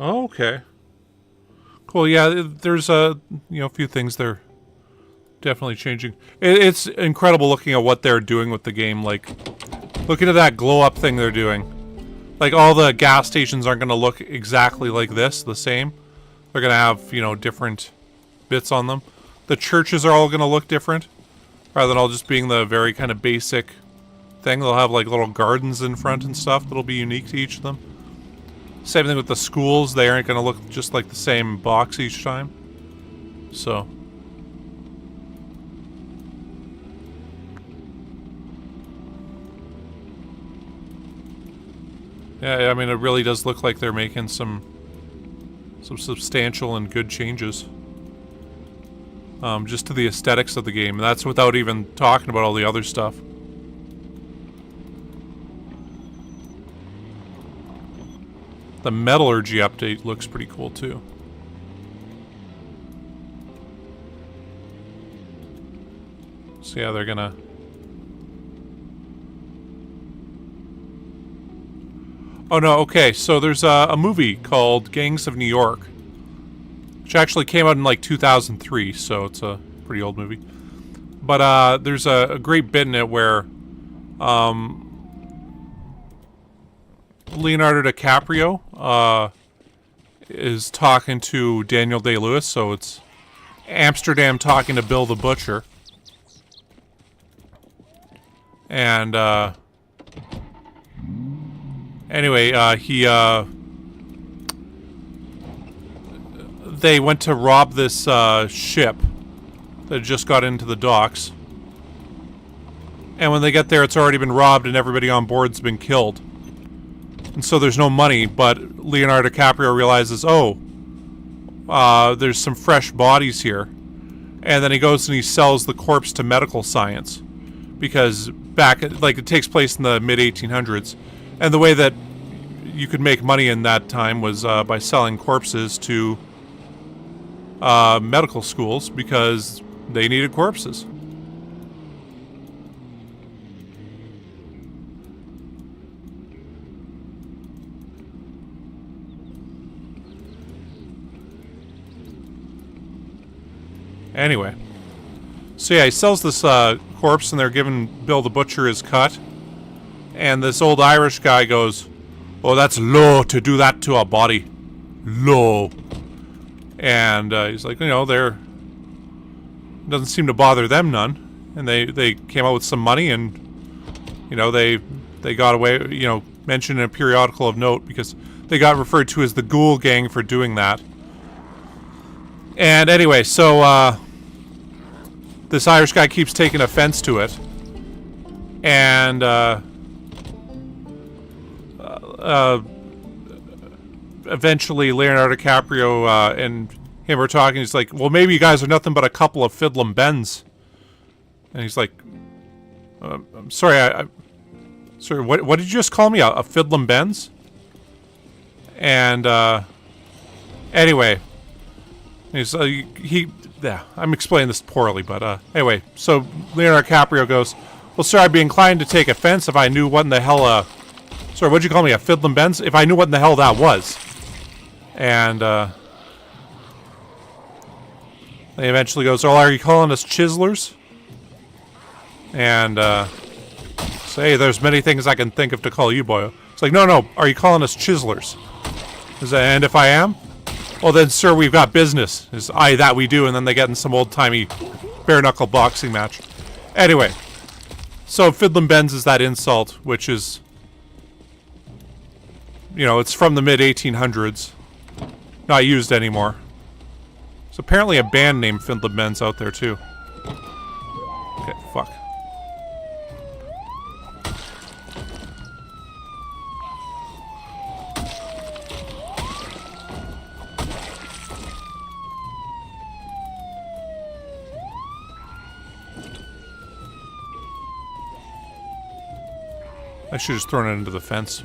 Oh, okay. Cool. Yeah, there's a few things they're definitely changing. It's incredible looking at what they're doing with the game. Like, looking at that glow up thing they're doing. Like, all the gas stations aren't going to look exactly like this, the same. They're going to have, different bits on them. The churches are all going to look different, rather than all just being the very kind of basic thing. They'll have like little gardens in front and stuff that'll be unique to each of them. Same thing with the schools. They aren't going to look just like the same box each time. So. Yeah, I mean, it really does look like they're making some substantial and good changes. Just to the aesthetics of the game. And that's without even talking about all the other stuff. The metallurgy update looks pretty cool too. So yeah, they're gonna... Oh no, okay, so there's a movie called Gangs of New York, which actually came out in like 2003, so it's a pretty old movie. But there's a great bit in it where Leonardo DiCaprio is talking to Daniel Day-Lewis, so it's Amsterdam talking to Bill the Butcher. And anyway, they went to rob this ship that just got into the docks. And when they get there, it's already been robbed and everybody on board's been killed. And so there's no money, but Leonardo DiCaprio realizes, oh, there's some fresh bodies here. And then he goes and he sells the corpse to medical science. Because it takes place in the mid-1800s. And the way that you could make money in that time was by selling corpses to medical schools, because they needed corpses. Anyway, so yeah, he sells this corpse, and they're giving Bill the Butcher his cut. And this old Irish guy goes, "Oh, that's low to do that to a body. Low." And he's like, they're... doesn't seem to bother them none. And they came out with some money, and, they got away, mentioned in a periodical of note, because they got referred to as the Ghoul Gang for doing that. And anyway, so this Irish guy keeps taking offense to it. And eventually Leonardo DiCaprio and him are talking. He's like, well, maybe you guys are nothing but a couple of fiddlin' bends. And he's like, I'm sorry, sorry, what did you just call me? A fiddlin' bends? And anyway, he's yeah, I'm explaining this poorly, but anyway, so Leonardo DiCaprio goes, well, sir, I'd be inclined to take offense if I knew what in the hell sorry, what'd you call me, a fiddlin' bends? If I knew what in the hell that was. And he eventually goes, oh, are you calling us chiselers? And say, there's many things I can think of to call you, boyo. It's like, no, are you calling us chiselers? And if I am, well then, sir, we've got business. Is aye, that we do, and then they get in some old-timey bare-knuckle boxing match. Anyway, so Fiddlin' Ben's is that insult, which is, you know, it's from the mid-1800s. Not used anymore. There's apparently a band named Fiddlin' Ben's out there, too. Okay, fuck. I should have just thrown it into the fence.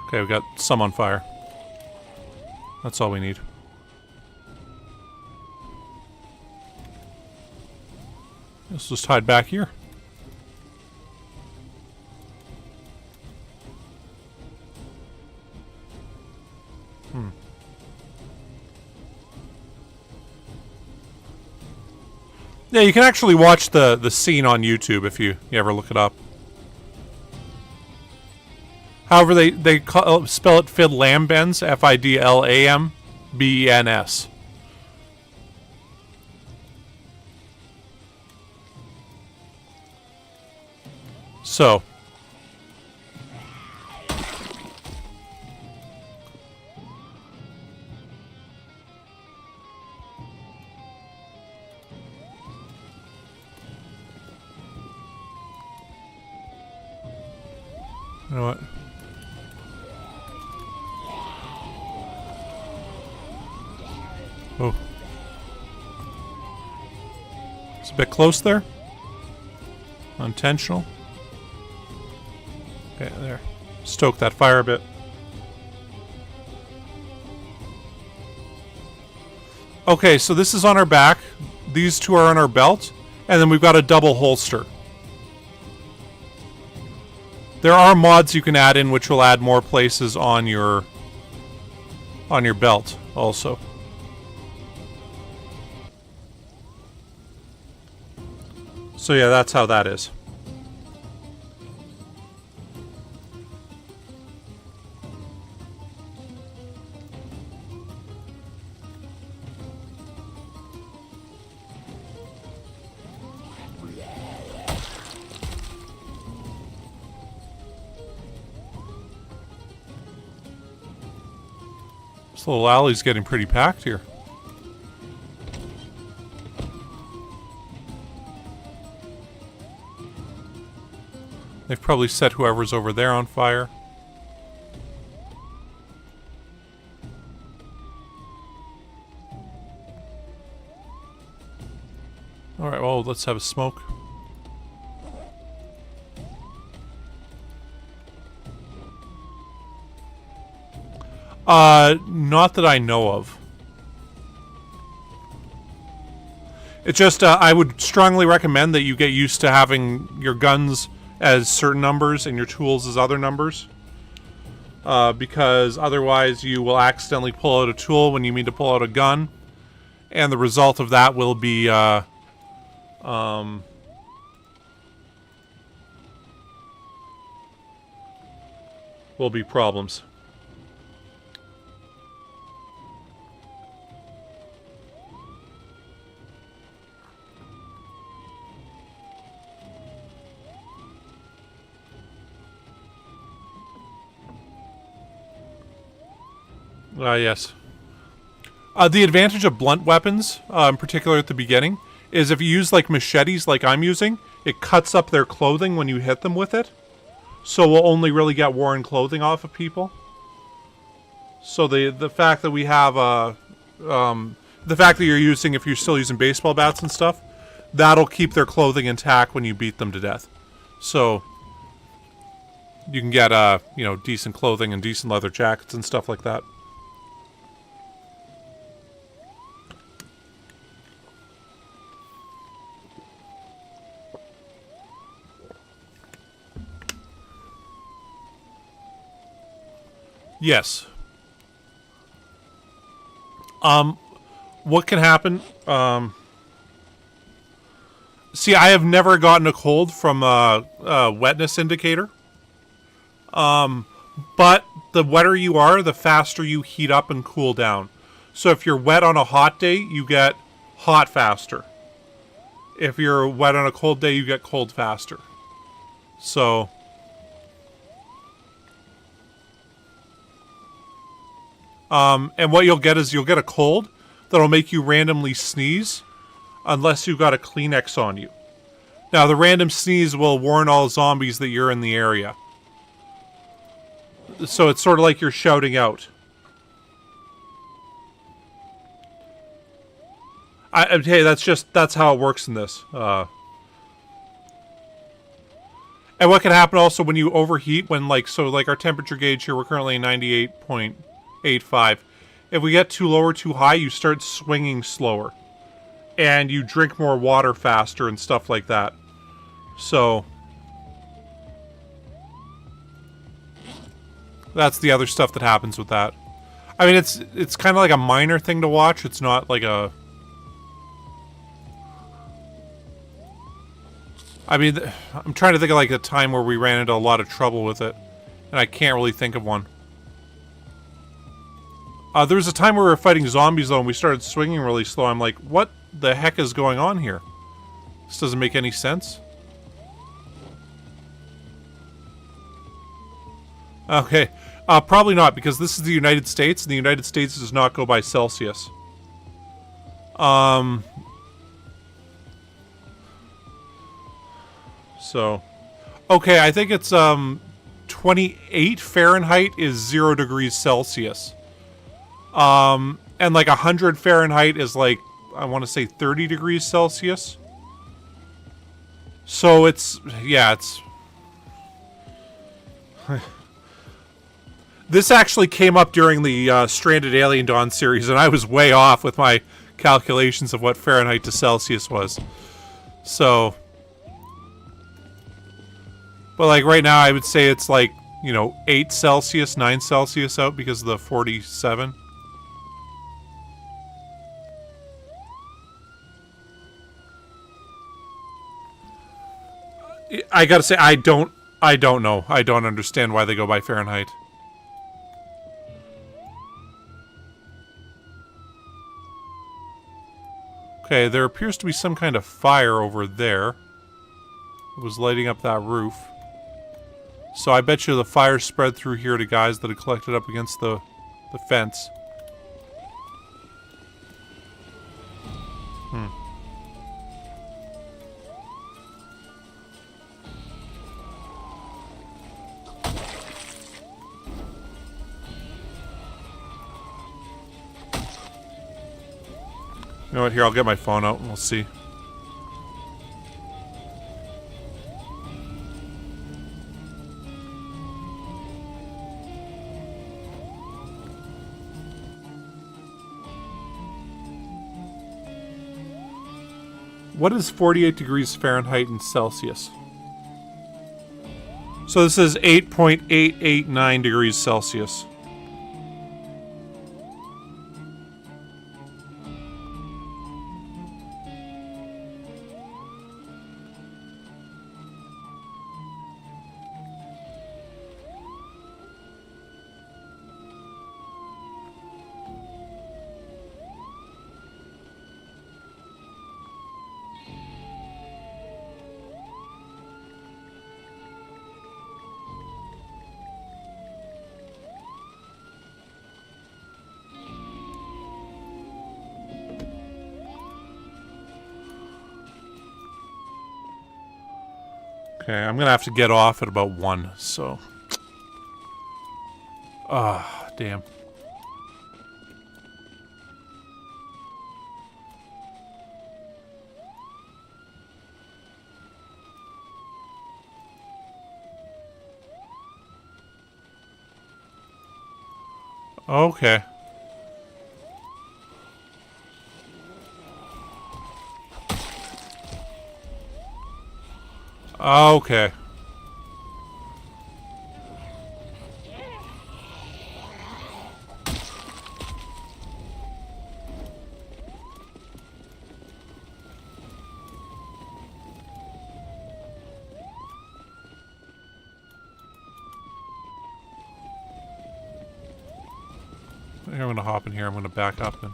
Okay, we got some on fire. That's all we need. Let's just hide back here. Yeah, you can actually watch the scene on YouTube if you ever look it up. However, they spell it Fidlambens, Fidlambens. So. You know what? Oh. It's a bit close there. Unintentional. Okay, there. Stoke that fire a bit. Okay, so this is on our back. These two are on our belt. And then we've got a double holster. There are mods you can add in which will add more places on your belt also. So yeah, that's how that is. This little alley's getting pretty packed here. They've probably set whoever's over there on fire. Alright, well, let's have a smoke. Not that I know of. It's just, I would strongly recommend that you get used to having your guns as certain numbers and your tools as other numbers. Because otherwise you will accidentally pull out a tool when you mean to pull out a gun. And the result of that will be, problems. Yes. The advantage of blunt weapons, in particular at the beginning, is if you use like machetes like I'm using, it cuts up their clothing when you hit them with it. So we'll only really get worn clothing off of people. So the fact that we have the fact that you're using, if you're still using baseball bats and stuff, that'll keep their clothing intact when you beat them to death. So you can get you know, decent clothing and decent leather jackets and stuff like that. Yes. What can happen? See, I have never gotten a cold from a wetness indicator. But the wetter you are, the faster you heat up and cool down. So if you're wet on a hot day, you get hot faster. If you're wet on a cold day, you get cold faster. So... and what you'll get is you'll get a cold that'll make you randomly sneeze unless you've got a Kleenex on you. Now, the random sneeze will warn all zombies that you're in the area. So it's sort of like you're shouting out. Hey, that's how it works in this. And what can happen also when you overheat, when like our temperature gauge here, we're currently 98.85. If we get too low or too high, you start swinging slower. And you drink more water faster and stuff like that. So... that's the other stuff that happens with that. I mean, it's kind of like a minor thing to watch. It's not like a... I mean, I'm trying to think of like a time where we ran into a lot of trouble with it. And I can't really think of one. There was a time where we were fighting zombies, though, and we started swinging really slow. I'm like, what the heck is going on here? This doesn't make any sense. Okay. Probably not, because this is the United States, and the United States does not go by Celsius. So... okay, I think it's, 28 Fahrenheit is 0 degrees Celsius. And like 100 Fahrenheit is like, I want to say 30 degrees Celsius. So it's, yeah, it's... This actually came up during the Stranded Alien Dawn series, and I was way off with my calculations of what Fahrenheit to Celsius was. So... but like right now, I would say it's like, you know, 8 Celsius, 9 Celsius out because of the 47. I gotta say, I don't know. I don't understand why they go by Fahrenheit. Okay, there appears to be some kind of fire over there. It was lighting up that roof. So I bet you the fire spread through here to guys that had collected up against the fence. You know what, here, I'll get my phone out and we'll see. What is 48 degrees Fahrenheit in Celsius? So this is 8.889 degrees Celsius. Okay, I'm gonna have to get off at about 1, so... ah, damn. Okay. Okay. I'm going to hop in here. I'm going to back up and...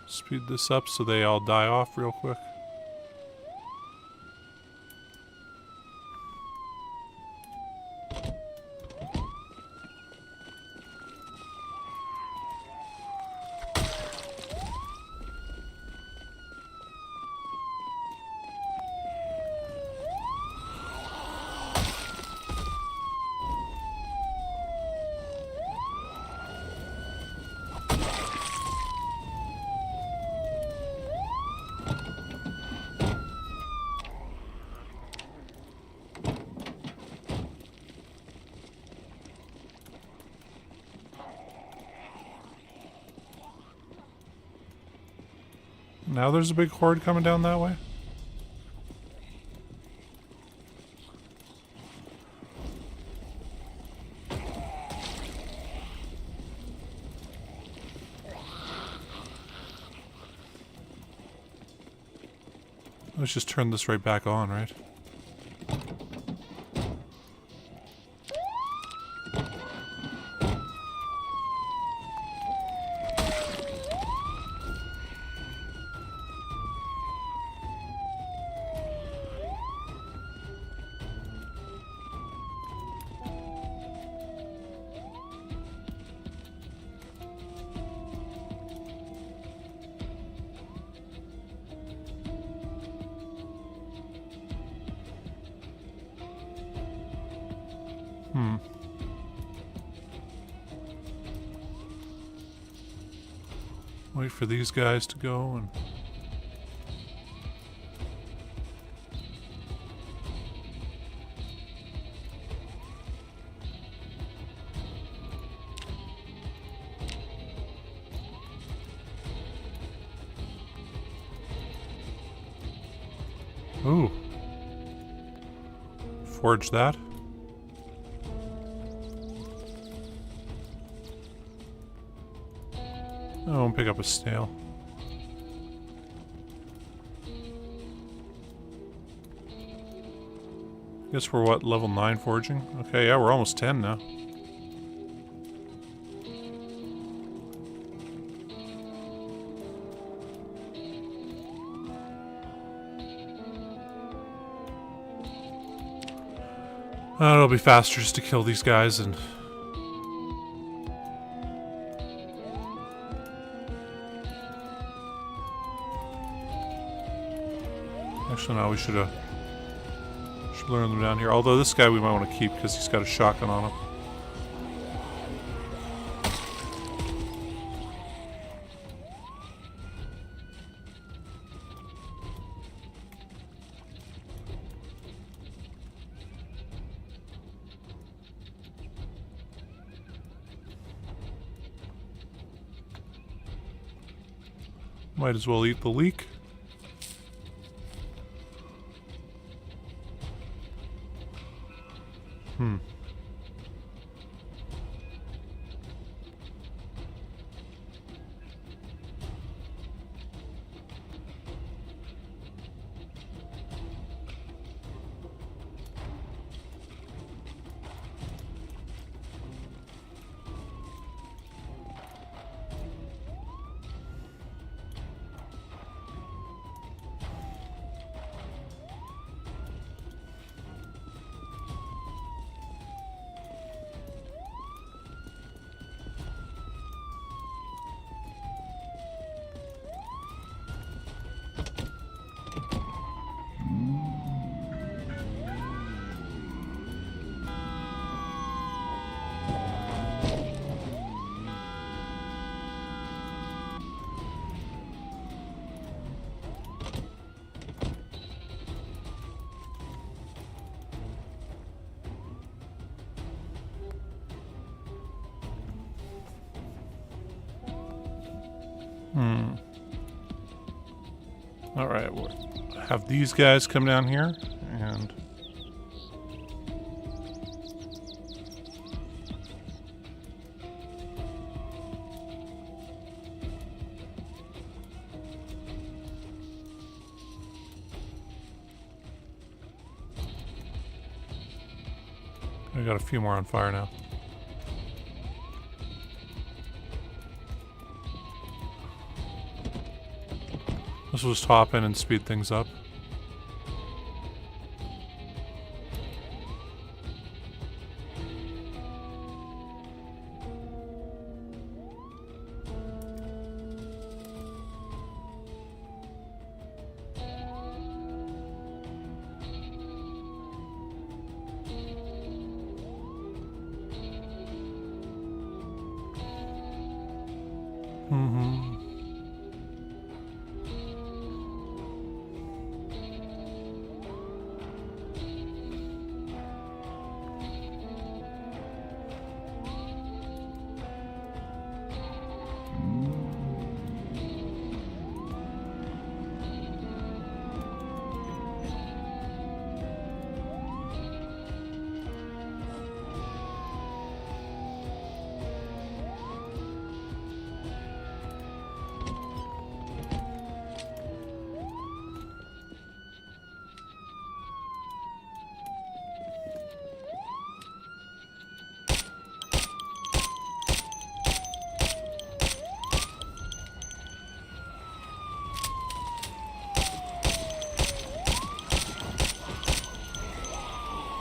speed this up so they all die off real quick. Now there's a big horde coming down that way. Let's just turn this right back on, right? Wait for these guys to go and... Ooh. Forge that. I won't pick up a snail. Guess we're what, level 9 forging? Okay, yeah, we're almost 10 now. It'll be faster just to kill these guys and... Actually, no, we should lure them down here. Although this guy we might want to keep because he's got a shotgun on him. Might as well eat the leek. Alright, we'll have these guys come down here, and... I got a few more on fire now. This will just hop in and speed things up.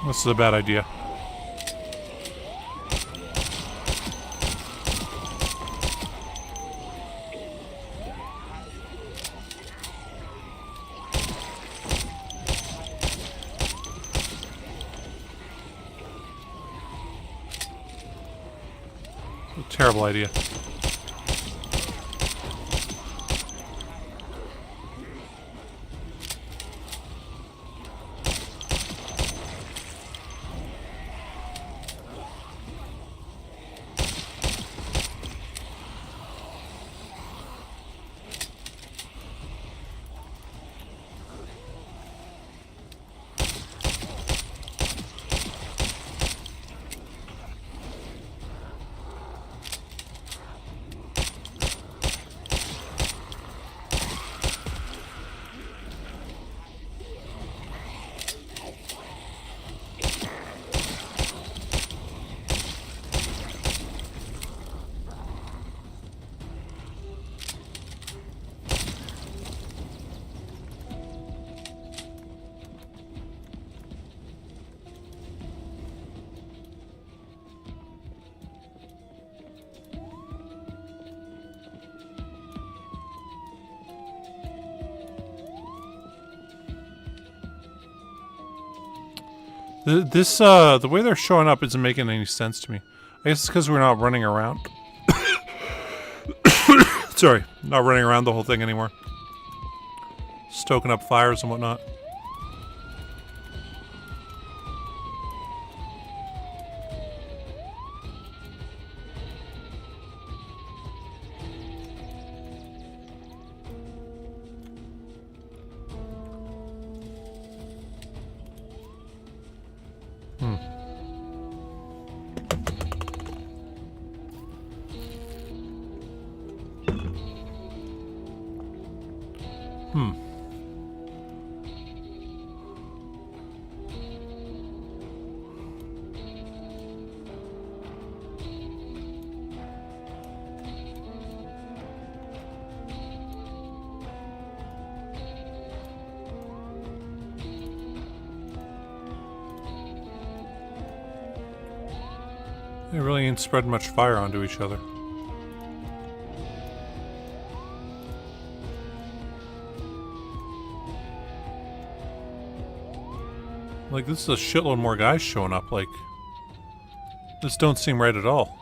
This is a bad idea. A terrible idea. The way they're showing up isn't making any sense to me. I guess it's because we're not running around. Sorry, not running around the whole thing anymore. Stoking up fires and whatnot. They really ain't spreading much fire onto each other. Like, this is a shitload more guys showing up, like... This don't seem right at all.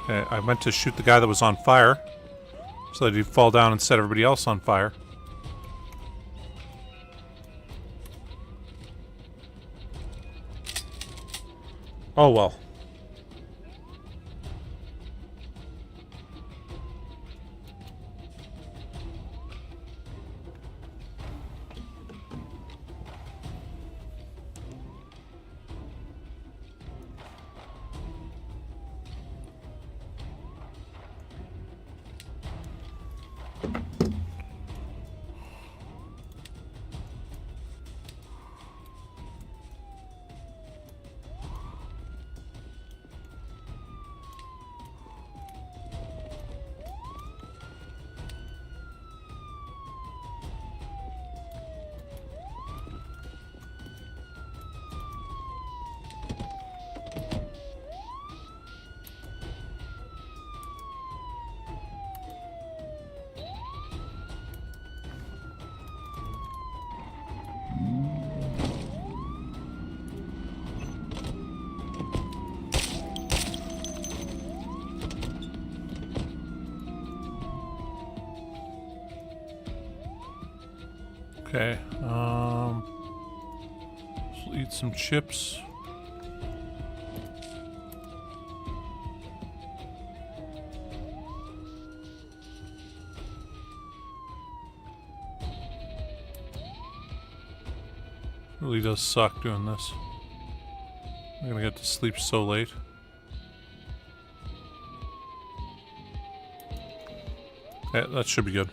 Okay, I meant to shoot the guy that was on fire, so that he'd fall down and set everybody else on fire. Oh well. Okay. Let's eat some chips. Really does suck doing this. I'm gonna get to sleep so late. Yeah, that should be good.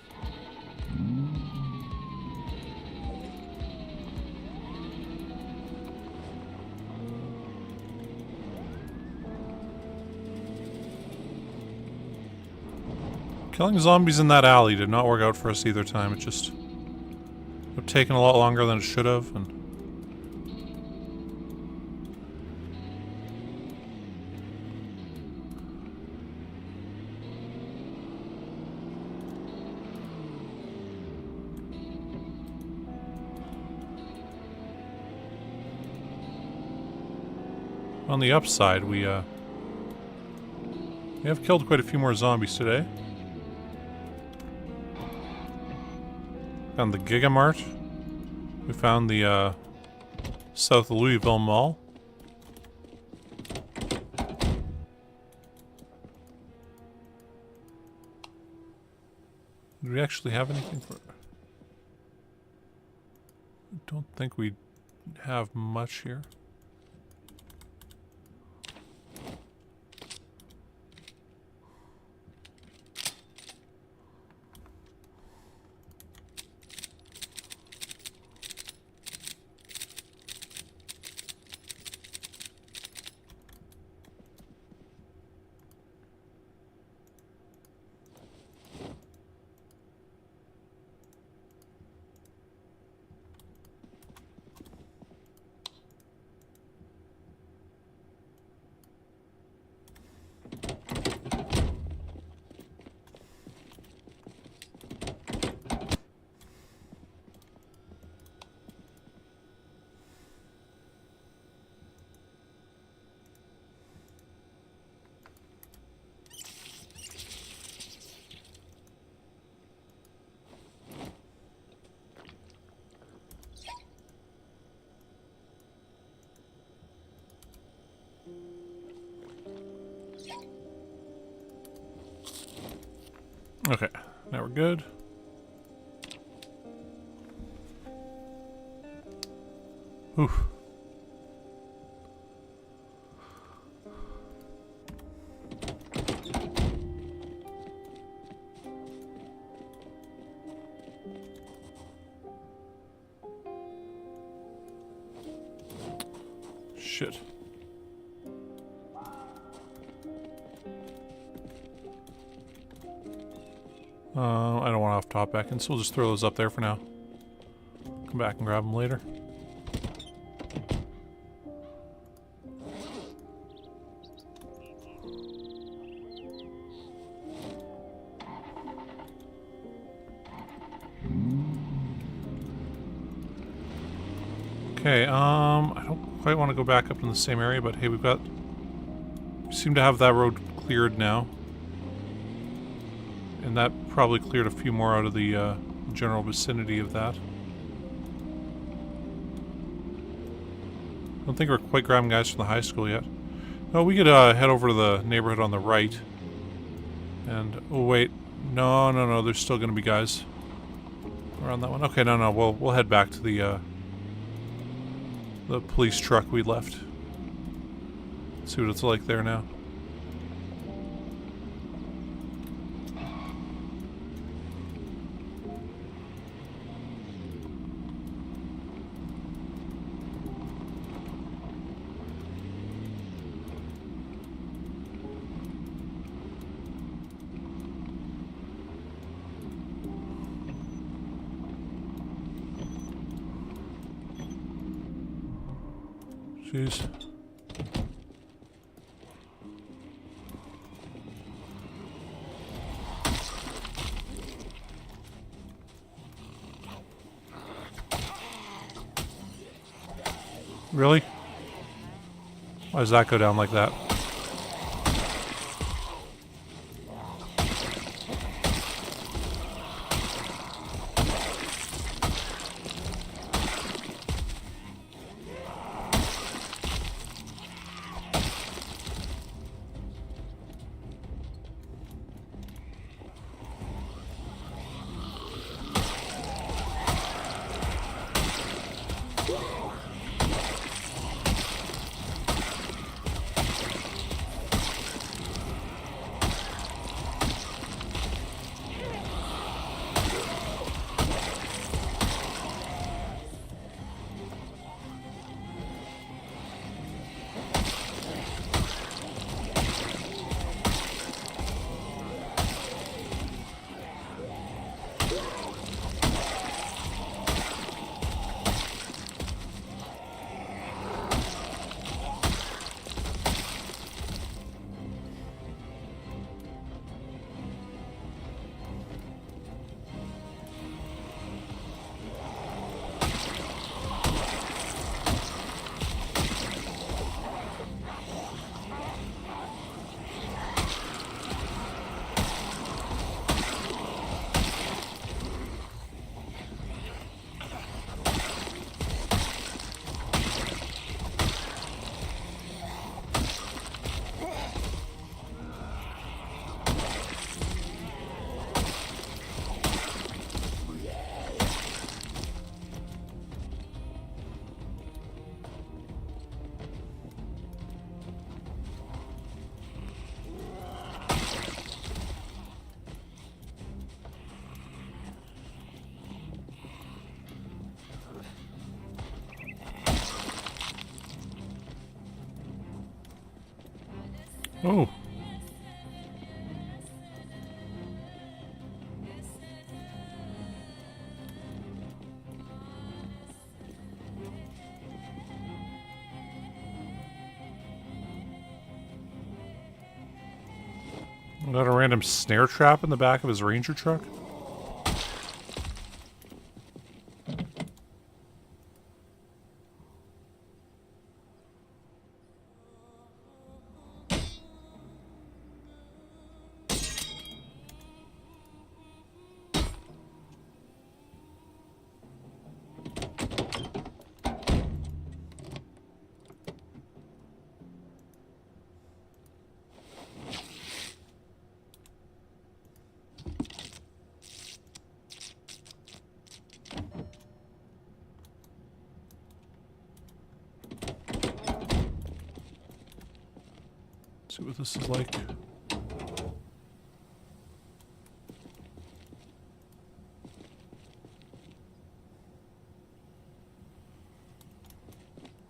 Killing zombies in that alley did not work out for us either time. It just would have taken a lot longer than it should have, and on the upside, we have killed quite a few more zombies today. Found the Giga Mart. We found the South Louisville Mall. Do we actually have anything for it? I don't think we have much here. Okay, now we're good. Whew. Shit. I don't want off-top back in, so we'll just throw those up there for now. Come back and grab them later. Okay, I don't quite want to go back up in the same area, but hey, we seem to have that road cleared now. And that probably cleared a few more out of the general vicinity of that. I don't think we're quite grabbing guys from the high school yet. No, we could head over to the neighborhood on the right. And, oh wait, no, there's still going to be guys around that one. Okay, no, we'll head back to the police truck we left. See what it's like there now. Jeez. Really? Why does that go down like that? Oh. Got a random snare trap in the back of his Ranger truck? See what this is like.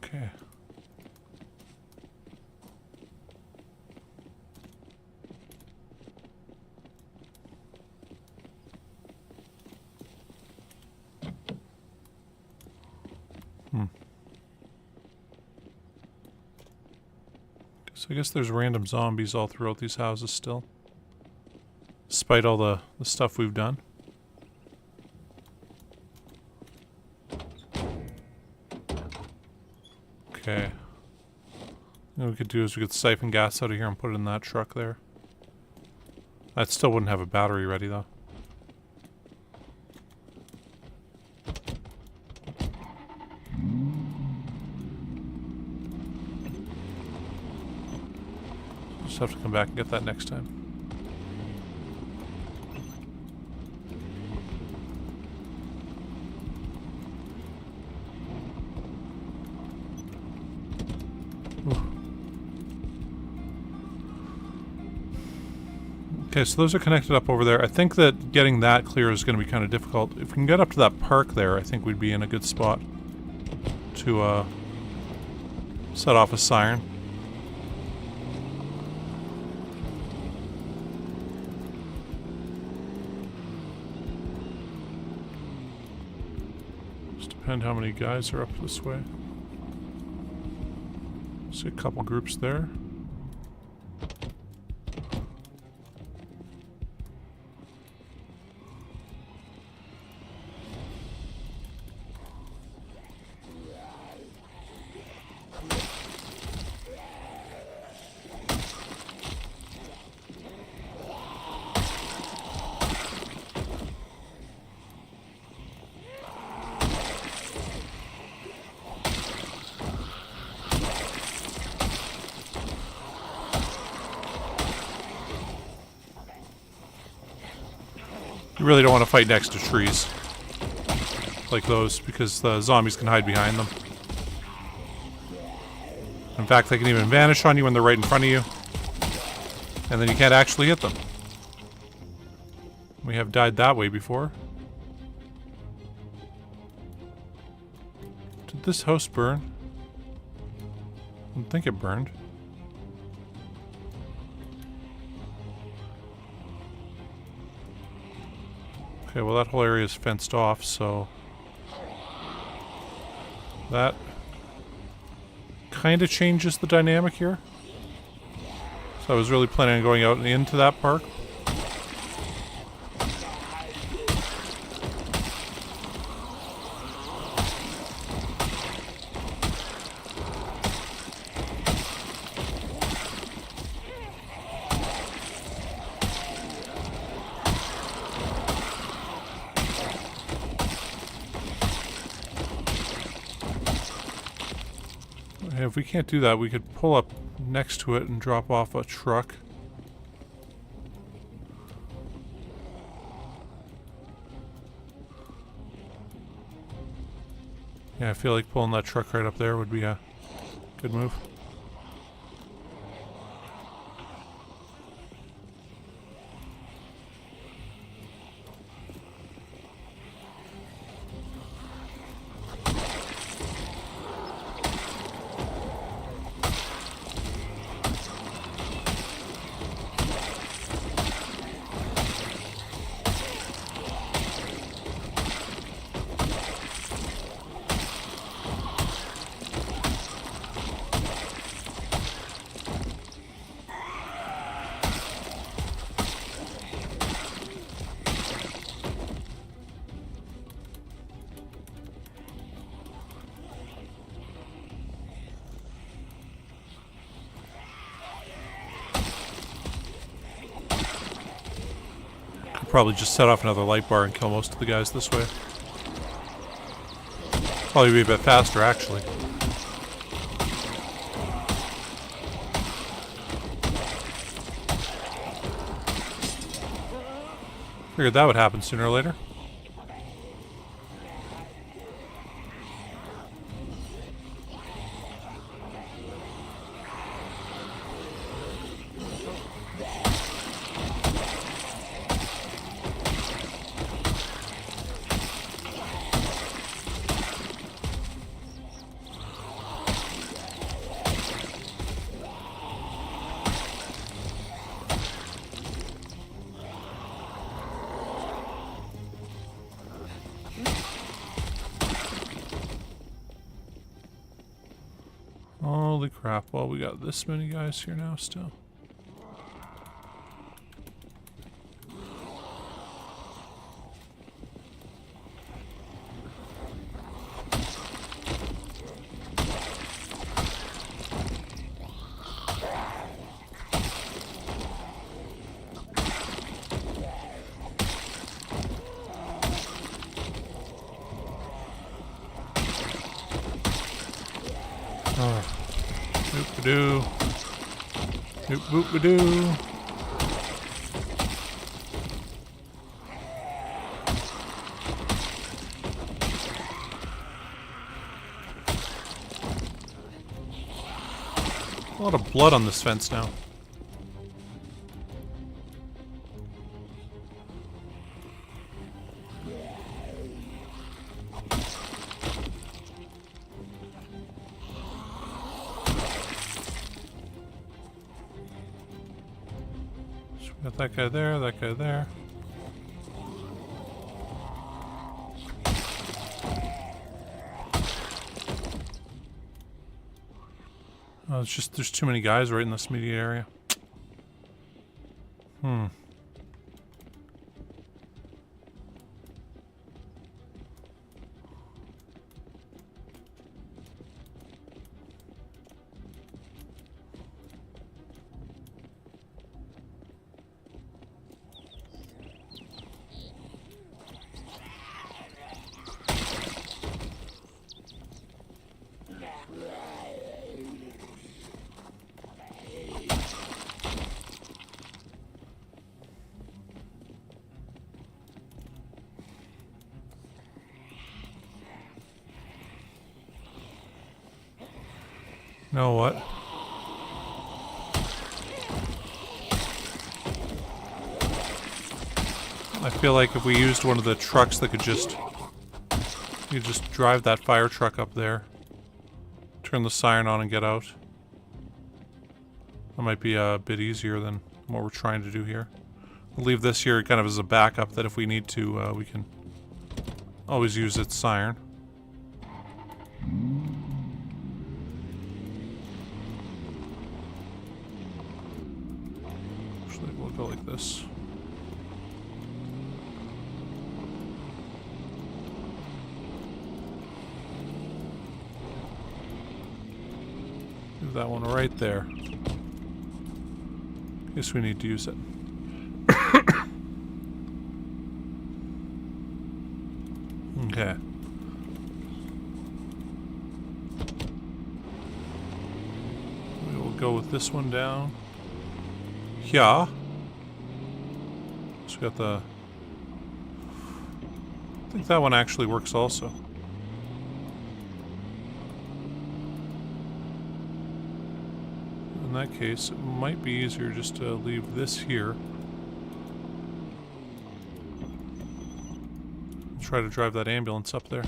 Okay. So I guess there's random zombies all throughout these houses still. Despite all the stuff we've done. Okay. What we could do is we could siphon gas out of here and put it in that truck there. That still wouldn't have a battery ready though. Just have to come back and get that next time. Okay, so those are connected up over there. I think that getting that clear is going to be kind of difficult. If we can get up to that park there, I think we'd be in a good spot to set off a siren. Just depend how many guys are up this way. See a couple groups there. You really don't want to fight next to trees like those because the zombies can hide behind them. In fact, they can even vanish on you when they're right in front of you. And then you can't actually hit them. We have died that way before. Did this house burn? I don't think it burned. Okay, well that whole area is fenced off, so that kind of changes the dynamic here. So I was really planning on going out and into that park. If we can't do that, we could pull up next to it and drop off a truck. Yeah, I feel like pulling that truck right up there would be a good move. probably just set off another light bar and kill most of the guys this way. Probably be a bit faster, actually. Figured that would happen sooner or later. Holy crap, well, we got this many guys here now still. Boop-a-doo. Boop-boop-a-doo. A lot of blood on this fence now. Got that guy there, that guy there. Oh, it's just there's too many guys right in this immediate area. You know what? I feel like if we used one of the trucks that could just... You could just drive that fire truck up there. Turn the siren on and get out. That might be a bit easier than what we're trying to do here. We'll leave this here kind of as a backup that if we need to, we can always use its siren. We'll go like this. Leave that one right there. Guess we need to use it. Okay. We will go with this one down. Yeah. So we got the... I think that one actually works also. In that case, it might be easier just to leave this here. Try to drive that ambulance up there.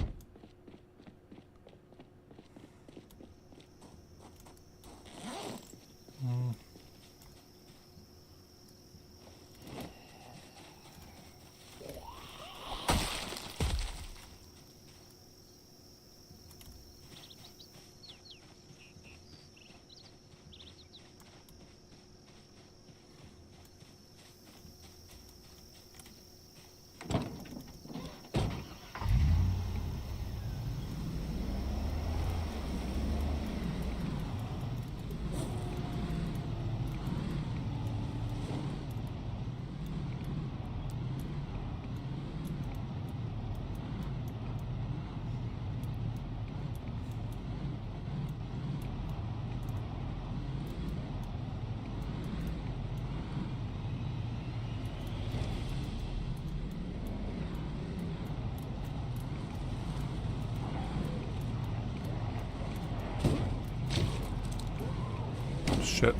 Shit.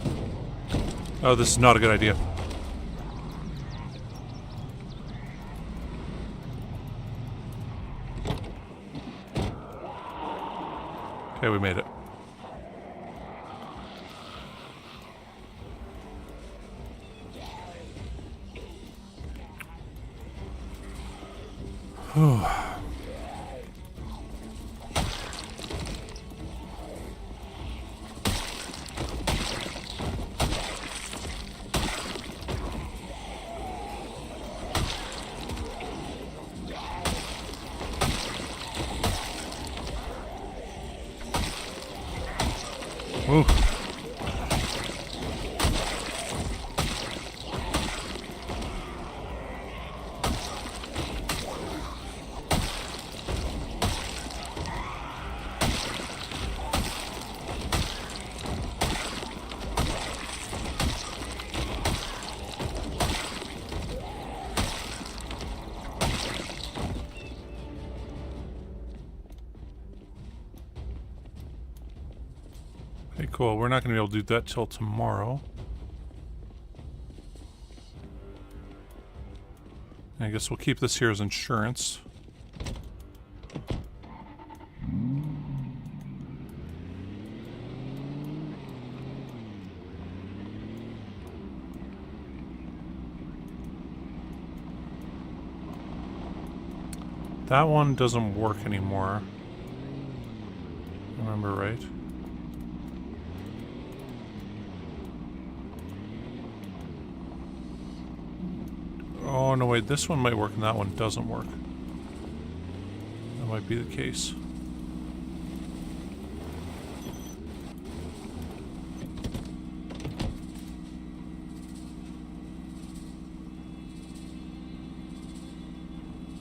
Oh, this is not a good idea. Okay, we made it. Whew. Ooh. Okay, cool. We're not going to be able to do that till tomorrow. I guess we'll keep this here as insurance. That one doesn't work anymore. Remember right? Oh, no, wait. This one might work and that one doesn't work. That might be the case.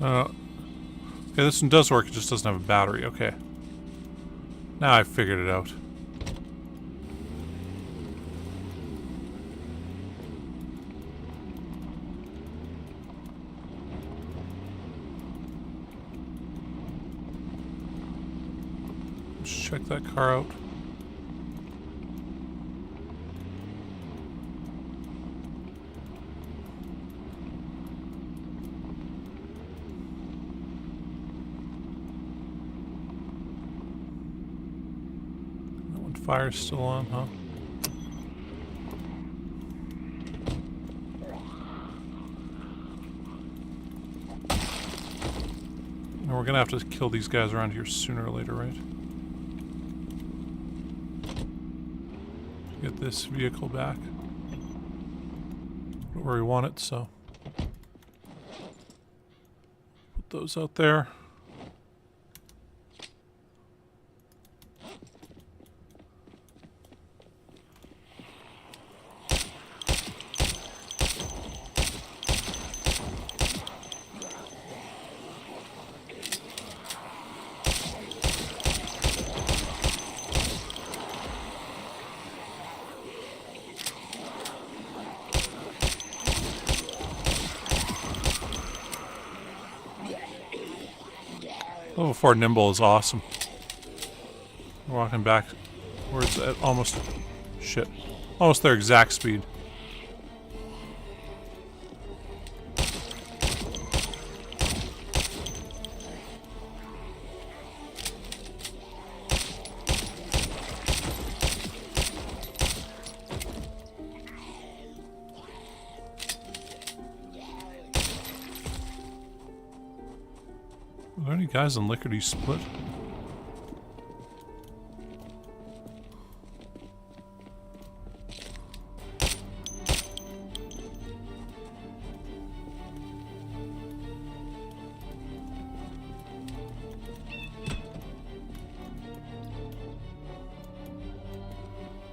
Okay, this one does work. It just doesn't have a battery. Okay. Now I figured it out. Check that car out. That one fire's still on, huh? And we're gonna have to kill these guys around here sooner or later, right? Get this vehicle back where we want it, so put those out there. Level 4 nimble is awesome. We're walking back where it's at almost... Shit. Almost their exact speed. Are there any guys in Lickety Split?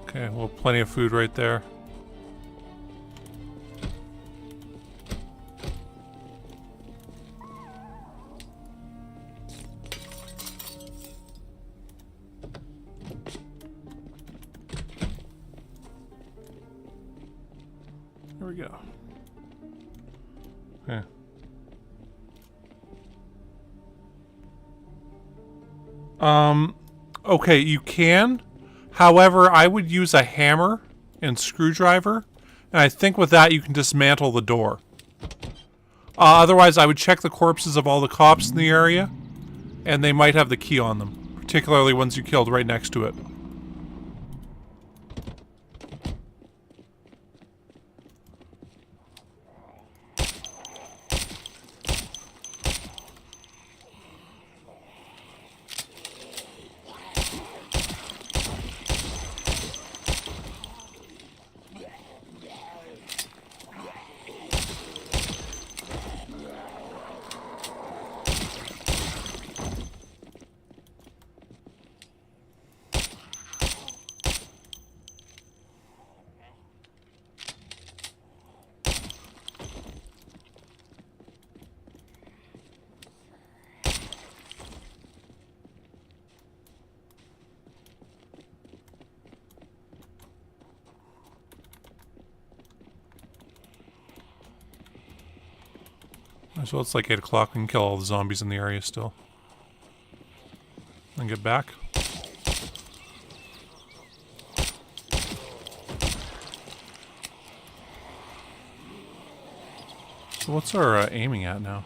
Okay, well, plenty of food right there. There we go. Okay. Okay, you can. However, I would use a hammer and screwdriver. And I think with that you can dismantle the door. Otherwise, I would check the corpses of all the cops in the area, and they might have the key on them, particularly ones you killed right next to it. So it's like 8 o'clock. We can kill all the zombies in the area still. And get back. So what's our aiming at now?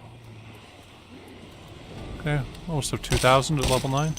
Okay, almost have 2,000 at level 9.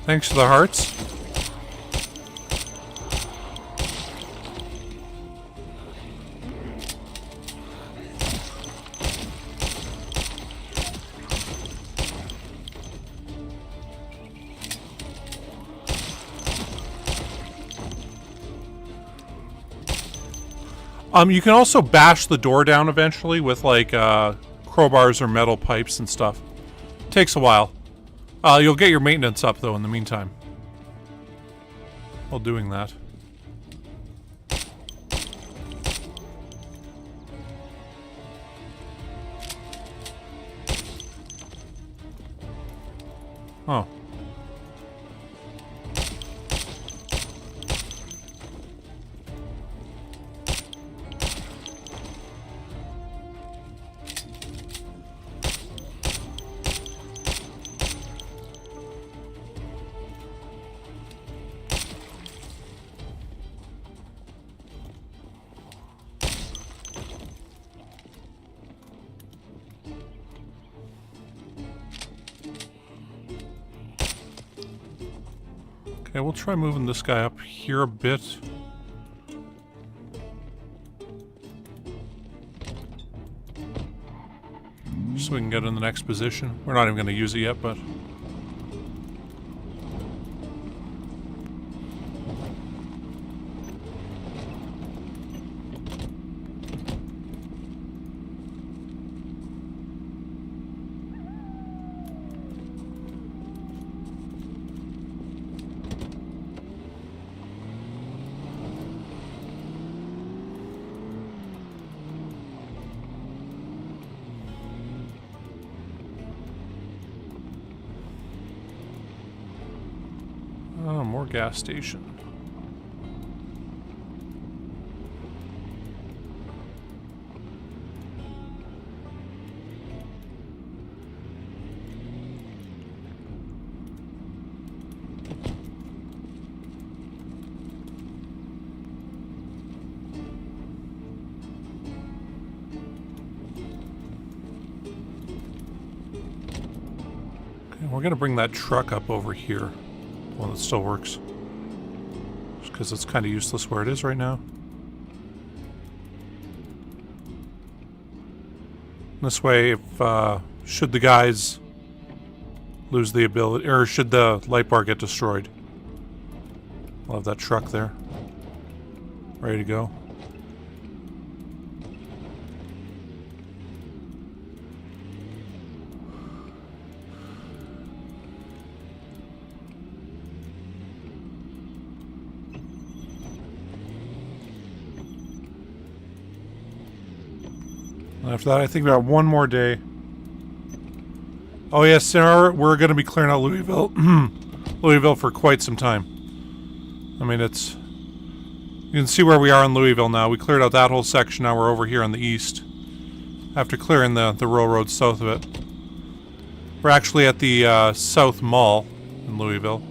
Thanks for the hearts. You can also bash the door down eventually with like crowbars or metal pipes and stuff. Takes a while. You'll get your maintenance up, though, in the meantime. While doing that. Oh. Okay, we'll try moving this guy up here a bit. So we can get in the next position. We're not even going to use it yet, but... Oh, more gas station. Okay, we're gonna bring that truck up over here. Well, it still works. Just because it's kind of useless where it is right now. This way, if should the guys lose the ability, or should the light bar get destroyed, we'll have that truck there, ready to go. After that, I think we got one more day. Oh yes, Sarah, we're going to be clearing out Louisville, Louisville for quite some time. I mean, it's... You can see where we are in Louisville now. We cleared out that whole section. Now we're over here on the east. After clearing the railroad south of it. We're actually at the South Mall in Louisville.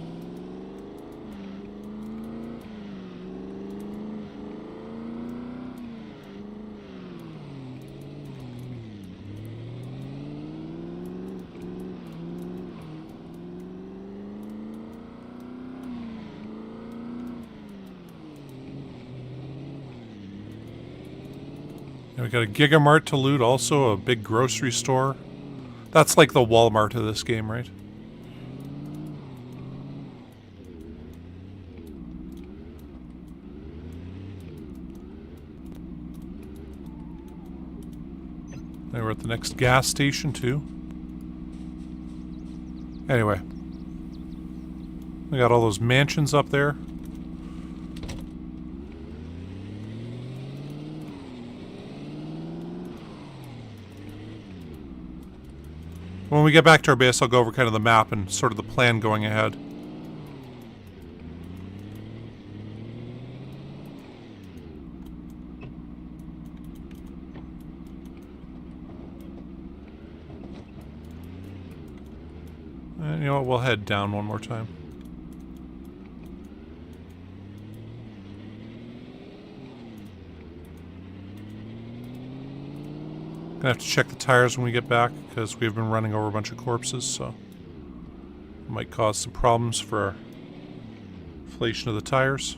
And we got a Giga Mart to loot, also a big grocery store. That's like the Walmart of this game, right? And we're at the next gas station, too. Anyway. We got all those mansions up there. When we get back to our base, I'll go over kind of the map and sort of the plan going ahead. And you know what, we'll head down one more time. Gonna have to check the tires when we get back, because we've been running over a bunch of corpses, so it might cause some problems for our inflation of the tires.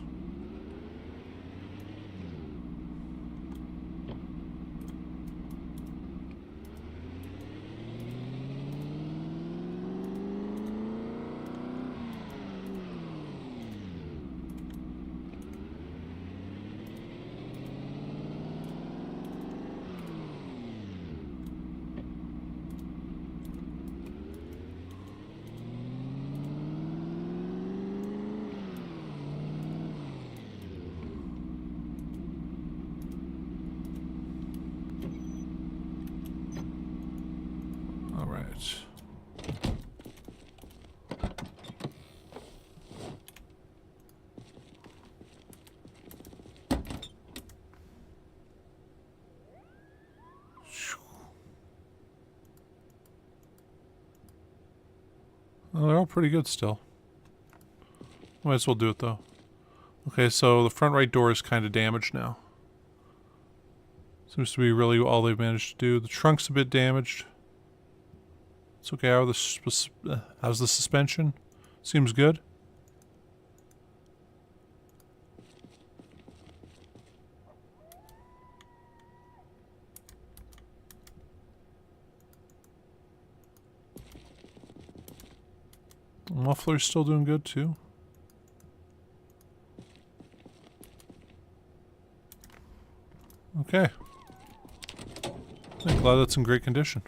Well, they're all pretty good still. Might as well do it though. Okay, so the front right door is kind of damaged now. Seems to be really all they've managed to do. The trunk's a bit damaged. It's okay. How's the suspension? Seems good. Muffler's still doing good too. Okay. I'm glad that's in great condition.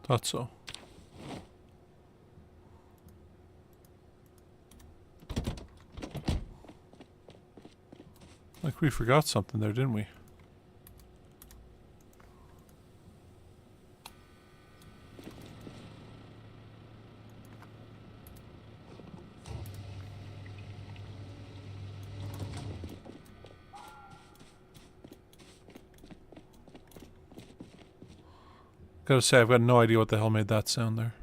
Thought so. Like we forgot something there, didn't we? Gotta say, I've got no idea what the hell made that sound there.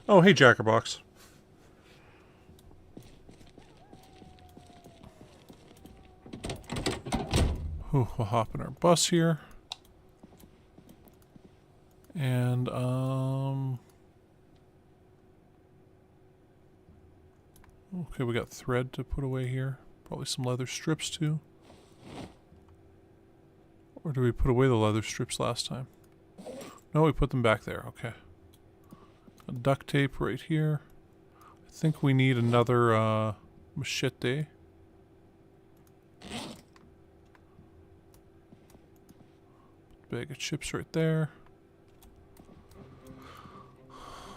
Oh, hey, Jackerbox. Ooh, we'll hop in our bus here. And, okay, we got thread to put away here. Probably some leather strips, too. Or did we put away the leather strips last time? No, we put them back there. Okay. duct tape right here. I think we need another machete. Bag of chips right there.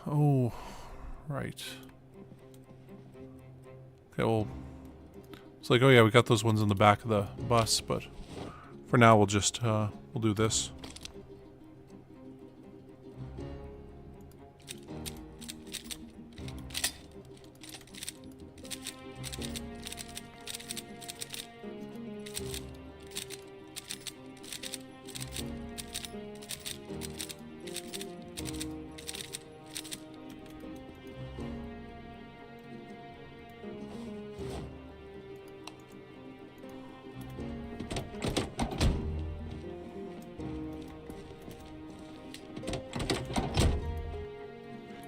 Oh, right. Okay, well, it's like, oh yeah, we got those ones in the back of the bus, but for now we'll just, we'll do this.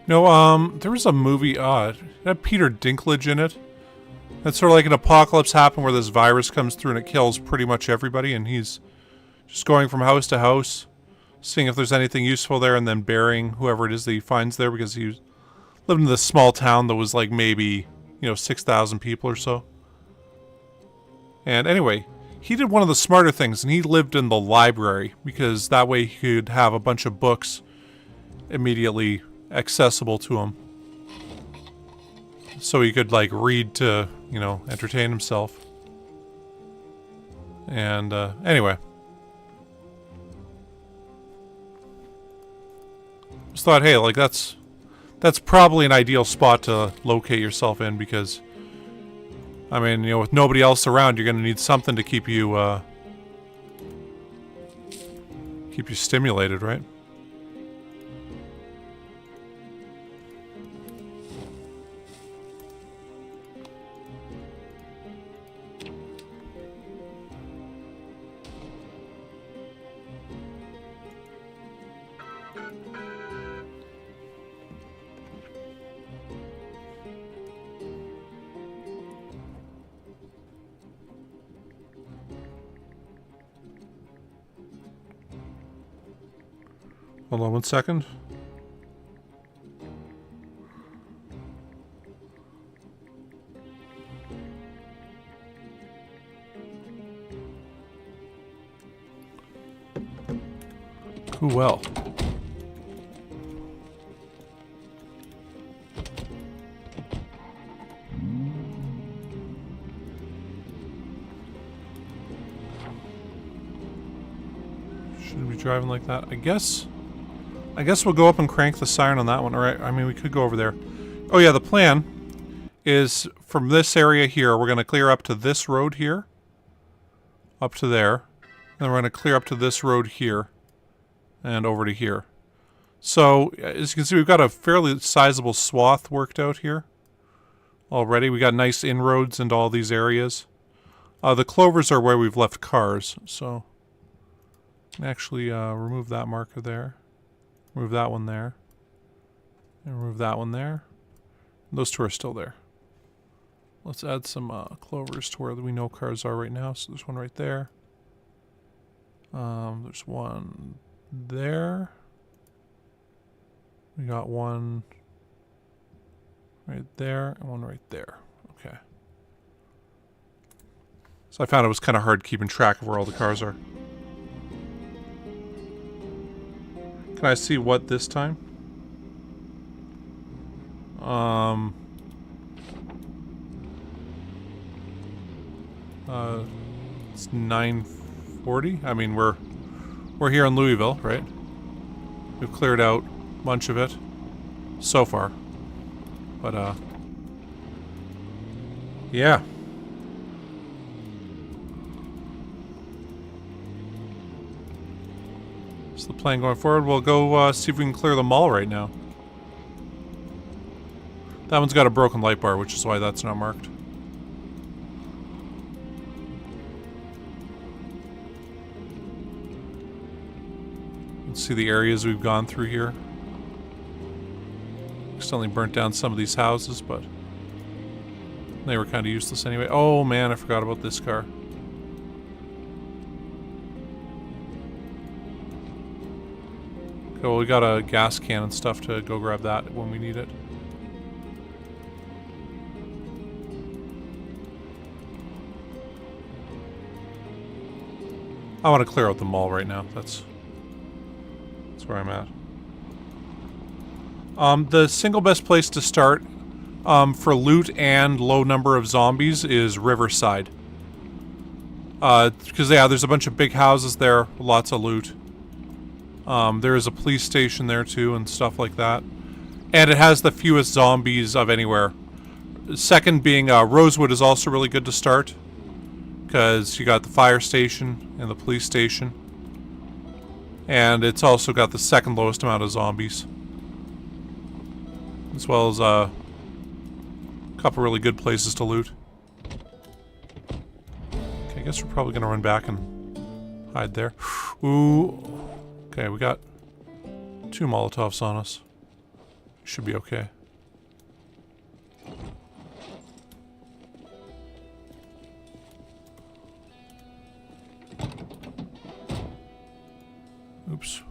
No, there was a movie, it had Peter Dinklage in it. It's sort of like an apocalypse happened where this virus comes through and it kills pretty much everybody, and he's just going from house to house, seeing if there's anything useful there, and then burying whoever it is that he finds there, because he lived in this small town that was like maybe, 6,000 people or so. And anyway, he did one of the smarter things, and he lived in the library, because that way he could have a bunch of books immediately accessible to him, so he could like read to entertain himself. And anyway, just thought, hey, like that's probably an ideal spot to locate yourself in, because I mean, with nobody else around, you're gonna need something to keep you stimulated, right? Hold on 1 second. Well. Shouldn't be driving like that. I guess we'll go up and crank the siren on that one. Alright, I mean, we could go over there. Oh yeah, the plan is from this area here, we're going to clear up to this road here. Up to there. And we're going to clear up to this road here. And over to here. So, as you can see, we've got a fairly sizable swath worked out here. Already, we got nice inroads into all these areas. The clovers are where we've left cars, so... actually, remove that marker there. Remove that one there. And remove that one there. Those two are still there. Let's add some clovers to where we know cars are right now. So there's one right there. There's one there. We got one right there and one right there. Okay. So I found it was kind of hard keeping track of where all the cars are. Can I see what this time? It's 9:40. I mean, we're here in Louisville, right? We've cleared out a bunch of it so far. But yeah. So the plan going forward, we'll go see if we can clear the mall right now. That one's got a broken light bar, which is why that's not marked. Let's see the areas we've gone through here. Accidentally burnt down some of these houses, but they were kind of useless anyway. Oh man, I forgot about this car. well, we got a gas can and stuff to go grab that when we need it. I want to clear out the mall right now. That's where I'm at. The single best place to start for loot and low number of zombies is Riverside. Because yeah, there's a bunch of big houses there, lots of loot. There is a police station there too and stuff like that. And it has the fewest zombies of anywhere. Second being Rosewood is also really good to start. Because you got the fire station and the police station. And it's also got the second lowest amount of zombies. As well as a couple really good places to loot. Okay, I guess we're probably going to run back and hide there. Ooh. Okay, we got 2 Molotovs on us. Should be okay. Oops.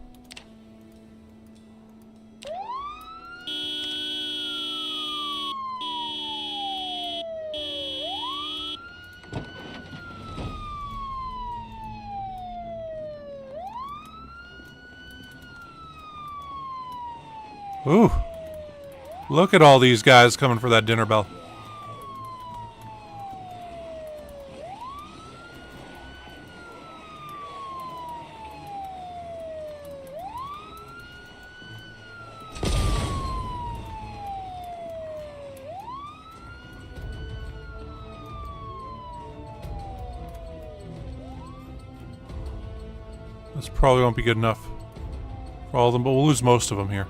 Ooh. Look at all these guys coming for that dinner bell. This probably won't be good enough for all of them, but we'll lose most of them here.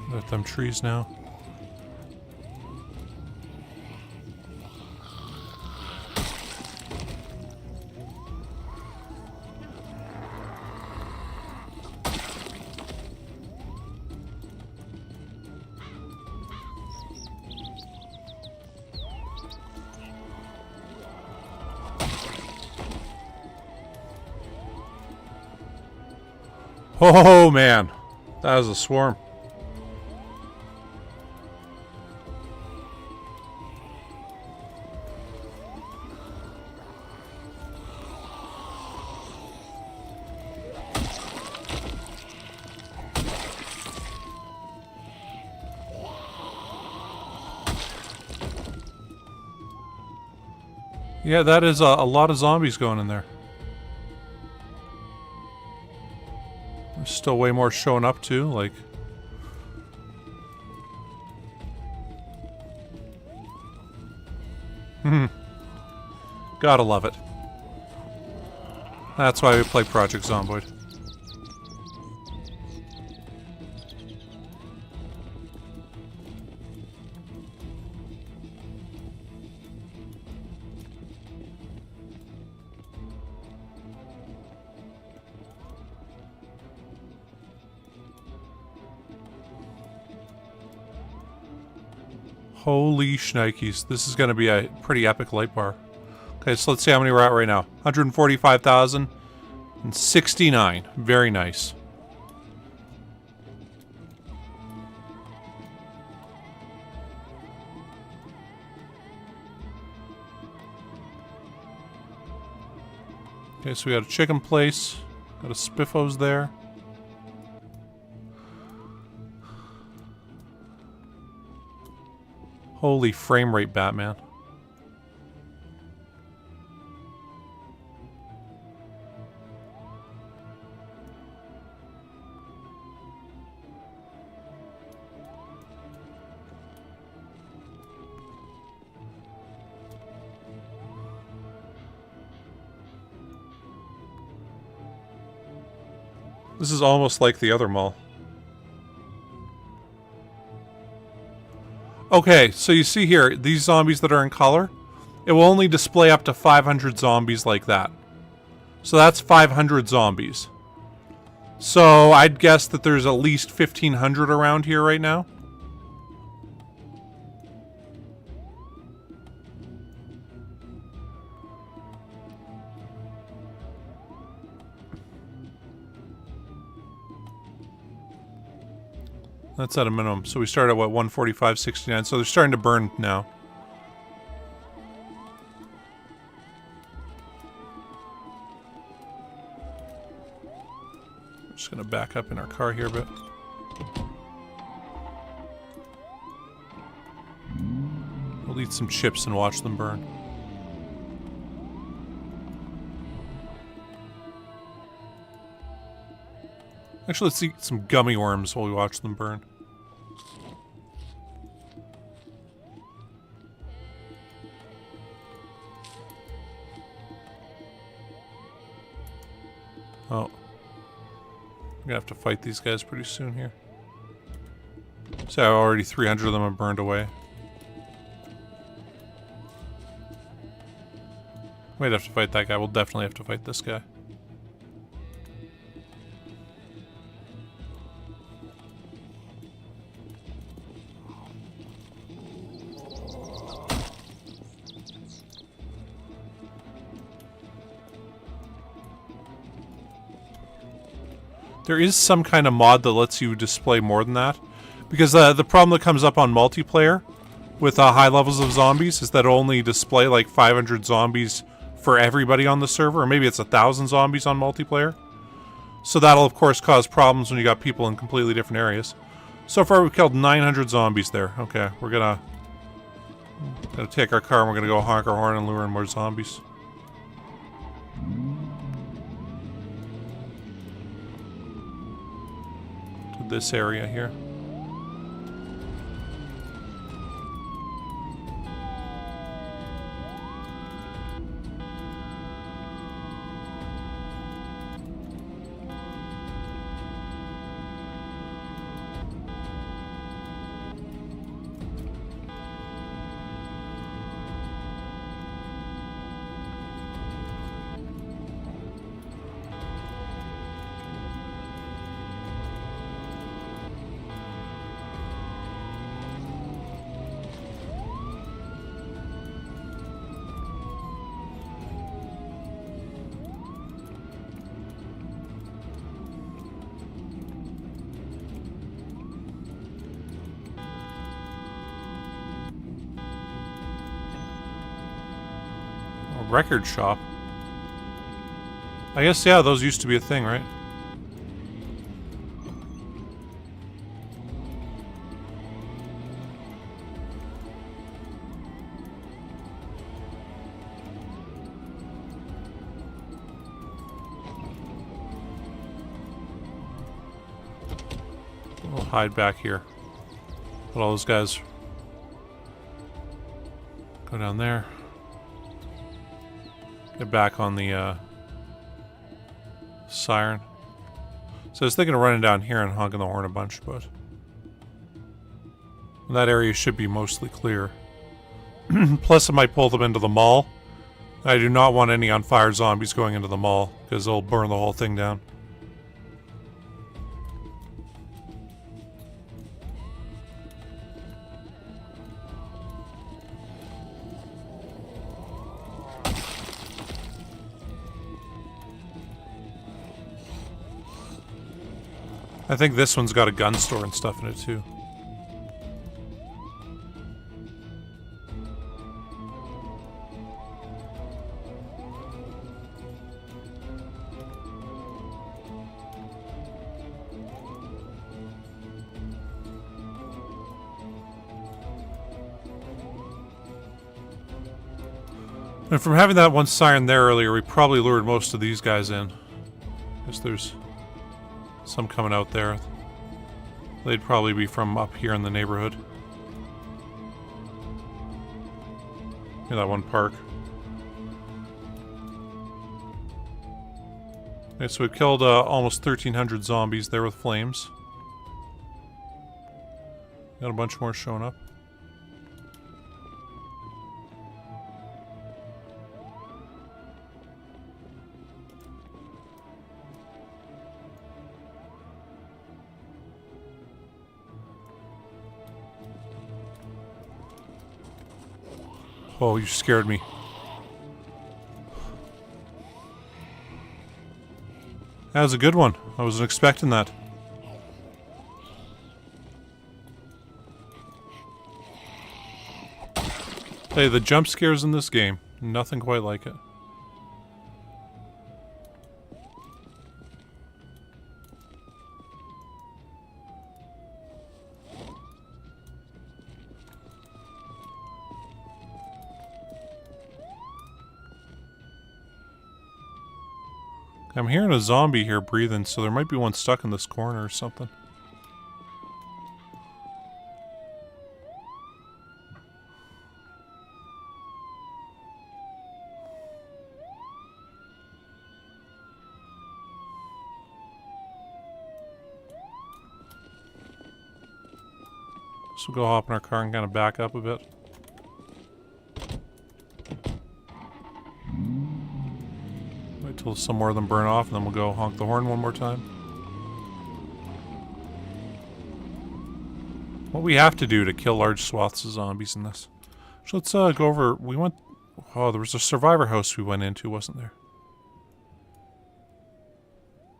Got them trees now. Oh man, that was a swarm. Yeah, that is a lot of zombies going in there. There's still way more showing up too, like... Gotta love it. That's why we play Project Zomboid. Holy shnikes. This is going to be a pretty epic light bar. Okay, so let's see how many we're at right now. 145,069. Very nice. Okay, so we got a chicken place. Got a Spiffos there. Holy frame rate, Batman. This is almost like the other mall. Okay, so you see here, these zombies that are in color, it will only display up to 500 zombies like that. So that's 500 zombies. So I'd guess that there's at least 1,500 around here right now. That's at a minimum. So we start at what, 145.69. So they're starting to burn now. Just gonna back up in our car here a bit. We'll eat some chips and watch them burn. Actually, let's eat some gummy worms while we watch them burn. Oh. I'm gonna have to fight these guys pretty soon here. So already 300 of them have burned away. Might have to fight that guy. We'll definitely have to fight this guy. There is some kind of mod that lets you display more than that. Because the problem that comes up on multiplayer with high levels of zombies is that it'll only display like 500 zombies for everybody on the server. Or maybe it's 1,000 zombies on multiplayer. So that'll of course cause problems when you got people in completely different areas. So far we've killed 900 zombies there. Okay, we're gonna take our car and we're gonna go honk our horn and lure in more zombies. This area here. Record shop. I guess, yeah, those used to be a thing, right? We'll hide back here. Let all those guys go down there. Get back on the siren. So I was thinking of running down here and honking the horn a bunch, but that area should be mostly clear. Plus, it might pull them into the mall. I do not want any on fire zombies going into the mall because they'll burn the whole thing down. I think this one's got a gun store and stuff in it too. And from having that one siren there earlier, we probably lured most of these guys in. Guess there's some coming out there. They'd probably be from up here in the neighborhood. Near that one park. Okay, so we've killed almost 1,300 zombies there with flames. Got a bunch more showing up. Oh, you scared me. That was a good one. I wasn't expecting that. Hey, the jump scares in this game, nothing quite like it. I'm hearing a zombie here breathing, so there might be one stuck in this corner or something. So we'll go hop in our car and kind of back up a bit. Wait till some more of them burn off, and then we'll go honk the horn one more time. What we have to do to kill large swaths of zombies in this. So let's go over. We went. Oh, there was a survivor house we went into, wasn't there?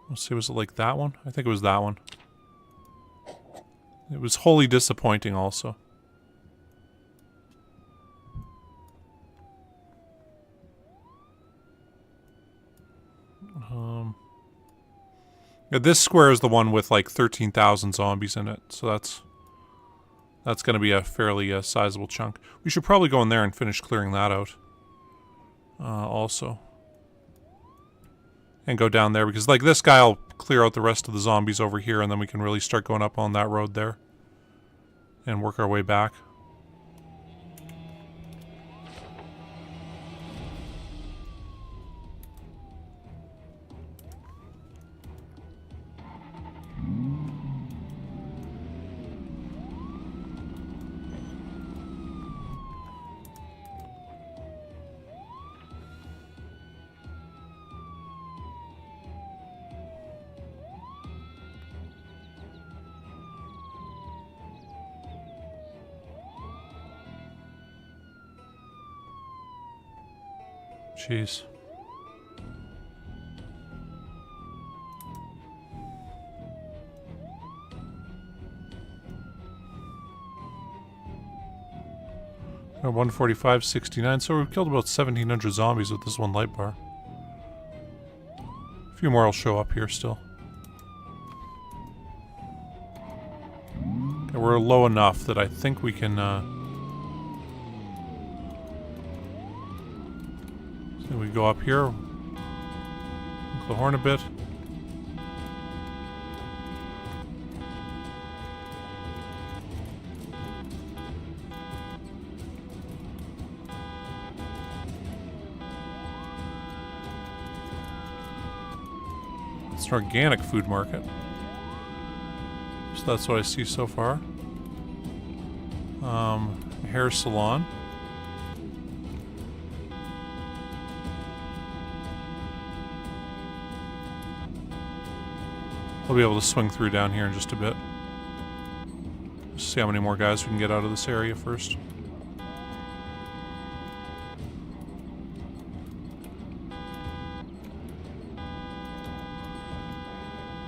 Let's see, was it like that one? I think it was that one. It was wholly disappointing also. Yeah, this square is the one with like 13,000 zombies in it, so that's going to be a fairly sizable chunk. We should probably go in there and finish clearing that out. Also. And go down there, because like this guy will clear out the rest of the zombies over here, and then we can really start going up on that road there. And work our way back. Jeez. We're 145.69, so we've killed about 1,700 zombies with this one light bar. A few more will show up here still. Okay, we're low enough that I think we can, so we go up here, honk the horn a bit. It's an organic food market. So that's what I see so far. Hair salon. We'll be able to swing through down here in just a bit. Just see how many more guys we can get out of this area first.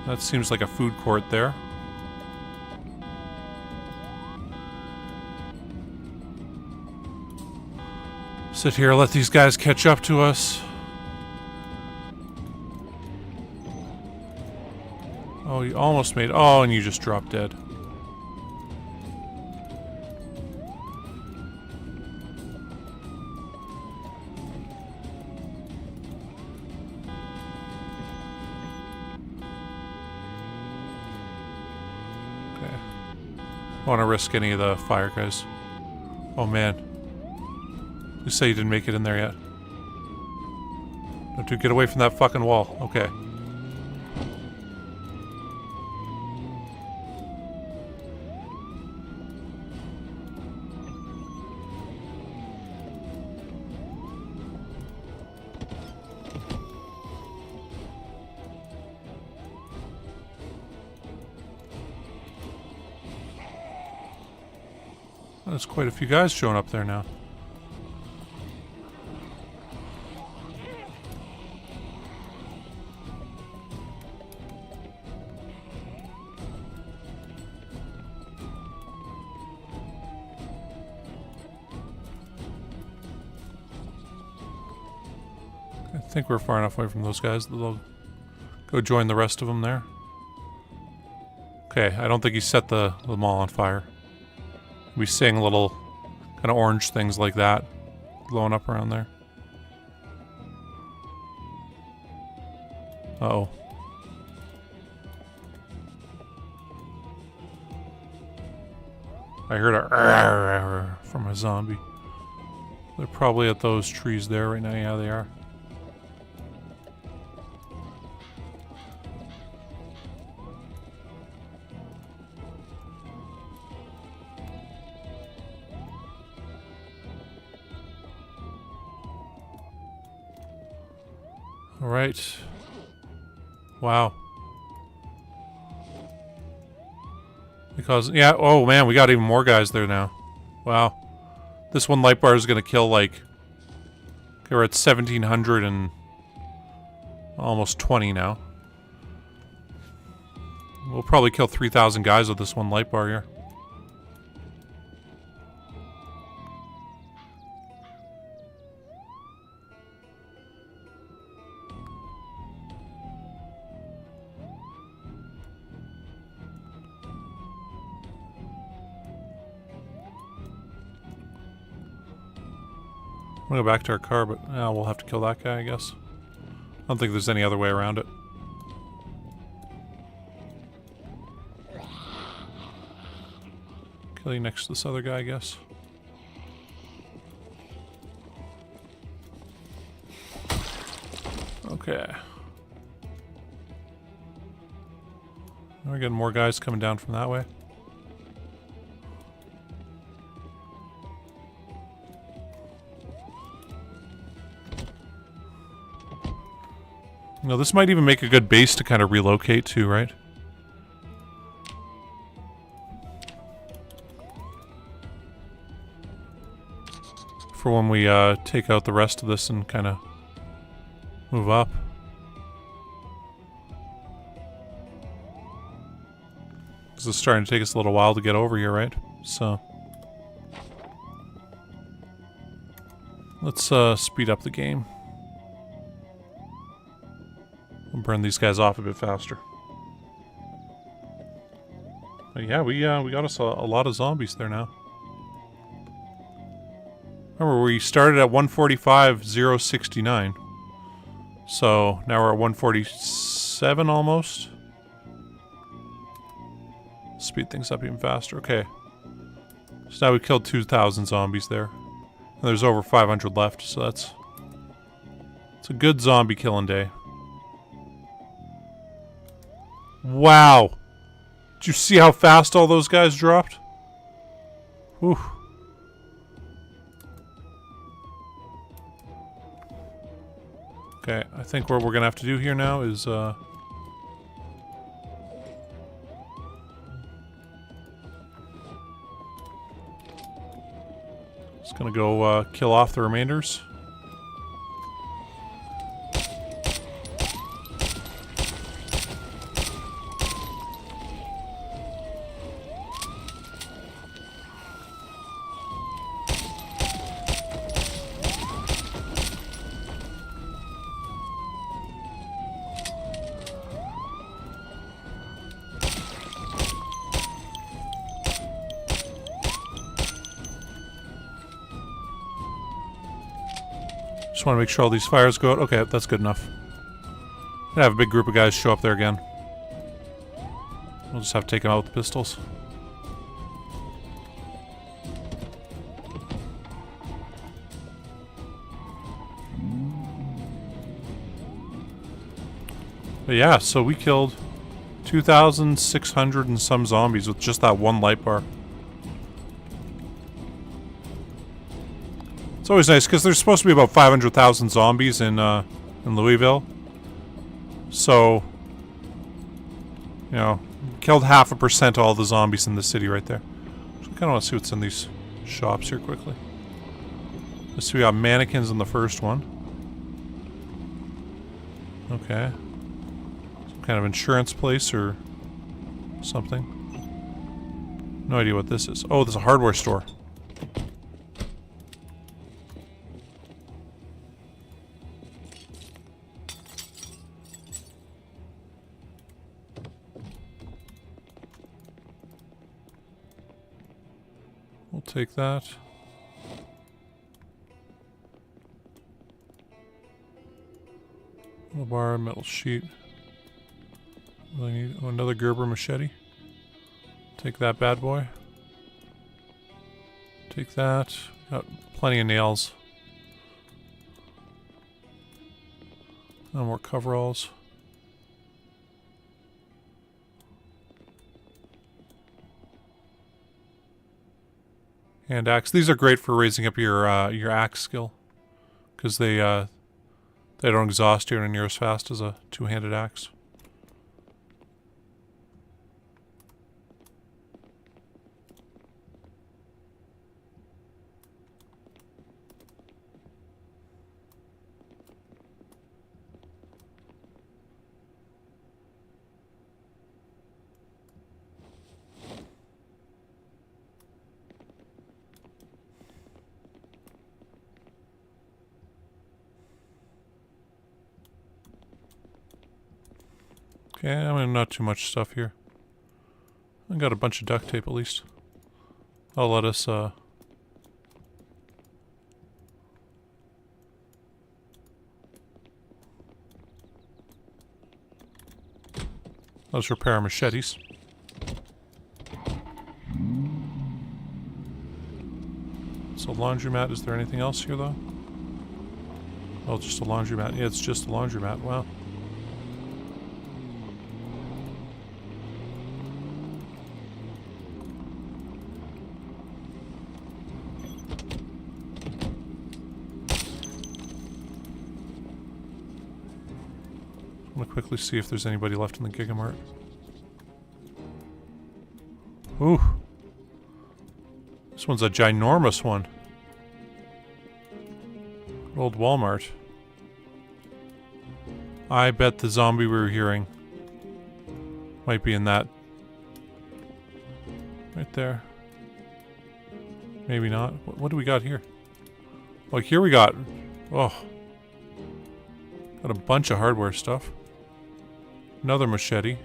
That seems like a food court there. Sit here, let these guys catch up to us. Oh, you almost made... Oh, and you just dropped dead. Okay. I want to risk any of the fire guys. Oh, man. You say you didn't make it in there yet. No, dude, get away from that fucking wall. Okay. There's quite a few guys showing up there now. I think we're far enough away from those guys that they'll go join the rest of them there. Okay, I don't think he set the mall on fire. We seeing little kind of orange things like that blowing up around there. Uh-oh. I heard a from a zombie. They're probably at those trees there right now. Yeah, they are. All right. Wow. Because, yeah, oh man, we got even more guys there now. Wow. This one light bar is going to kill, like... Okay, we're at 1,700 and... almost 20 now. We'll probably kill 3,000 guys with this one light bar here. I'm gonna go back to our car, but we'll have to kill that guy, I guess. I don't think there's any other way around it. Kill you next to this other guy, I guess. Okay. We're getting more guys coming down from that way. No, this might even make a good base to kind of relocate to, right? For when we take out the rest of this and kind of move up. This is starting to take us a little while to get over here, right? So let's speed up the game. We'll burn these guys off a bit faster. But yeah, we got us a lot of zombies there now. Remember, we started at 145,069. So now we're at 147 almost. Speed things up even faster. Okay. So now we killed 2,000 zombies there. And there's over 500 left, so it's a good zombie killing day. Wow! Did you see how fast all those guys dropped? Whew. Okay, I think what we're gonna have to do here now is, just gonna go, kill off the remainders. Just want to make sure all these fires go out. Okay, that's good enough. I have a big group of guys show up there again. We'll just have to take them out with the pistols. But yeah, so we killed 2,600 and some zombies with just that one light bar. It's always nice because there's supposed to be about 500,000 zombies in Louisville. So, you know, killed 0.5% of all the zombies in the city right there. So I kind of want to see what's in these shops here quickly. Let's see, we got mannequins in the first one. Okay. Some kind of insurance place or something. No idea what this is. Oh, there's a hardware store. take that. Metal bar, metal sheet. I need another Gerber machete. Take that bad boy. Take that. Got plenty of nails. No more coveralls. Hand axe. These are great for raising up your axe skill, because they don't exhaust you near as fast as a two-handed axe. Okay, I mean, not too much stuff here. I got a bunch of duct tape at least. I'll let us, let's repair our machetes. So laundromat, is there anything else here though? Oh, just a laundromat. Yeah, it's just a laundromat. Wow. I'm gonna quickly see if there's anybody left in the Giga Mart. Ooh. This one's a ginormous one. Old Walmart. I bet the zombie we were hearing might be in that. Right there. Maybe not. What do we got here? Like here we got... Oh. Got a bunch of hardware stuff. Another machete.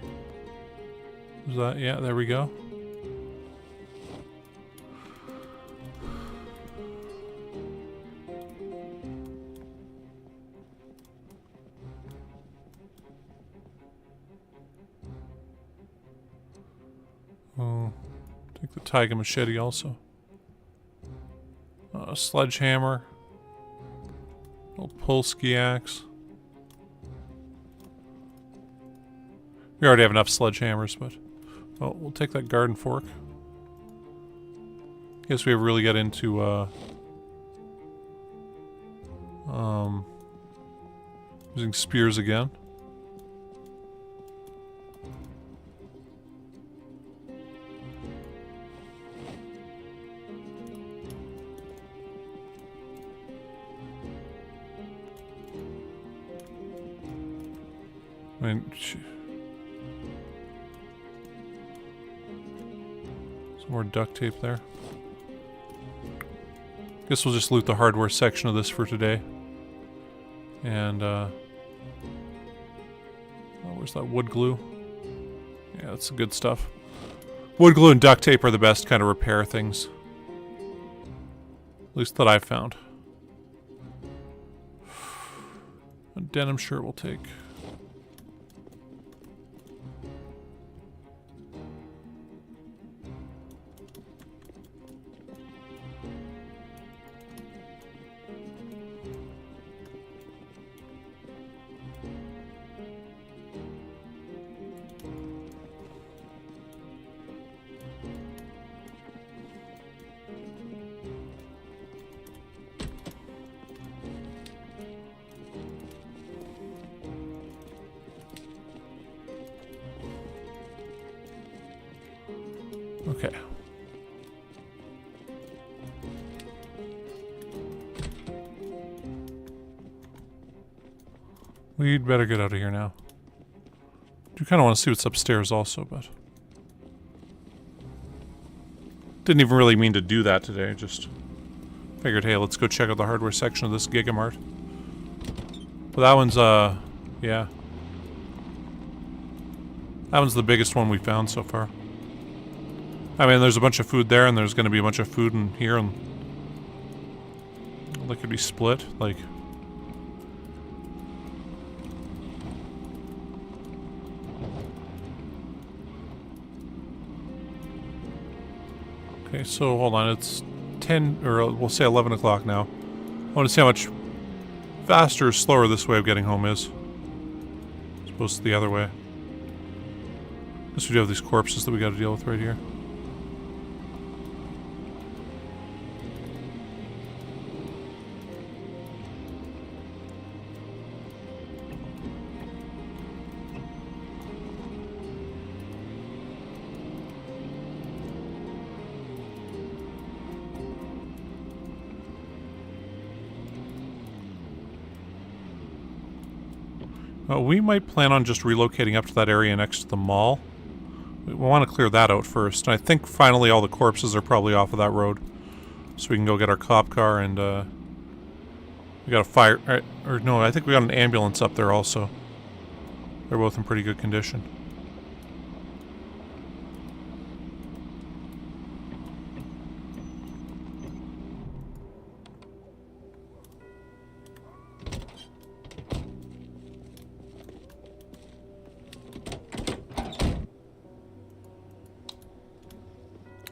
Is that... Yeah, there we go. Oh, take the Tiger machete also. A sledgehammer. Old Polsky axe. We already have enough sledgehammers, but... Oh, we'll take that garden fork. Guess we really get into, using spears again. I mean, some more duct tape there. Guess we'll just loot the hardware section of this for today. And, oh, where's that wood glue? Yeah, that's the good stuff. Wood glue and duct tape are the best kind of repair things. At least that I've found. A denim shirt we'll take. Okay. We'd better get out of here now. Do kind of want to see what's upstairs also, but... Didn't even really mean to do that today, just... Figured, hey, let's go check out the hardware section of this Giga Mart. But that one's, yeah. That one's the biggest one we found so far. I mean, there's a bunch of food there, and there's going to be a bunch of food in here, and they could be split, like... Okay, so hold on, it's 10, or we'll say 11 o'clock now. I want to see how much faster or slower this way of getting home is. As opposed to the other way. Guess we do have these corpses that we got to deal with right here. We might plan on just relocating up to that area next to the mall. We want to clear that out first. And I think finally all the corpses are probably off of that road. So we can go get our cop car and, we got a fire... Or no, I think we got an ambulance up there also. They're both in pretty good condition.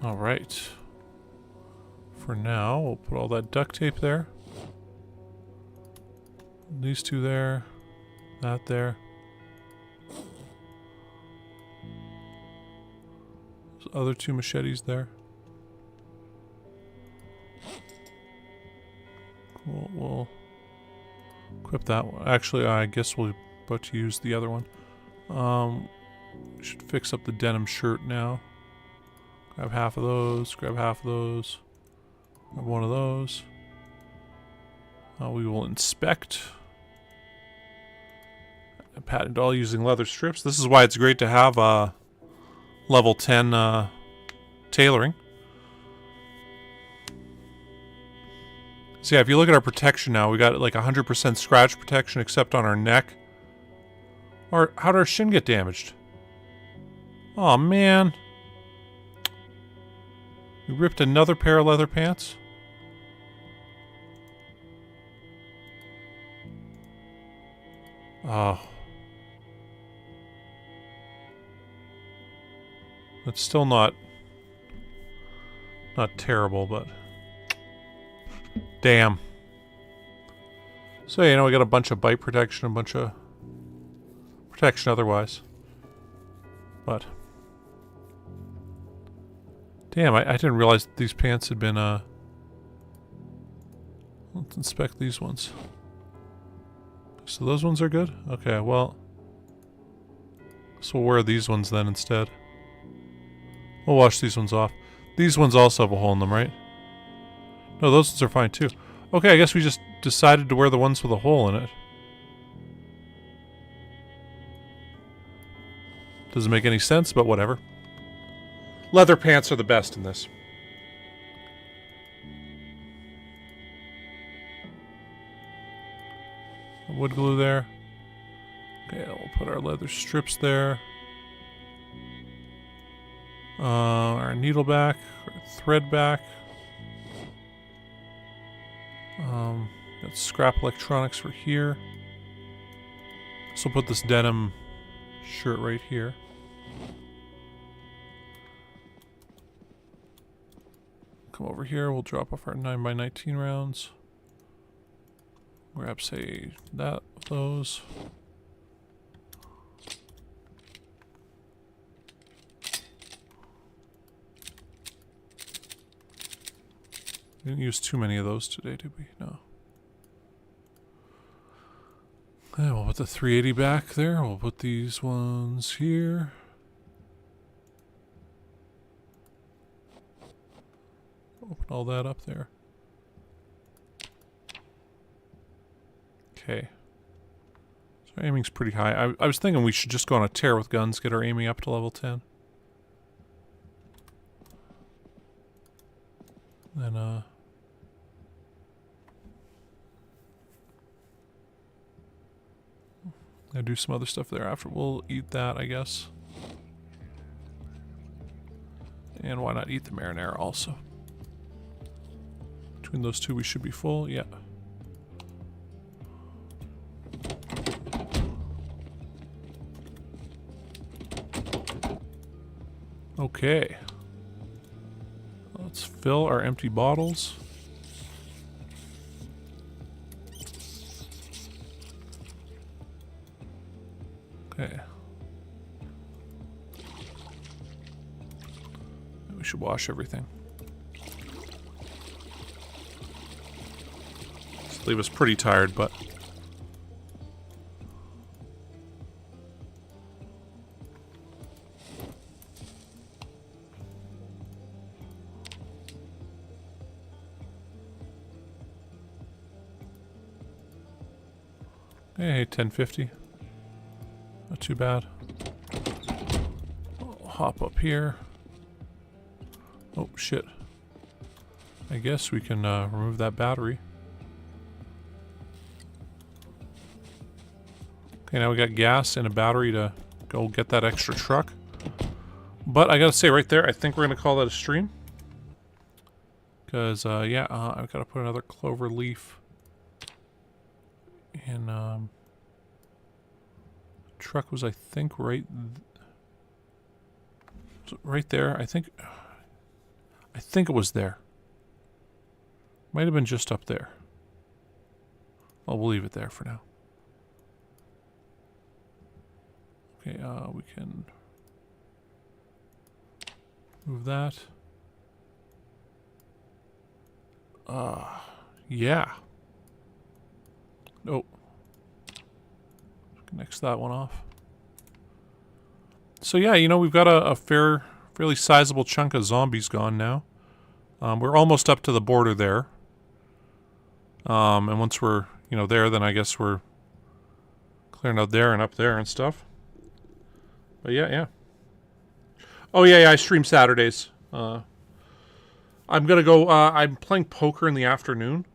Alright. For now, we'll put all that duct tape there. These two there. That there. Those other two machetes there. Cool, we'll equip that one. Actually, I guess we'll about to use the other one. We should fix up the denim shirt now. Grab half of those, grab half of those, grab one of those. We will inspect. A patent doll using leather strips. This is why it's great to have level 10 tailoring. So yeah, if you look at our protection now, we got like 100% scratch protection except on our neck. Or how'd our shin get damaged? Oh man. We ripped another pair of leather pants? Oh. It's still not terrible, but damn. So, you know, we got a bunch of bite protection, a bunch of protection otherwise. But damn, I didn't realize that these pants had been, let's inspect these ones. So those ones are good? Okay, well, so we'll wear these ones then instead. We'll wash these ones off. These ones also have a hole in them, right? No, those ones are fine too. Okay, I guess we just decided to wear the ones with a hole in it. Doesn't make any sense, but whatever. Leather pants are the best in this. Wood glue there. Okay, we'll put our leather strips there. Our needle back, our thread back. Got scrap electronics for here. So we'll put this denim shirt right here. Come over here, we'll drop off our 9x19 rounds. Grab, say, those. We didn't use too many of those today, did we? No. Yeah, we'll put the 380 back there. We'll put these ones here. Open all that up there. Okay. So aiming's pretty high. I was thinking we should just go on a tear with guns, get our aiming up to level 10. Then, I'll do some other stuff there after. We'll eat that, I guess. And why not eat the marinara also? Between those two, we should be full. Yeah. Okay. Let's fill our empty bottles. Okay. We should wash everything. This leave us pretty tired, but hey, 1050. Not too bad. I'll hop up here. Oh, shit. I guess we can remove that battery. Okay, now we got gas and a battery to go get that extra truck. But I gotta say right there, I think we're gonna call that a stream. Because, yeah, I've gotta put another clover leaf in, truck was, I think, right there. I think it was there. Might have been just up there. We'll leave it there for now. Okay, we can move that. Yeah. Oh. Next that one off. So yeah, you know, we've got a fairly sizable chunk of zombies gone now. We're almost up to the border there. And once we're, you know, there, then I guess we're clearing out there and up there and stuff. But yeah. Oh yeah, I stream Saturdays. I'm gonna go, I'm playing poker in the afternoon.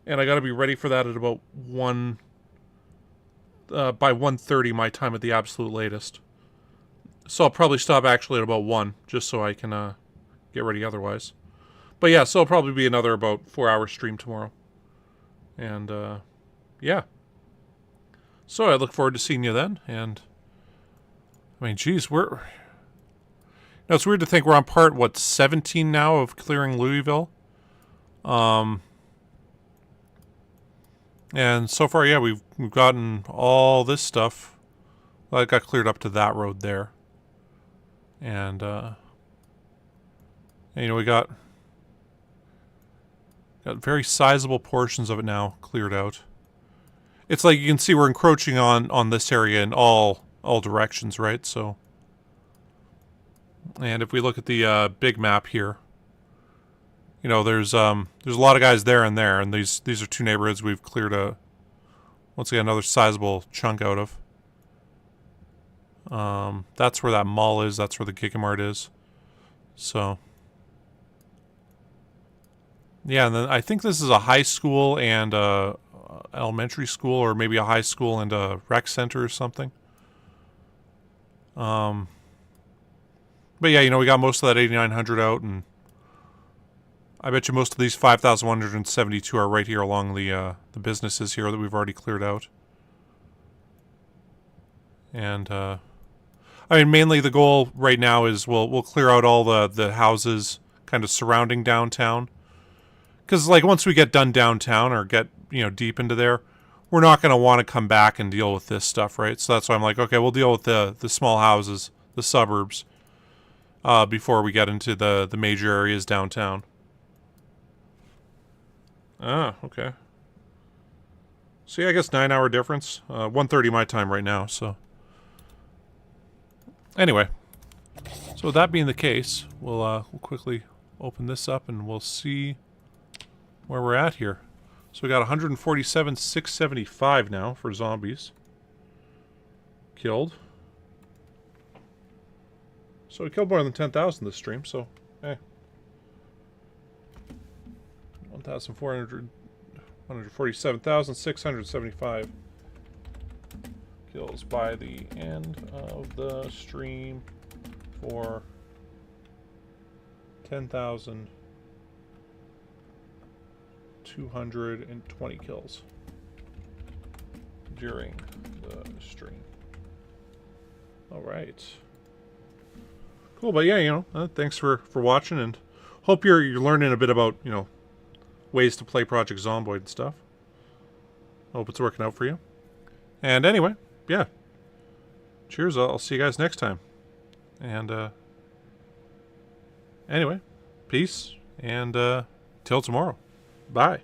And I gotta be ready for that at about 1... by 1:30 my time at the absolute latest. So I'll probably stop actually at about 1, just so I can get ready otherwise. But yeah, so it'll probably be another about 4-hour stream tomorrow. And yeah. So I look forward to seeing you then. And I mean, geez, we're... You know, it's weird to think we're on part, what, 17 now of clearing Louisville? And so far, yeah, we've gotten all this stuff. Well, it got cleared up to that road there. And you know, we got very sizable portions of it now cleared out. It's like you can see we're encroaching on this area in all directions, right? So, and if we look at the big map here, you know, there's a lot of guys there, and these are two neighborhoods we've cleared once again another sizable chunk out of. That's where that mall is. That's where the Giga Mart is. So, yeah, and then I think this is a high school and a elementary school, or maybe a high school and a rec center or something. But yeah, you know, we got most of that 8,900 out, and I bet you most of these 5,172 are right here along the businesses here that we've already cleared out. And I mean, mainly the goal right now is we'll clear out all the houses kind of surrounding downtown. Because like once we get done downtown or get, you know, deep into there, we're not going to want to come back and deal with this stuff, right? So that's why I'm like, okay, we'll deal with the small houses, the suburbs, before we get into the major areas downtown. Ah, okay. So yeah, I guess 9-hour difference. 1:30 my time right now, so. Anyway. So with that being the case, we'll quickly open this up and we'll see where we're at here. So we got 147,675 now for zombies. Killed. So we killed more than 10,000 this stream, so, hey. 147,675 kills by the end of the stream for 10,220 kills during the stream. All right. Cool, but yeah, you know, thanks for watching, and hope you're learning a bit about, you know, ways to play Project Zomboid and stuff. Hope it's working out for you. And anyway, yeah. Cheers. I'll see you guys next time. And anyway, peace, and till tomorrow. Bye.